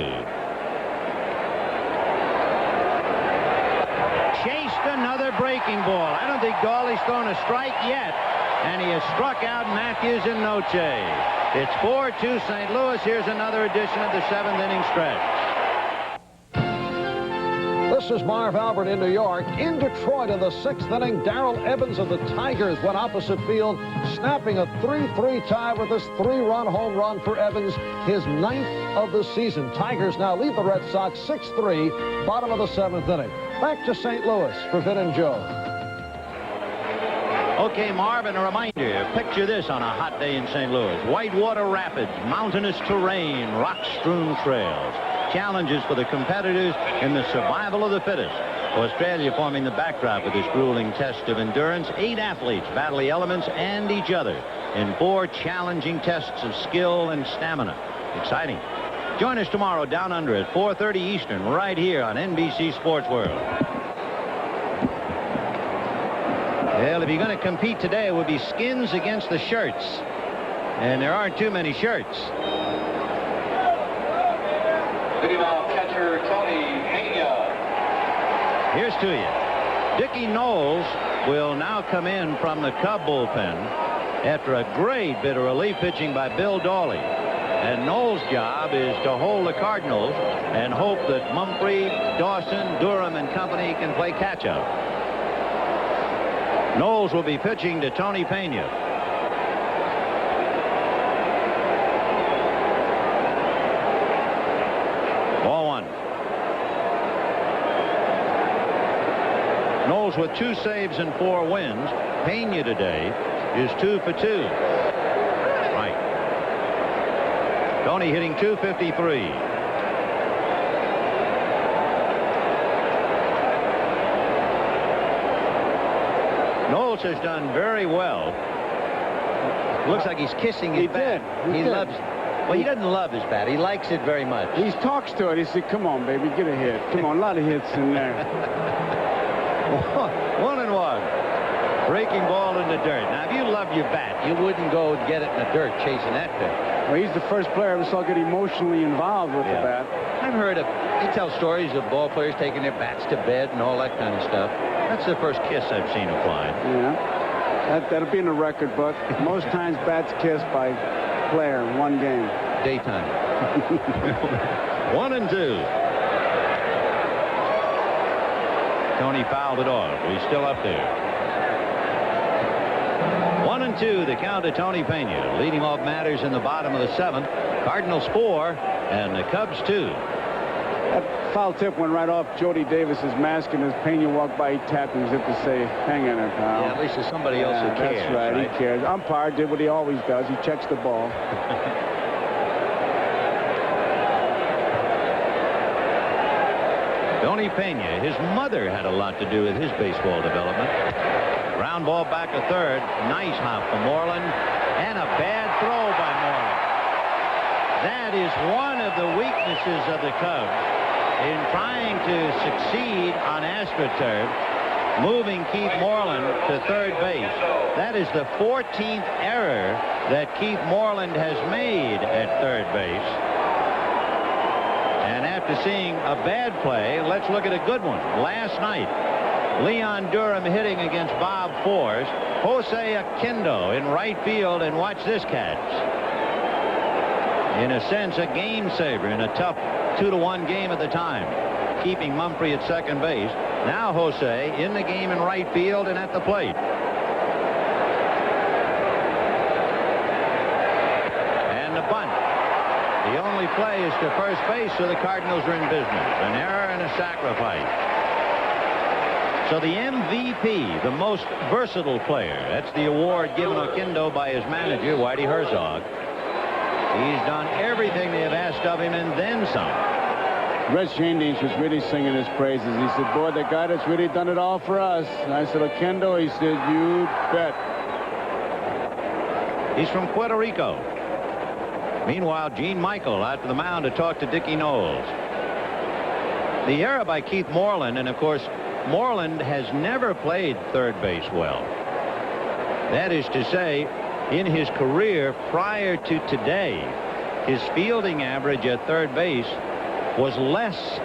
Chased another breaking ball. I don't think Dawley's thrown a strike yet. And he has struck out Matthews and Noche. It's 4-2 St. Louis. Here's another edition of the 7th inning stretch. This is Marv Albert in New York. In Detroit in the 6th inning, Darrell Evans of the Tigers went opposite field, snapping a 3-3 tie with this 3-run home run for Evans, his 9th of the season. Tigers now lead the Red Sox 6-3, bottom of the 7th inning. Back to St. Louis for Vin and Joe. Okay, Marvin, a reminder. Picture this on a hot day in St. Louis. Whitewater Rapids, mountainous terrain, rock-strewn trails. Challenges for the competitors in the survival of the fittest. Australia forming the backdrop of this grueling test of endurance. 8 athletes battle the elements and each other in 4 challenging tests of skill and stamina. Exciting. Join us tomorrow down under at 4:30 Eastern right here on NBC Sports World. Well, if you're going to compete today, it would be skins against the shirts. And there aren't too many shirts. Leading off catcher Tony Pena. Here's to you. Dickie Knowles will now come in from the Cub bullpen after a great bit of relief pitching by Bill Dawley. And Knowles' job is to hold the Cardinals and hope that Mumphrey, Dawson, Durham, and company can play catch-up. Knowles will be pitching to Tony Pena. Ball 1. Knowles with 2 saves and 4 wins. Pena today is 2 for 2. Right. Tony hitting .253. Knowles has done very well. Looks like he's kissing his bat. He loves it. Well, he doesn't love his bat. He likes it very much. He talks to it. He said, come on, baby, get a hit. Come on, a lot of hits in there. 1-1. Breaking ball in the dirt. Now, if you love your bat, you wouldn't go get it in the dirt chasing that thing. Well, he's the first player I ever saw get emotionally involved with the bat. I've heard of, they tell stories of ball players taking their bats to bed and all that kind of stuff. That's the first kiss I've seen applied. Yeah. That'll be in the record book. Most times bats kissed by player in one game. Daytime. 1-2. Tony fouled it off. He's still up there. 1-2, the count to Tony Pena. Leading off matters in the bottom of the 7th. Cardinals 4 and the Cubs 2. That foul tip went right off Jody Davis's mask, and as Pena walked by, he tapped him as if to say, hang in there, pal. Yeah, at least there's somebody else who cares. That's right, he cares. Umpire did what he always does. He checks the ball. Tony Pena, his mother had a lot to do with his baseball development. Ground ball back to third. Nice hop from Moreland. And a bad throw by Moreland. That is one of the weaknesses of the Cubs in trying to succeed on AstroTurf. moving Keith Moreland to third base. That is the 14th error that Keith Moreland has made at third base. And after seeing a bad play, let's look at a good one. Last night, Leon Durham hitting against Bob Force. Jose Aquindo in right field, and watch this catch. In a sense, a game saver in a tough 2-1 game at the time, keeping Mumphrey at second base. Now Jose in the game in right field and at the plate. And the bunt. The only play is to first base, so the Cardinals are in business. An error and a sacrifice. So the MVP, the most versatile player, that's the award given Aquindo by his manager, Whitey Herzog. He's done everything they have asked of him and then some. Reg Jandines was really singing his praises. He said, boy, the guy that's really done it all for us. And I said, Aquindo, he said, you bet. He's from Puerto Rico. Meanwhile, Gene Michael out to the mound to talk to Dickie Knowles. The error by Keith Moreland, and of course, Moreland has never played third base well. That is to say, in his career prior to today, his fielding average at third base was less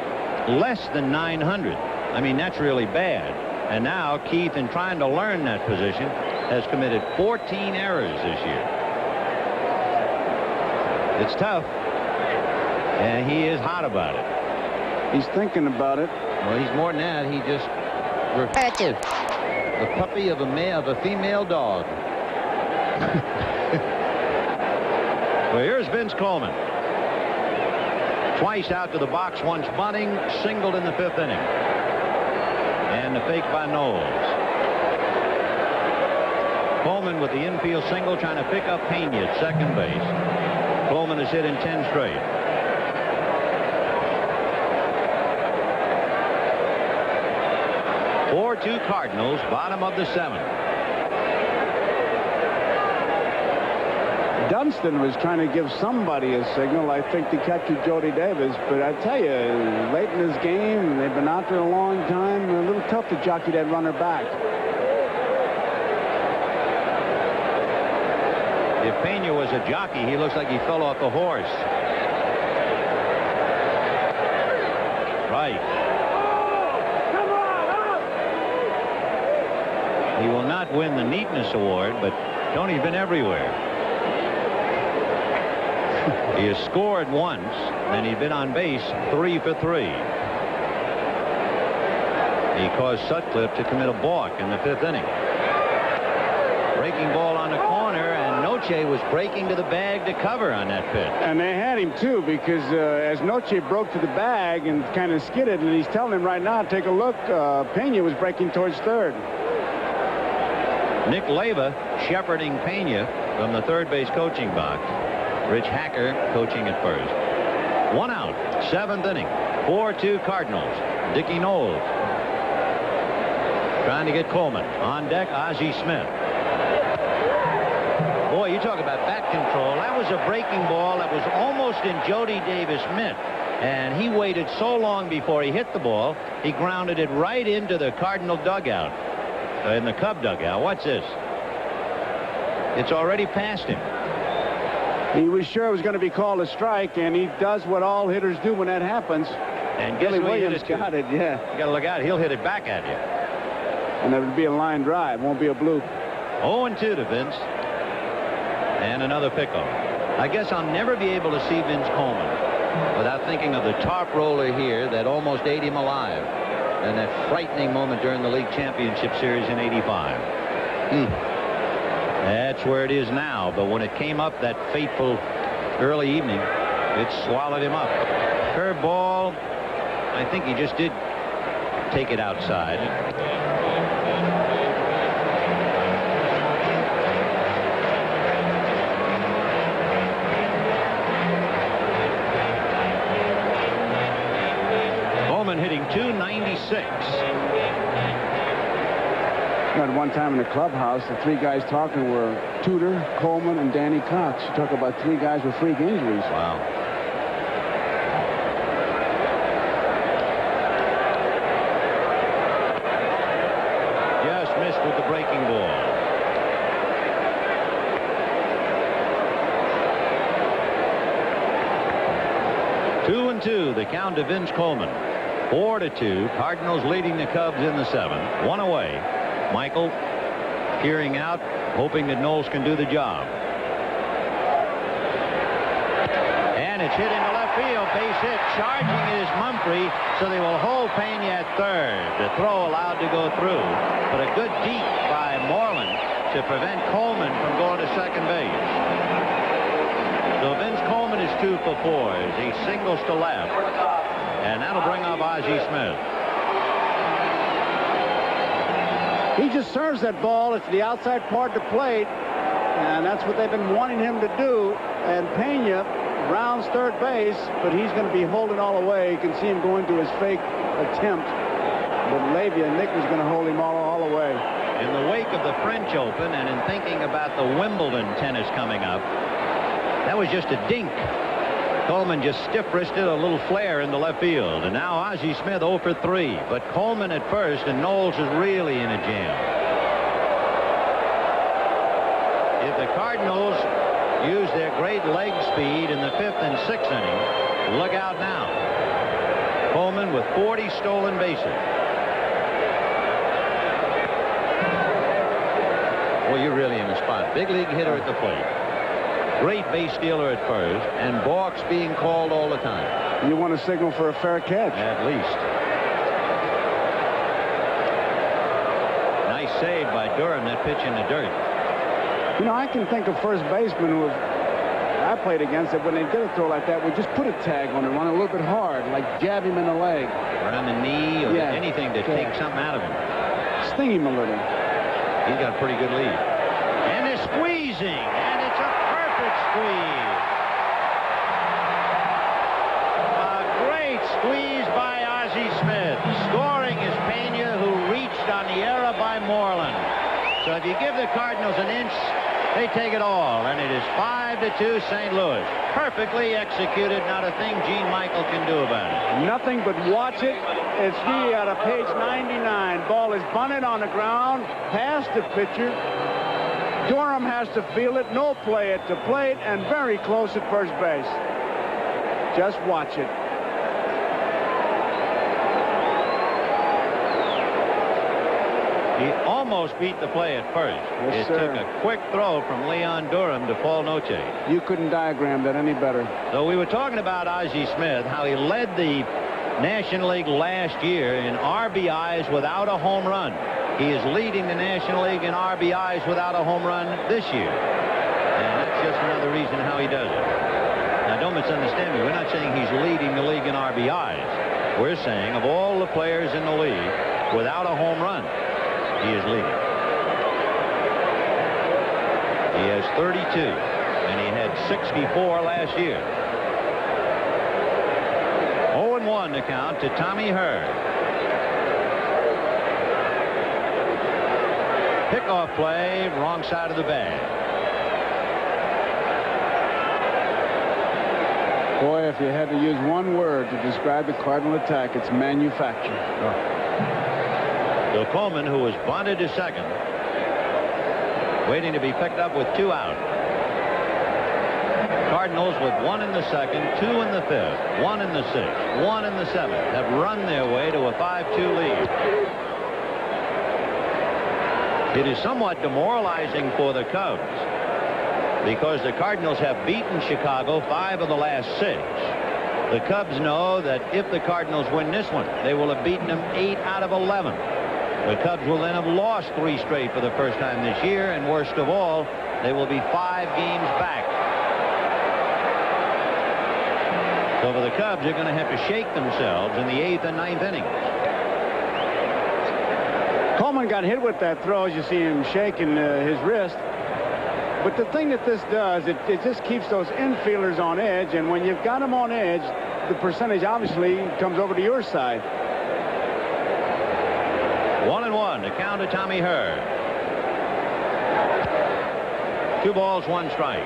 than 900. I mean, that's really bad. And now Keith, in trying to learn that position, has committed 14 errors this year. It's tough, and he is hot about it. He's thinking about it. Well, he's more than that. He just the puppy of a female dog. Well, here's Vince Coleman. Twice out to the box, once bunting, singled in the 5th inning. And the fake by Knowles. Coleman with the infield single, trying to pick up Pena at second base. Coleman has hit in 10 straight. Four-2 Cardinals, bottom of the 7th. Dunston was trying to give somebody a signal, I think, to catch Jody Davis. But I tell you, late in this game, they've been out there a long time. A little tough to jockey that runner back. If Pena was a jockey, he looks like he fell off the horse. Right. He will not win the neatness award, but Tony's been everywhere. He has scored once, and he's been on base 3 for 3. He caused Sutcliffe to commit a balk in the 5th inning. Breaking ball on the corner, and Noche was breaking to the bag to cover on that pitch. And they had him, too, because as Noche broke to the bag and kind of skidded, and he's telling him right now, take a look, Pena was breaking towards third. Nick Leyva shepherding Pena from the third base coaching box. Rich Hacker coaching at first. 1 out, 7th inning. 4-2 Cardinals. Dickie Knowles trying to get Coleman. On deck, Ozzie Smith. Boy, you talk about bat control. That was a breaking ball that was almost in Jody Davis' mitt. And he waited so long before he hit the ball, he grounded it right into the Cardinal dugout. In the Cub dugout. What's this? It's already past him. He was sure it was going to be called a strike, and he does what all hitters do when that happens. And Billy Williams got it, yeah. You got to look out. He'll hit it back at you. And it would be a line drive. Won't be a bloop. 0-2 to Vince. And another pickoff. I guess I'll never be able to see Vince Coleman without thinking of the tarp roller here that almost ate him alive. And that frightening moment during the league championship series in '85. That's where it is now. But when it came up that fateful early evening, it swallowed him up. Curveball. I think he just did take it outside. Hitting .296. At one time in the clubhouse, the 3 guys talking were Tudor, Coleman, and Danny Cox. You talk about 3 guys with freak injuries. Wow. breaking ball. 2-2, the count to Vince Coleman. 4-2, Cardinals leading the Cubs in the 7th. 1 away. Michael peering out, hoping that Knowles can do the job. And it's hit into left field. Base hit. Charging is Mumphrey, so they will hold Pena at third. The throw allowed to go through, but a good deep by Moreland to prevent Coleman from going to second base. So Vince Coleman is 2 for 4 as he singles to left, and that'll bring up Ozzie Smith. He just serves that ball. It's the outside part of the plate, and that's what they've been wanting him to do. And Pena rounds third base, but he's going to be holding all the way. You can see him going to his fake attempt, but Nick was going to hold him all the way. In the wake of the French Open and in thinking about the Wimbledon tennis coming up, that was just a dink. Coleman just stiff-wristed a little flare in the left field. And now Ozzie Smith 0 for 3. But Coleman at first, and Knowles is really in a jam. If the Cardinals use their great leg speed in the 5th and 6th inning, look out now. Coleman with 40 stolen bases. Well, you're really in the spot. Big league hitter at the plate. Great base stealer at first, and balks being called all the time. You want to signal for a fair catch. At least. Nice save by Durham, that pitch in the dirt. You know, I can think of first basemen who I played against that when they get a throw like that would just put a tag on it, run a little bit hard, like jab him in the leg. Or on the knee or anything to take something out of him. Sting him a little. He's got a pretty good lead. And they're squeezing. Squeeze. A great squeeze by Ozzie Smith. Scoring is Pena, who reached on the error by Moreland. So if you give the Cardinals an inch, they take it all. And it is 5-2 St. Louis. Perfectly executed. Not a thing Gene Michael can do about it. Nothing but watch it. It's me out of page 99. Ball is bunted on the ground, past the pitcher. Durham has to feel it, no play at the plate, and very close at first base. Just watch it. He almost beat the play at first. Yes, sir. Took a quick throw from Leon Durham to Paul Noche. You couldn't diagram that any better. So we were talking about Ozzie Smith, how he led the National League last year in RBIs without a home run. He is leading the National League in RBIs without a home run this year. And that's just another reason how he does it. Now, don't misunderstand me. We're not saying he's leading the league in RBIs. We're saying of all the players in the league, without a home run, he is leading. He has 32, and he had 64 last year. 0-1 to count to Tommy Hurd. Pickoff play, wrong side of the bag. Boy, if you had to use one word to describe the Cardinal attack, it's manufactured. So Coleman, who was bunted to second, waiting to be picked up with 2 out. Cardinals with 1 in the second, 2 in the 5th, 1 in the 6th, 1 in the 7th, have run their way to a 5-2 lead. It is somewhat demoralizing for the Cubs because the Cardinals have beaten Chicago 5 of the last 6. The Cubs know that if the Cardinals win this one, they will have beaten them 8 out of 11. The Cubs will then have lost 3 straight for the first time this year, and worst of all, they will be 5 games back. So for the Cubs, they're going to have to shake themselves in the 8th and 9th innings. Coleman got hit with that throw, as you see him shaking his wrist. But the thing that this does, it just keeps those infielders on edge, and when you've got them on edge, the percentage obviously comes over to your side. 1-1 to count to Tommy Hurd. 2 balls, 1 strike.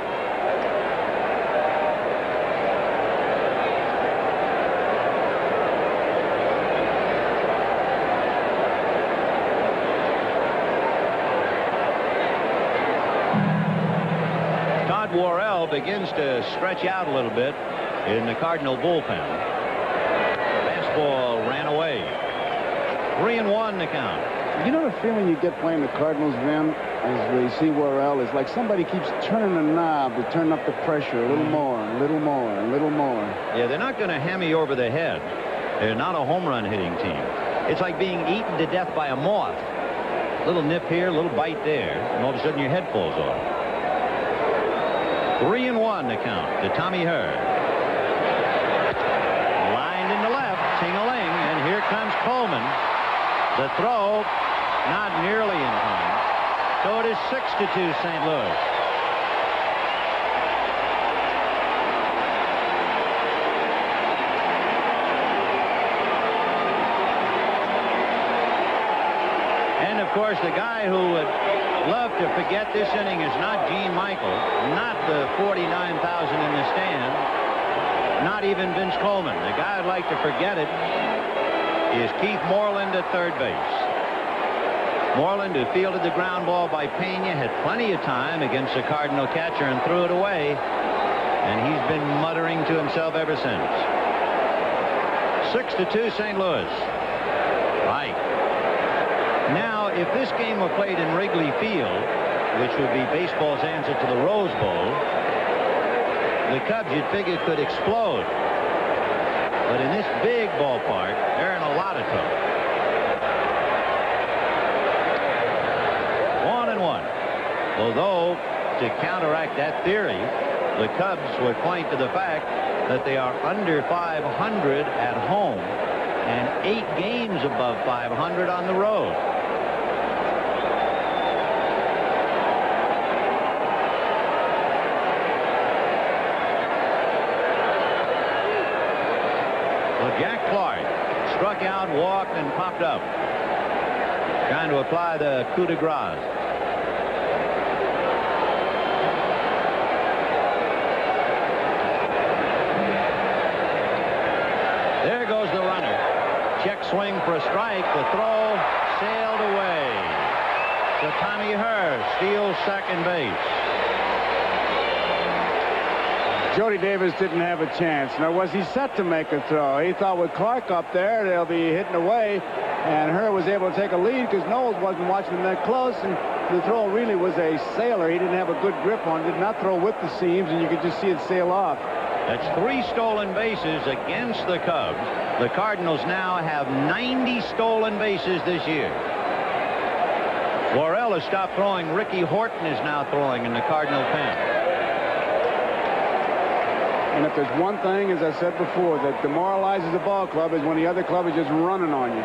begins to stretch out a little bit in the Cardinal bullpen. Fastball ran away. 3-1 the count. You know the feeling you get playing the Cardinals, Vin, as we see Worrell, is like somebody keeps turning the knob to turn up the pressure a little more, a little more, a little more. Yeah, they're not going to hammer you over the head. They're not a home run hitting team. It's like being eaten to death by a moth. Little nip here, little bite there, and all of a sudden your head falls off. 3-1 the count to Tommy Herr. Lined into left, ting-a-ling, and here comes Coleman. The throw, not nearly in time. So it is 6-2 St. Louis. And of course, the guy who would love to forget this inning is not Gene Michael, not the 49,000 in the stand, not even Vince Coleman. The guy I'd like to forget it is Keith Moreland at third base. Moreland, who fielded the ground ball by Pena, had plenty of time against the Cardinal catcher and threw it away. And he's been muttering to himself ever since. 6-2 St. Louis. Right. Now, if this game were played in Wrigley Field, which would be baseball's answer to the Rose Bowl, the Cubs, you'd figure, could explode. But in this big ballpark, they're in a lot of trouble. 1-1. Although, to counteract that theory, the Cubs would point to the fact that they are under 500 at home and 8 games above 500 on the road. Well, Jack Clark struck out, walked, and popped up, trying to apply the coup de grace. There goes the runner. Check swing for a strike. The throw sailed away. So Tommy Herr steals second base. Jody Davis didn't have a chance. Nor was he set to make a throw. He thought with Clark up there, they'll be hitting away. And Herr was able to take a lead because Knowles wasn't watching him that close. And the throw really was a sailor. He didn't have a good grip on it. Did not throw with the seams, and you could just see it sail off. That's 3 stolen bases against the Cubs. The Cardinals now have 90 stolen bases this year. Worrell has stopped throwing. Ricky Horton is now throwing in the Cardinal pen. And if there's one thing, as I said before, that demoralizes the ball club is when the other club is just running on you.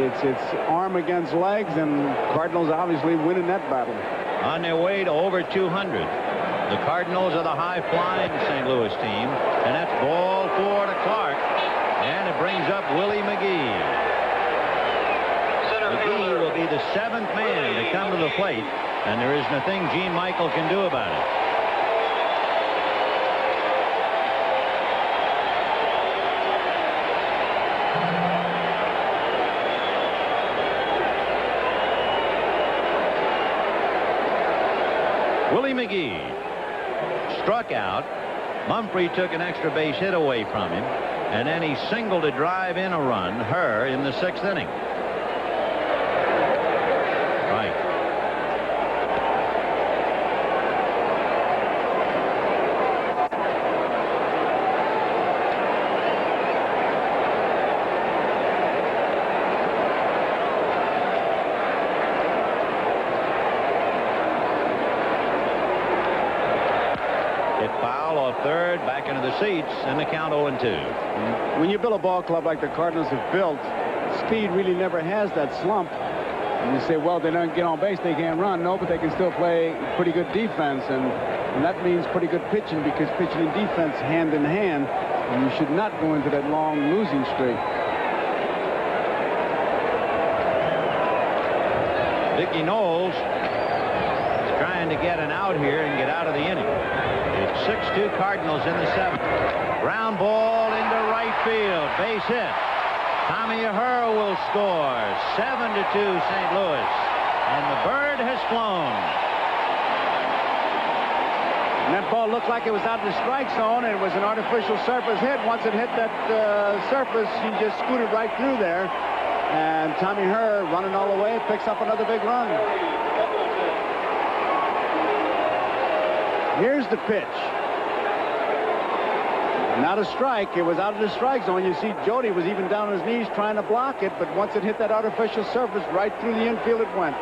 It's arm against legs, and Cardinals obviously winning that battle. On their way to over 200. The Cardinals are the high-flying St. Louis team, and that's ball 4 to Clark, and it brings up Willie McGee. McGee will be the 7th man to come to the plate, and there isn't a thing Gene Michael can do about it. Willie McGee struck out. Mumphrey took an extra base hit away from him, and then he singled to drive in a run, Herr, in the 6th inning. Right. Third, back into the seats, and the count 0-2. When you build a ball club like the Cardinals have built, speed really never has that slump. And you say, well, they don't get on base, they can't run. No, but they can still play pretty good defense, and that means pretty good pitching, because pitching and defense hand in hand, and you should not go into that long losing streak. Dickie Knowles is trying to get an out here and get out of the inning. It's 6-2 Cardinals in the 7th. Ground ball into right field. Base hit. Tommy Herr will score. 7-2 St. Louis. And the bird has flown. And that ball looked like it was out of the strike zone, and it was an artificial surface hit. Once it hit that surface, he just scooted right through there. And Tommy Herr, running all the way, picks up another big run. Here's the pitch. Not a strike. It was out of the strike zone. You see Jody was even down on his knees trying to block it, but once it hit that artificial surface, right through the infield it went.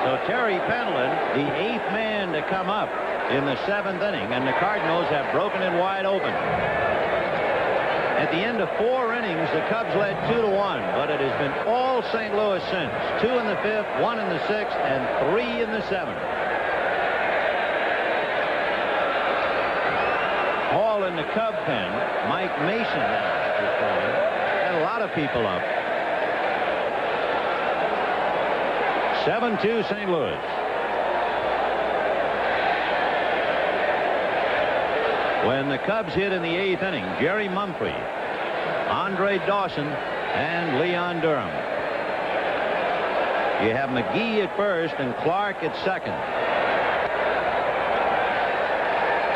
So Terry Pendleton, the 8th man to come up in the 7th inning, and the Cardinals have broken it wide open. At the end of 4 innings, the Cubs led 2-1, but it has been all St. Louis since. 2 in the 5th, 1 in the 6th, and 3 in the 7th. Hall in the Cub pen. Mike Mason had a lot of people up. 7-2 St. Louis. When the Cubs hit in the 8th inning, Jerry Mumphrey, Andre Dawson, and Leon Durham. You have McGee at first and Clark at second.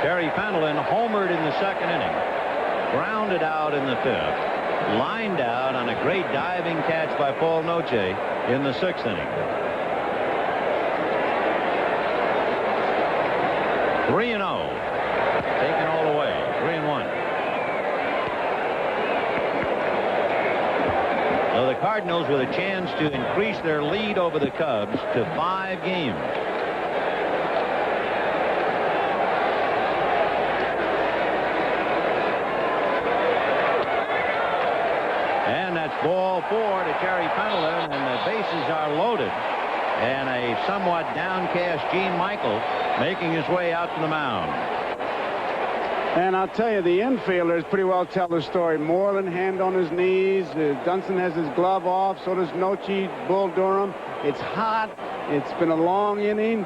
Terry Pendleton homered in the 2nd inning, grounded out in the 5th, lined out on a great diving catch by Paul Noce in the 6th inning. 3-0, taken all the way, 3-1. So the Cardinals with a chance to increase their lead over the Cubs to 5 games. Ball 4 to Terry Pendleton, and the bases are loaded. And a somewhat downcast Gene Michael making his way out to the mound. And I'll tell you, the infielders pretty well tell the story. Moreland, hand on his knees. Dunson has his glove off. So does Noce, Bull Durham. It's hot. It's been a long inning.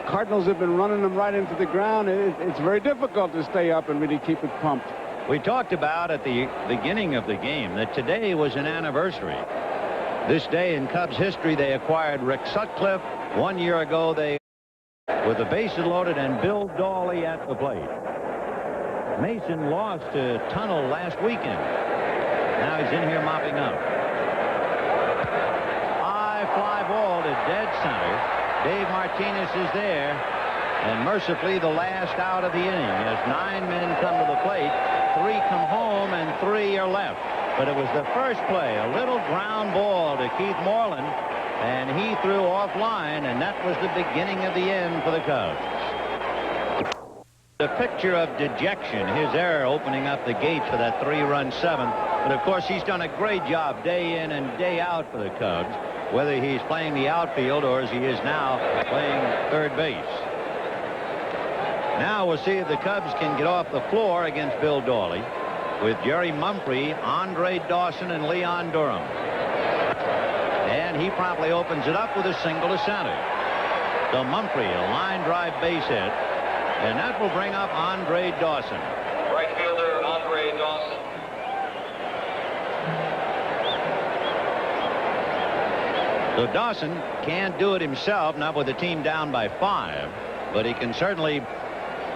Cardinals have been running them right into the ground. It's very difficult to stay up and really keep it pumped. We talked about at the beginning of the game that today was an anniversary. This day in Cubs history, they acquired Rick Sutcliffe. 1 year ago, they, with the bases loaded, and Bill Dawley at the plate. Mason lost to Tunnel last weekend. Now he's in here mopping up. High fly ball to dead center. Dave Martinez is there. And mercifully, the last out of the inning as 9 men come to the plate. 3 come home and 3 are left. But it was the first play, a little ground ball to Keith Moreland, and he threw offline, and that was the beginning of the end for the Cubs. The picture of dejection, his error opening up the gates for that 3-run 7th. But of course, he's done a great job day in and day out for the Cubs, whether he's playing the outfield or as he is now playing third base. Now we'll see if the Cubs can get off the floor against Bill Dawley with Jerry Mumphrey, Andre Dawson, and Leon Durham. And he promptly opens it up with a single to center. So Mumphrey, a line drive base hit, and that will bring up Andre Dawson. Right fielder Andre Dawson. So Dawson can't do it himself, not with the team down by 5, but he can certainly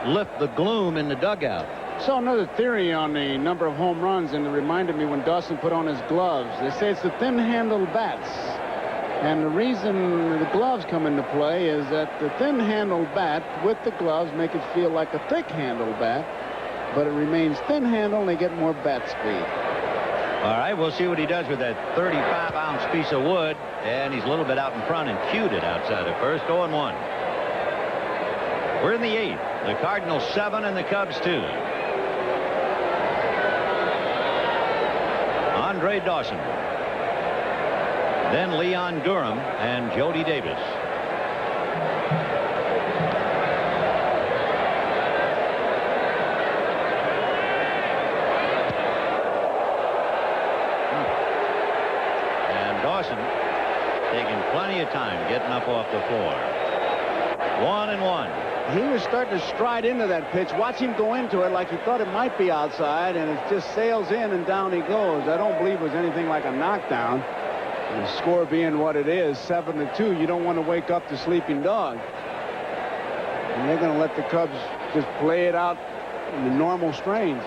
lift the gloom in the dugout. So another theory on the number of home runs, and it reminded me when Dawson put on his gloves. They say it's the thin-handled bats. And the reason the gloves come into play is that the thin-handled bat with the gloves make it feel like a thick-handled bat, but it remains thin-handled and they get more bat speed. All right, we'll see what he does with that 35-ounce piece of wood, and he's a little bit out in front and cued it outside at first. 0-1. We're in the 8th. The Cardinals 7 and the Cubs 2. Andre Dawson. Then Leon Durham and Jody Davis. And Dawson taking plenty of time getting up off the floor. 1-1. He was starting to stride into that pitch. Watch him go into it like he thought it might be outside, and it just sails in and down he goes. I don't believe it was anything like a knockdown. The score being what it is, 7-2, you don't want to wake up the sleeping dog. and they're going to let the Cubs just play it out in the normal strains.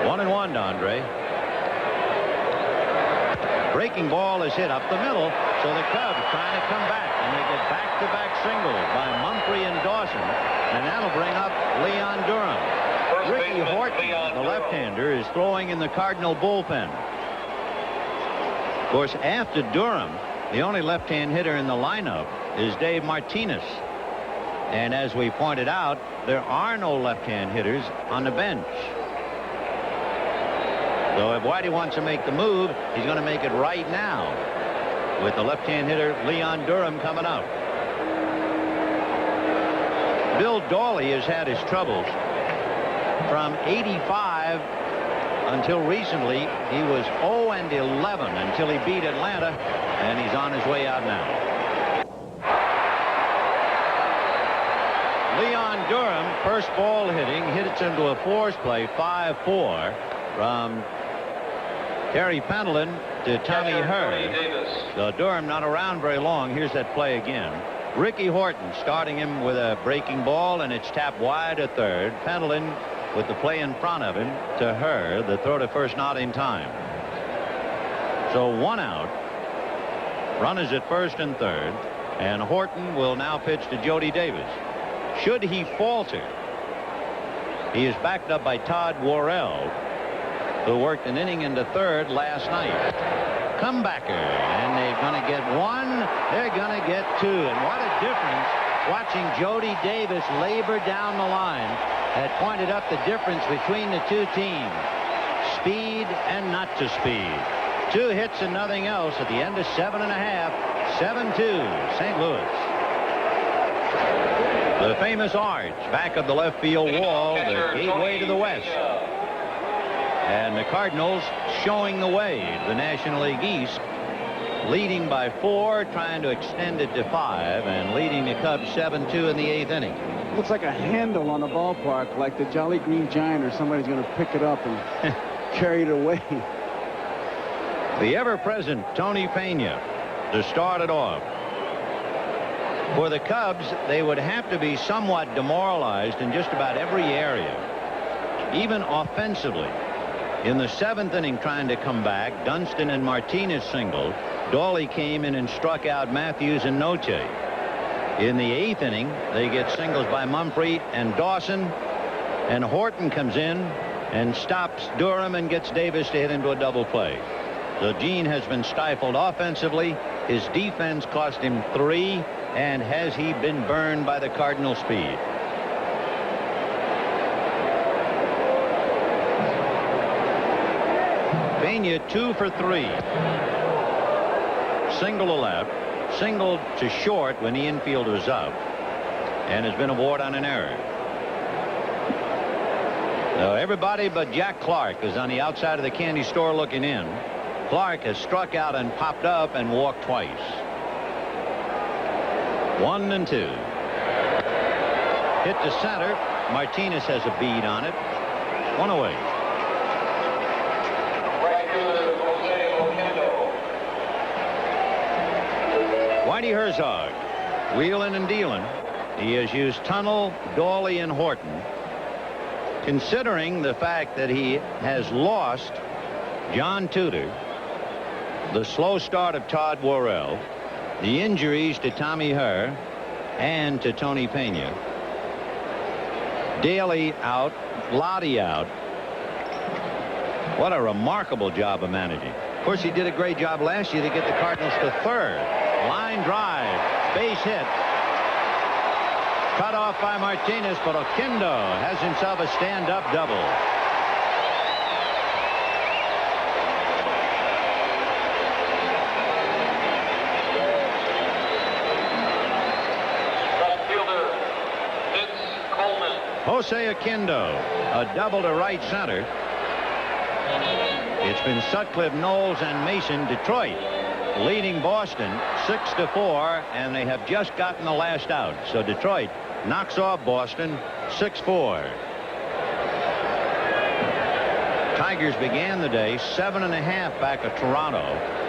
1-1 to Andre. Breaking ball is hit up the middle, so the Cubs trying to come back, and they get back-to-back singles by Mumphrey and Dawson, and that'll bring up Leon Durham. Ricky Horton, the left-hander, is throwing in the Cardinal bullpen. Of course, after Durham, the only left-hand hitter in the lineup is Dave Martinez. And as we pointed out, there are no left-hand hitters on the bench. So if Whitey wants to make the move, he's going to make it right now with the left-hand hitter Leon Durham coming up. Bill Dawley has had his troubles. From 85 until recently, he was 0-11 until he beat Atlanta, and he's on his way out now. Leon Durham, first ball hitting, hits into a force play, 5-4 from Terry Pendleton to Tommy Hurd. So Durham not around very long. Here's that play again. Ricky Horton starting him with a breaking ball, and it's tapped wide at third. Pendleton with the play in front of him to Hurd. The throw to first not in time. So 1 out. Runners at first and third. And Horton will now pitch to Jody Davis. Should he falter, he is backed up by Todd Worrell, who worked an inning into third last night. Comebacker, and they're going to get one, they're going to get two, and what a difference watching Jody Davis labor down the line had pointed up the difference between the two teams. Speed and not to speed. 2 hits and nothing else at the end of 7 1/2, 7-2, St. Louis. The famous arch back of the left field wall, the gateway to the west. And the Cardinals showing the way to the National League East, leading by 4, trying to extend it to 5, and leading the Cubs 7-2 in the 8th inning. Looks like a handle on the ballpark, like the Jolly Green Giant, or somebody's going to pick it up and carry it away. The ever-present Tony Pena to start it off. For the Cubs, they would have to be somewhat demoralized in just about every area, even offensively. In the 7th inning, trying to come back, Dunston and Martinez singled. Dawley came in and struck out Matthews and Noche. In the 8th inning, they get singles by Mumphrey and Dawson, and Horton comes in and stops Durham and gets Davis to hit into a double play. So Gene has been stifled offensively. His defense cost him 3, and has he been burned by the Cardinal speed? Pena 2 for 3. Single to left, single to short when the infield was up, and has been aboard on an error. Now everybody but Jack Clark is on the outside of the candy store looking in. Clark has struck out and popped up and walked twice. 1-2. Hit to center. Martinez has a bead on it. 1 away. Whitey Herzog, wheeling and dealing. He has used Tunnel, Dawley, and Horton. Considering the fact that he has lost John Tudor, the slow start of Todd Worrell, the injuries to Tommy Hurd and to Tony Pena, Daly out, Lottie out. What a remarkable job of managing. Of course, he did a great job last year to get the Cardinals to third. Line drive, base hit. Cut off by Martinez, but Oquendo has himself a stand-up double. Jose Oquendo, a double to right center. It's been Sutcliffe, Knowles, and Mason. Detroit leading Boston 6-4, and they have just gotten the last out. So Detroit knocks off Boston 6-4. Tigers began the day 7.5 back of Toronto.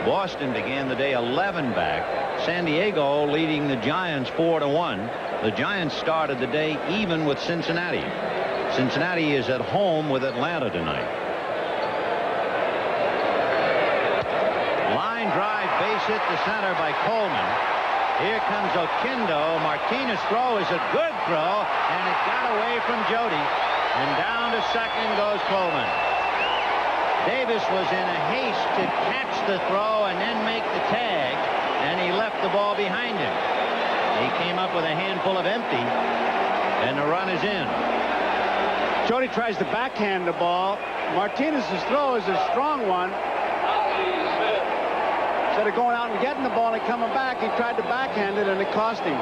Boston began the day 11 back. San Diego leading the Giants 4-1. The Giants started the day even with Cincinnati. Cincinnati is at home with Atlanta tonight. Line drive, base hit to center by Coleman. Here comes Oquendo. Martinez's throw is a good throw, and it got away from Jody. And down to second goes Coleman. Davis was in a haste to catch the throw and then make the tag, and he left the ball behind him. He came up with a handful of empty, and the run is in. Jody tries to backhand the ball. Martinez's throw is a strong one. Instead of going out and getting the ball and coming back, he tried to backhand it, and it cost him.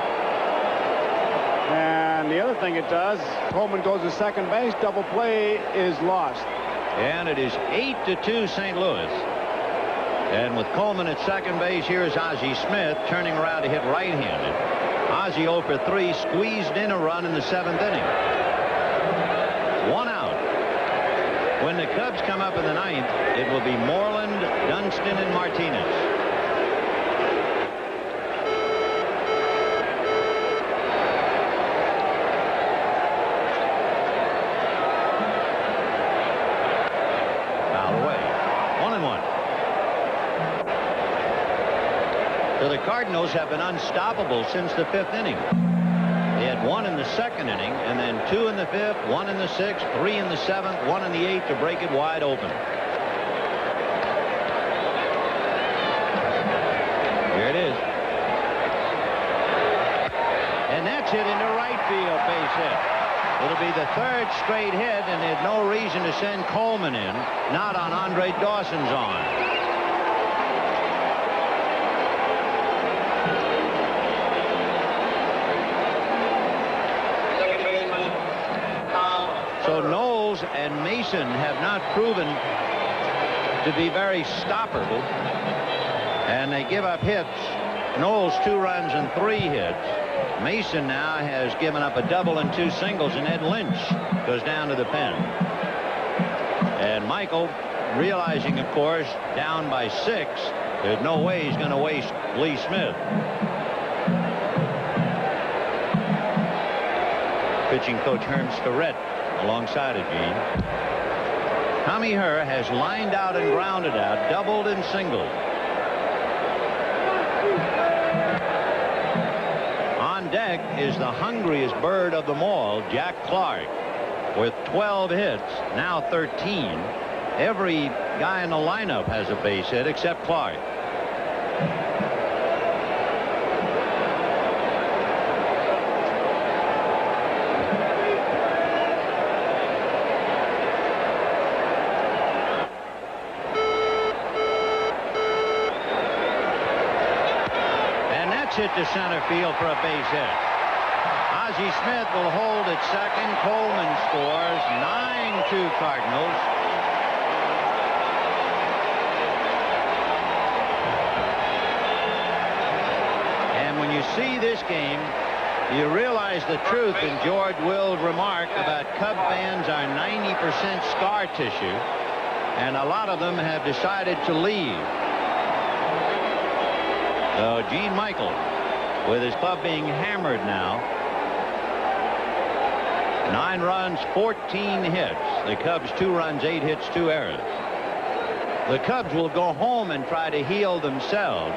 And the other thing it does, Coleman goes to second base. Double play is lost. And it is 8-2 St. Louis. And with Coleman at second base, here's Ozzie Smith turning around to hit right-handed. Ozzie 0 for 3, squeezed in a run in the 7th inning. 1 out. When the Cubs come up in the 9th, it will be Moreland, Dunston, and Martinez. The Cardinals have been unstoppable since the 5th inning. They had 1 in the 2nd inning, and then 2 in the 5th, 1 in the 6th, 3 in the 7th, 1 in the 8th to break it wide open. Here it is. And that's hit into right field, base hit. It'll be the 3rd straight hit, and there's no reason to send Coleman in, not on Andre Dawson's arm. So Knowles and Mason have not proven to be very stoppable, and they give up hits. Knowles 2 runs and 3 hits. Mason now has given up a double and 2 singles, and Ed Lynch goes down to the pen. And Michael, realizing, of course, down by 6, there's no way he's going to waste Lee Smith. Pitching coach Herm Starrett alongside of Gene. Tommy Herr has lined out and grounded out, doubled and singled. On deck is the hungriest bird of them all, Jack Clark, with 12 hits, now 13. Every guy in the lineup has a base hit except Clark. Hit to center field for a base hit. Ozzie Smith will hold at second. Coleman scores. 9-2 Cardinals. And when you see this game, you realize the truth in George Will's remark about Cub fans are 90% scar tissue, and a lot of them have decided to leave. So Gene Michael, with his club being hammered now. 9 runs, 14 hits. The Cubs 2 runs, 8 hits, 2 errors. The Cubs will go home and try to heal themselves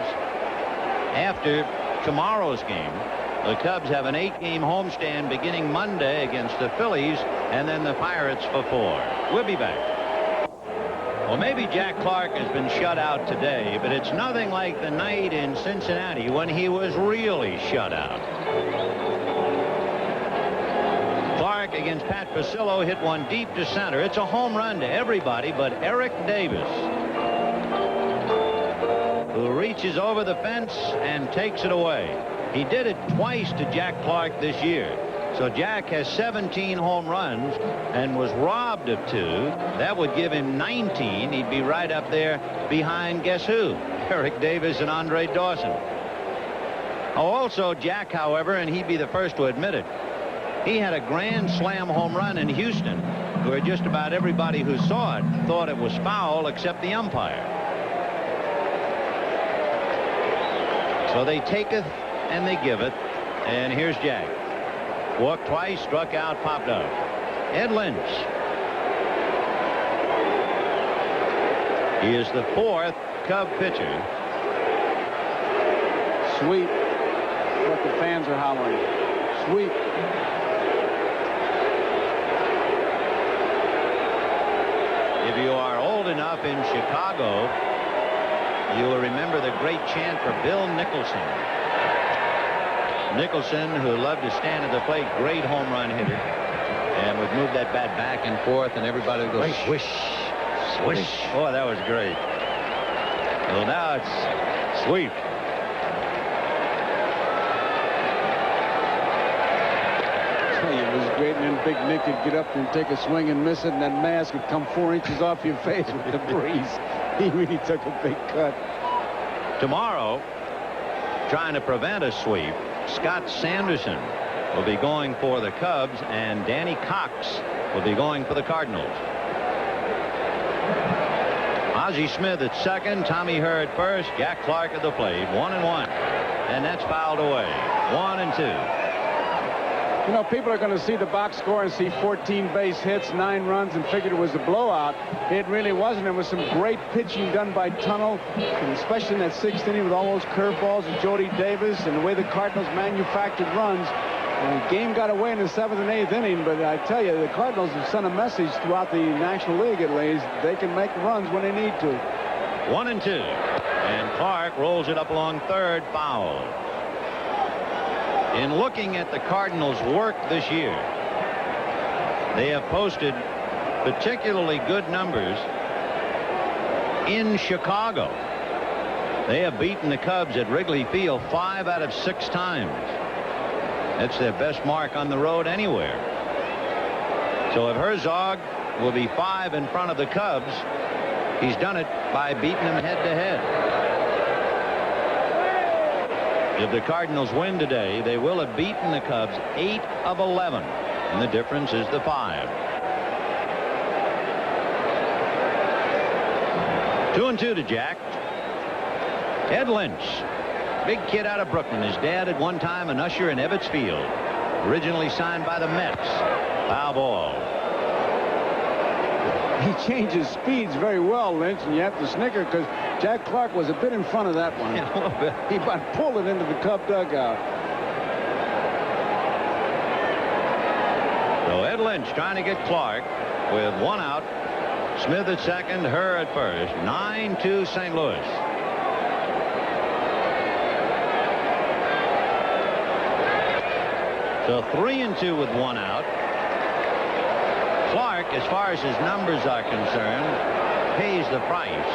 after tomorrow's game. The Cubs have an 8-game homestand beginning Monday against the Phillies, and then the Pirates for 4. We'll be back. Well, maybe Jack Clark has been shut out today, but it's nothing like the night in Cincinnati when he was really shut out. Clark against Pat Pasillo hit one deep to center. It's a home run to everybody but Eric Davis, who reaches over the fence and takes it away. He did it twice to Jack Clark this year. So Jack has 17 home runs and was robbed of 2. That would give him 19. He'd be right up there behind, guess who? Eric Davis and Andre Dawson. Oh, also Jack, however, and he'd be the first to admit it, He had a grand slam home run in Houston, where just about everybody who saw it thought it was foul except the umpire. So they taketh and they giveth, and here's Jack. Walked twice, struck out, popped up. Ed Lynch. He is the 4th Cub pitcher. Sweep. What the fans are hollering. Sweep. If you are old enough in Chicago, you will remember the great chant for Bill Nicholson. Nicholson, who loved to stand at the plate, great home run hitter, and would move that bat back and forth, and everybody would go swish, swish. Oh, that was great. Well, now it's sweep. It was great, and then Big Nick could get up and take a swing and miss it, and that mask would come 4 inches off your face with the breeze. He really took a big cut. Tomorrow, trying to prevent a sweep, Scott Sanderson will be going for the Cubs, and Danny Cox will be going for the Cardinals. Ozzie Smith at second, Tommy Herr at first, Jack Clark at the plate, 1-1, and that's fouled away. 1-2. You know, people are going to see the box score and see 14 base hits, 9 runs, and figured it was a blowout. It really wasn't. There was some great pitching done by Tunnell, and especially in that 6th inning with all those curveballs of Jody Davis and the way the Cardinals manufactured runs. And the game got away in the 7th and 8th inning, but I tell you, the Cardinals have sent a message throughout the National League at least. They can make runs when they need to. 1-2. And Clark rolls it up along third, foul. In looking at the Cardinals' work this year, they have posted particularly good numbers in Chicago. They have beaten the Cubs at Wrigley Field 5 out of 6 times. That's their best mark on the road anywhere. So if Herzog will be 5 in front of the Cubs, he's done it by beating them head-to-head. If the Cardinals win today, they will have beaten the Cubs 8 of 11, and the difference is the 5. 2-2 to Jack. Ed Lynch, big kid out of Brooklyn. His dad at one time an usher in Ebbets Field, originally signed by the Mets. Foul ball. He changes speeds very well, Lynch, and you have to snicker because Jack Clark was a bit in front of that one. Yeah, a little bit. He about pulled it into the Cub dugout. So Ed Lynch trying to get Clark with 1 out. Smith at second, Herr at first. 9-2 St. Louis. So 3-2 with 1 out. Clark, as far as his numbers are concerned, pays the price.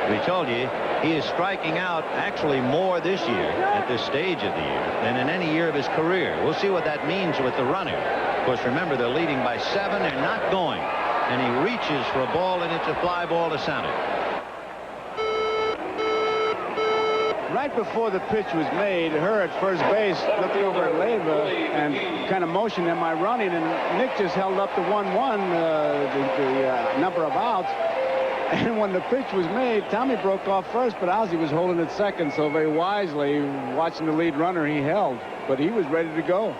We told you he is striking out actually more this year at this stage of the year than in any year of his career. We'll see what that means with the runner. Of course, remember, they're leading by 7. They're not going. And he reaches for a ball, and it's a fly ball to center. Right before the pitch was made, Herr at first base looked over at Leyva and kind of motioned, am I running? And Nick just held up the 1-1, the number of outs. And when the pitch was made, Tommy broke off first, but Ozzie was holding it second. So very wisely, watching the lead runner, he held. But he was ready to go.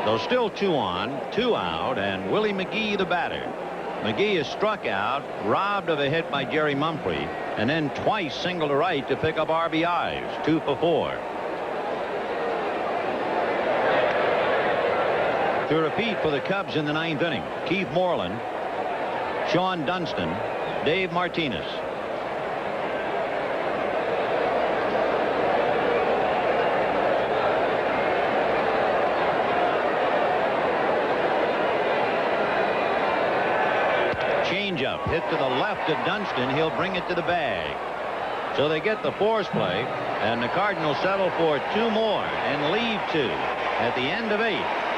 So still 2 on, 2 out, and Willie McGee the batter. McGee is struck out, robbed of a hit by Jerry Mumphrey, and then twice single to right to pick up RBIs, 2 for 4. To repeat for the Cubs in the 9th inning, Keith Moreland, Sean Dunston, Dave Martinez. Changeup hit to the left of Dunston. He'll bring it to the bag. So they get the force play, and the Cardinals settle for 2 more and leave 2. At the end of 8,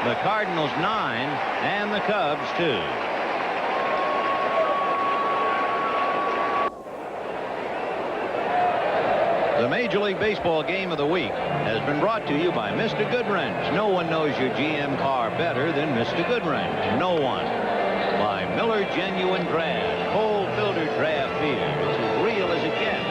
the Cardinals 9 and the Cubs 2. The Major League Baseball Game of the Week has been brought to you by Mr. Goodwrench. No one knows your GM car better than Mr. Goodwrench. No one. By Miller Genuine Draft, cold filter draft beer. It's as real as it gets.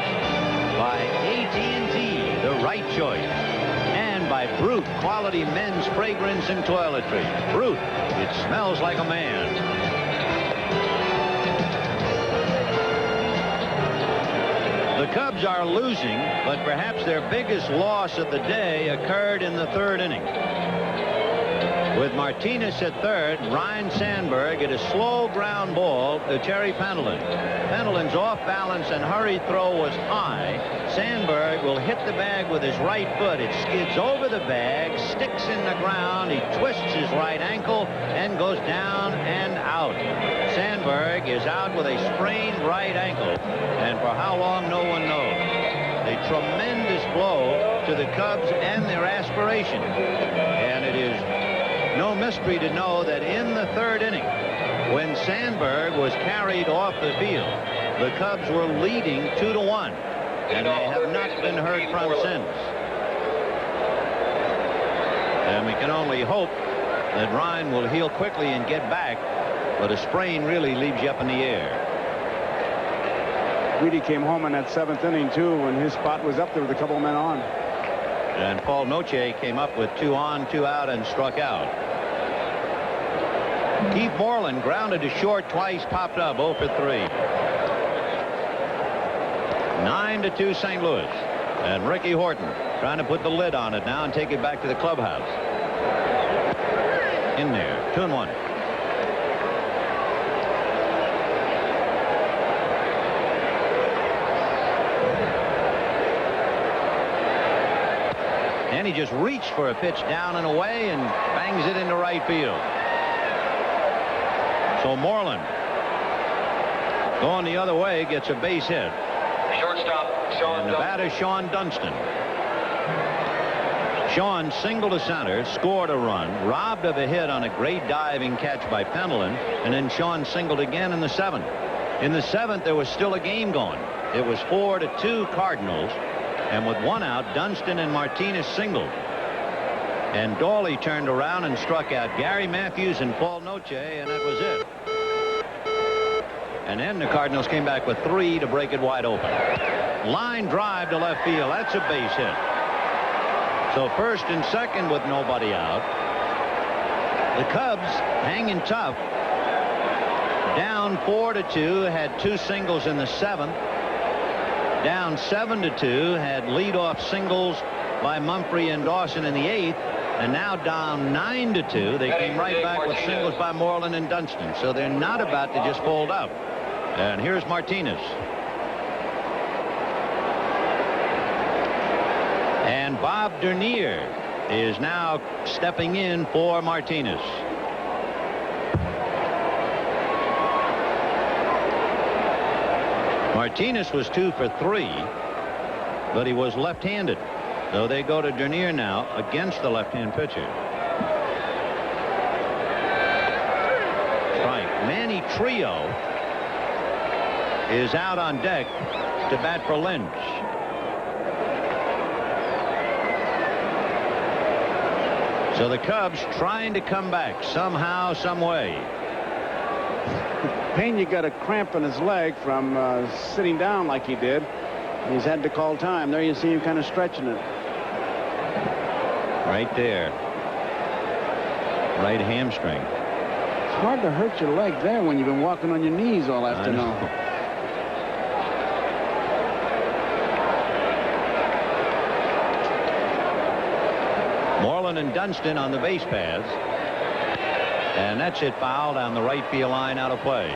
By AT&T, the right choice. And by Brute, quality men's fragrance and toiletry. Brute, it smells like a man. The Cubs are losing, but perhaps their biggest loss of the day occurred in the third inning. With Martinez at third, Ryne Sandberg hit a slow ground ball to Terry Pendleton. Pendleton's off balance and hurried throw was high. Sandberg will hit the bag with his right foot. It skids over the bag, sticks in the ground. He twists his right ankle and goes down and out. Sandberg is out with a sprained right ankle, and for how long, no one knows. A tremendous blow to the Cubs and their aspiration. And it is no mystery to know that in the third inning, when Sandberg was carried off the field, the Cubs were leading 2-1, and they have not been heard from since. And we can only hope that Ryne will heal quickly and get back, but a sprain really leaves you up in the air. Reedy came home in that seventh inning, too, when his spot was up there with a couple of men on. And Paul Noche came up with 2 on, 2 out, and struck out. Keith Moreland grounded to short twice, popped up 0 for 3. 9-2 St. Louis. And Ricky Horton trying to put the lid on it now and take it back to the clubhouse. In there, 2-1. And he just reached for a pitch down and away and bangs it into right field. So Moreland, going the other way, gets a base hit. Shortstop, Sean And the batter, Sean Dunston. Sean singled to center, scored a run, robbed of a hit on a great diving catch by Pendleton, and then Sean singled again in the seventh. In the seventh, there was still a game going. It was 4-2 Cardinals, and with 1 out, Dunston and Martinez singled. And Dawley turned around and struck out Gary Matthews and Paul Noche, and that was it. And then the Cardinals came back with 3 to break it wide open. Line drive to left field. That's a base hit. So first and second with nobody out. The Cubs hanging tough. Down 4-2, had 2 singles in the seventh. Down 7-2, had leadoff singles by Mumphrey and Dawson in the eighth. And now down 9-2. They came right back with singles by Moreland and Dunston. So they're not about to just fold up. And here's Martinez. And Bob Dernier is now stepping in for Martinez. Martinez was 2 for 3, but he was left-handed. So they go to Dernier now against the left-hand pitcher. Strike. Manny Trio is out on deck to bat for Lynch. So the Cubs trying to come back somehow, some way. Pena got a cramp in his leg from sitting down like he did. He's had to call time. There you see him kind of stretching it. Right there. Right hamstring. It's hard to hurt your leg there when you've been walking on your knees all afternoon. Moreland and Dunston on the base paths. And that's hit foul down the right field line, out of play.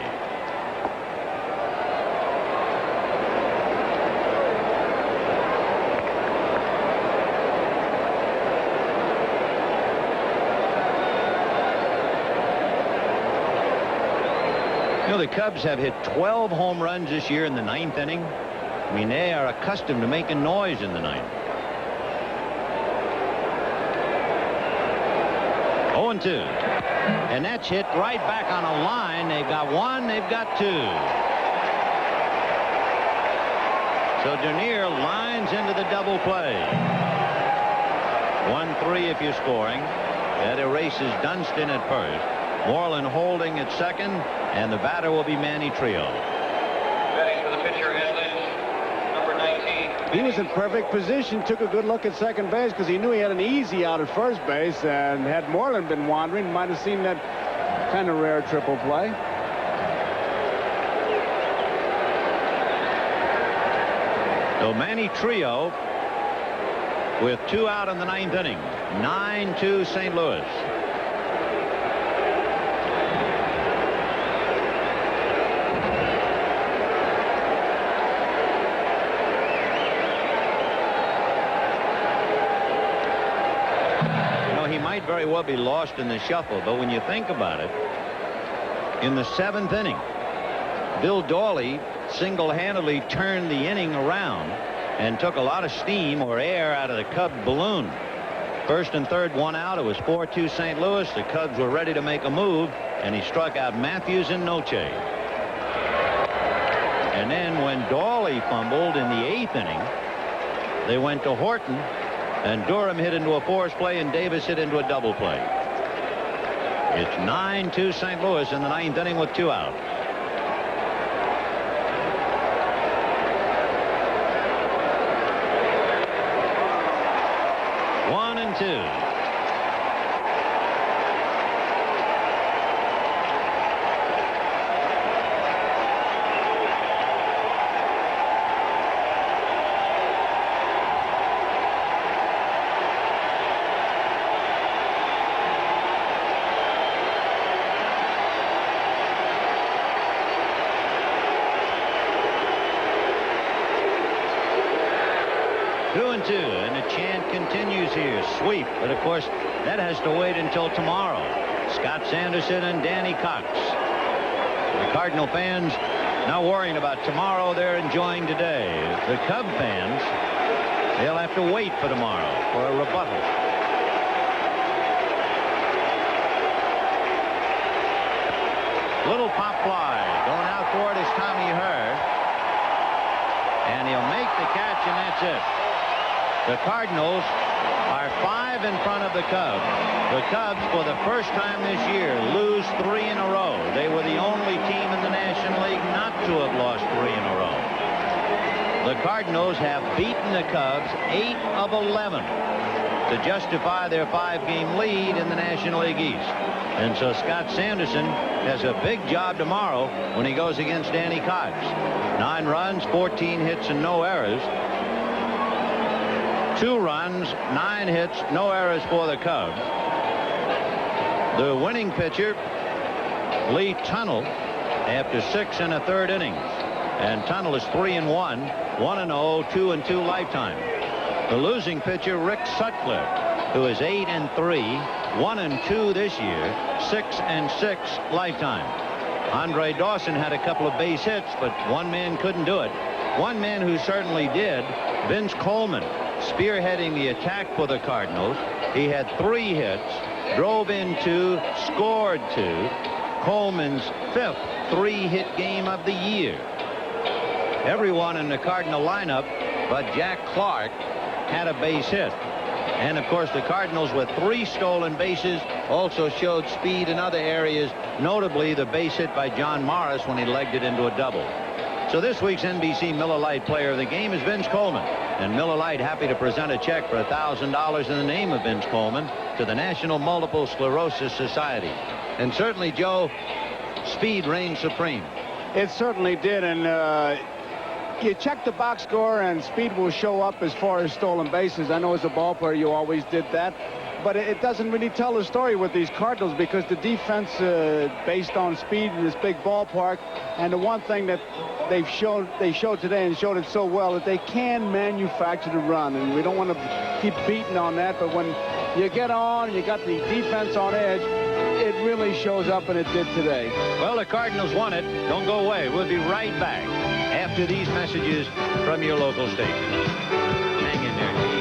You know, the Cubs have hit 12 home runs this year in the ninth inning. I mean, they are accustomed to making noise in the ninth. 0-2. And that's hit right back on a line. They've got 1, they've got 2. So Dernier lines into the double play. 1-3 if you're scoring. That erases Dunston at first. Moreland holding at second, and the batter will be Manny Trio. Batting for the pitcher, Ed Lynch, number 19. He was in perfect position, took a good look at second base because he knew he had an easy out at first base, and had Moreland been wandering, might have seen that kind of rare triple play. So Manny Trio with 2 out in the 9th inning. 9-2 St. Louis. He might very well be lost in the shuffle, but when you think about it, in the 7th inning, Bill Dawley single-handedly turned the inning around and took a lot of steam or air out of the Cub balloon. First and third, 1 out. It was 4-2 St. Louis. The Cubs were ready to make a move, and he struck out Matthews and Noche. And then when Dawley fumbled in the 8th inning, they went to Horton, and Durham hit into a forced play, and Davis hit into a double play. It's 9-2 St. Louis in the 9th inning with 2 out. One and two. And the chant continues here. Sweep. But of course that has to wait until tomorrow. Scott Sanderson and Danny Cox. The Cardinal fans not worrying about tomorrow. They're enjoying today. The Cub fans, they'll have to wait for tomorrow for a rebuttal. Little pop fly. Going out for it is Tommy Hurd. And he'll make the catch, and that's it. The Cardinals are 5 in front of the Cubs. The Cubs, for the first time this year, lose 3 in a row. They were the only team in the National League not to have lost 3 in a row. The Cardinals have beaten the Cubs 8 of 11 to justify their 5-game lead in the National League East. And so Scott Sanderson has a big job tomorrow when he goes against Danny Cox. 9 runs, 14 hits, and no errors. 2 runs, 9 hits, no errors for the Cubs. The winning pitcher, Lee Tunnell, after 6 1/3 innings. And Tunnell is 3-1, 1-0, 2-2 lifetime. The losing pitcher, Rick Sutcliffe, who is 8-3, 1-2 this year, 6-6 lifetime. Andre Dawson had a couple of base hits, but one man couldn't do it. One man who certainly did, Vince Coleman, spearheading the attack for the Cardinals. He had 3 hits, drove in 2, scored 2. Coleman's 5th 3-hit game of the year. Everyone in the Cardinal lineup but Jack Clark had a base hit. And of course the Cardinals with 3 stolen bases also showed speed in other areas, notably the base hit by John Morris when he legged it into a double. So this week's NBC Miller Lite player of the game is Vince Coleman. And Miller Lite happy to present a check for $1,000 in the name of Vince Coleman to the National Multiple Sclerosis Society. And certainly, Joe, speed reigned supreme. It certainly did. And you check the box score and speed will show up as far as stolen bases. I know as a ball player you always did that. But it doesn't really tell the story with these Cardinals because the defense based on speed in this big ballpark. And the one thing that they showed today and showed it so well that they can manufacture the run. And we don't want to keep beating on that. But when you get on and you got the defense on edge, it really shows up, and it did today. Well, the Cardinals won it. Don't go away. We'll be right back after these messages from your local station. Hang in there, Keith.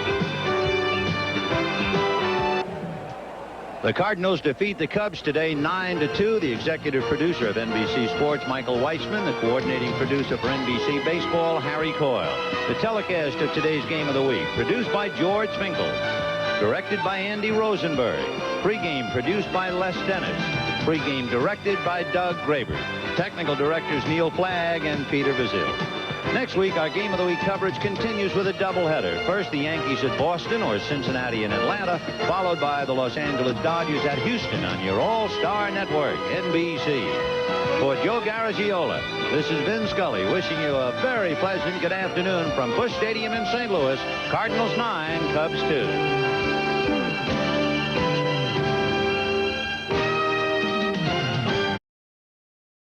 The Cardinals defeat the Cubs today 9-2. The executive producer of NBC Sports, Michael Weissman. The coordinating producer for NBC Baseball, Harry Coyle. The telecast of today's Game of the Week, produced by George Finkel. Directed by Andy Rosenberg. Pre-game produced by Les Dennis. Pre-game directed by Doug Graber. Technical directors Neil Flagg and Peter Bazile. Next week, our Game of the Week coverage continues with a doubleheader. First, the Yankees at Boston or Cincinnati and Atlanta, followed by the Los Angeles Dodgers at Houston on your all-star network, NBC. For Joe Garagiola, this is Vin Scully wishing you a very pleasant good afternoon from Busch Stadium in St. Louis. Cardinals 9, Cubs 2.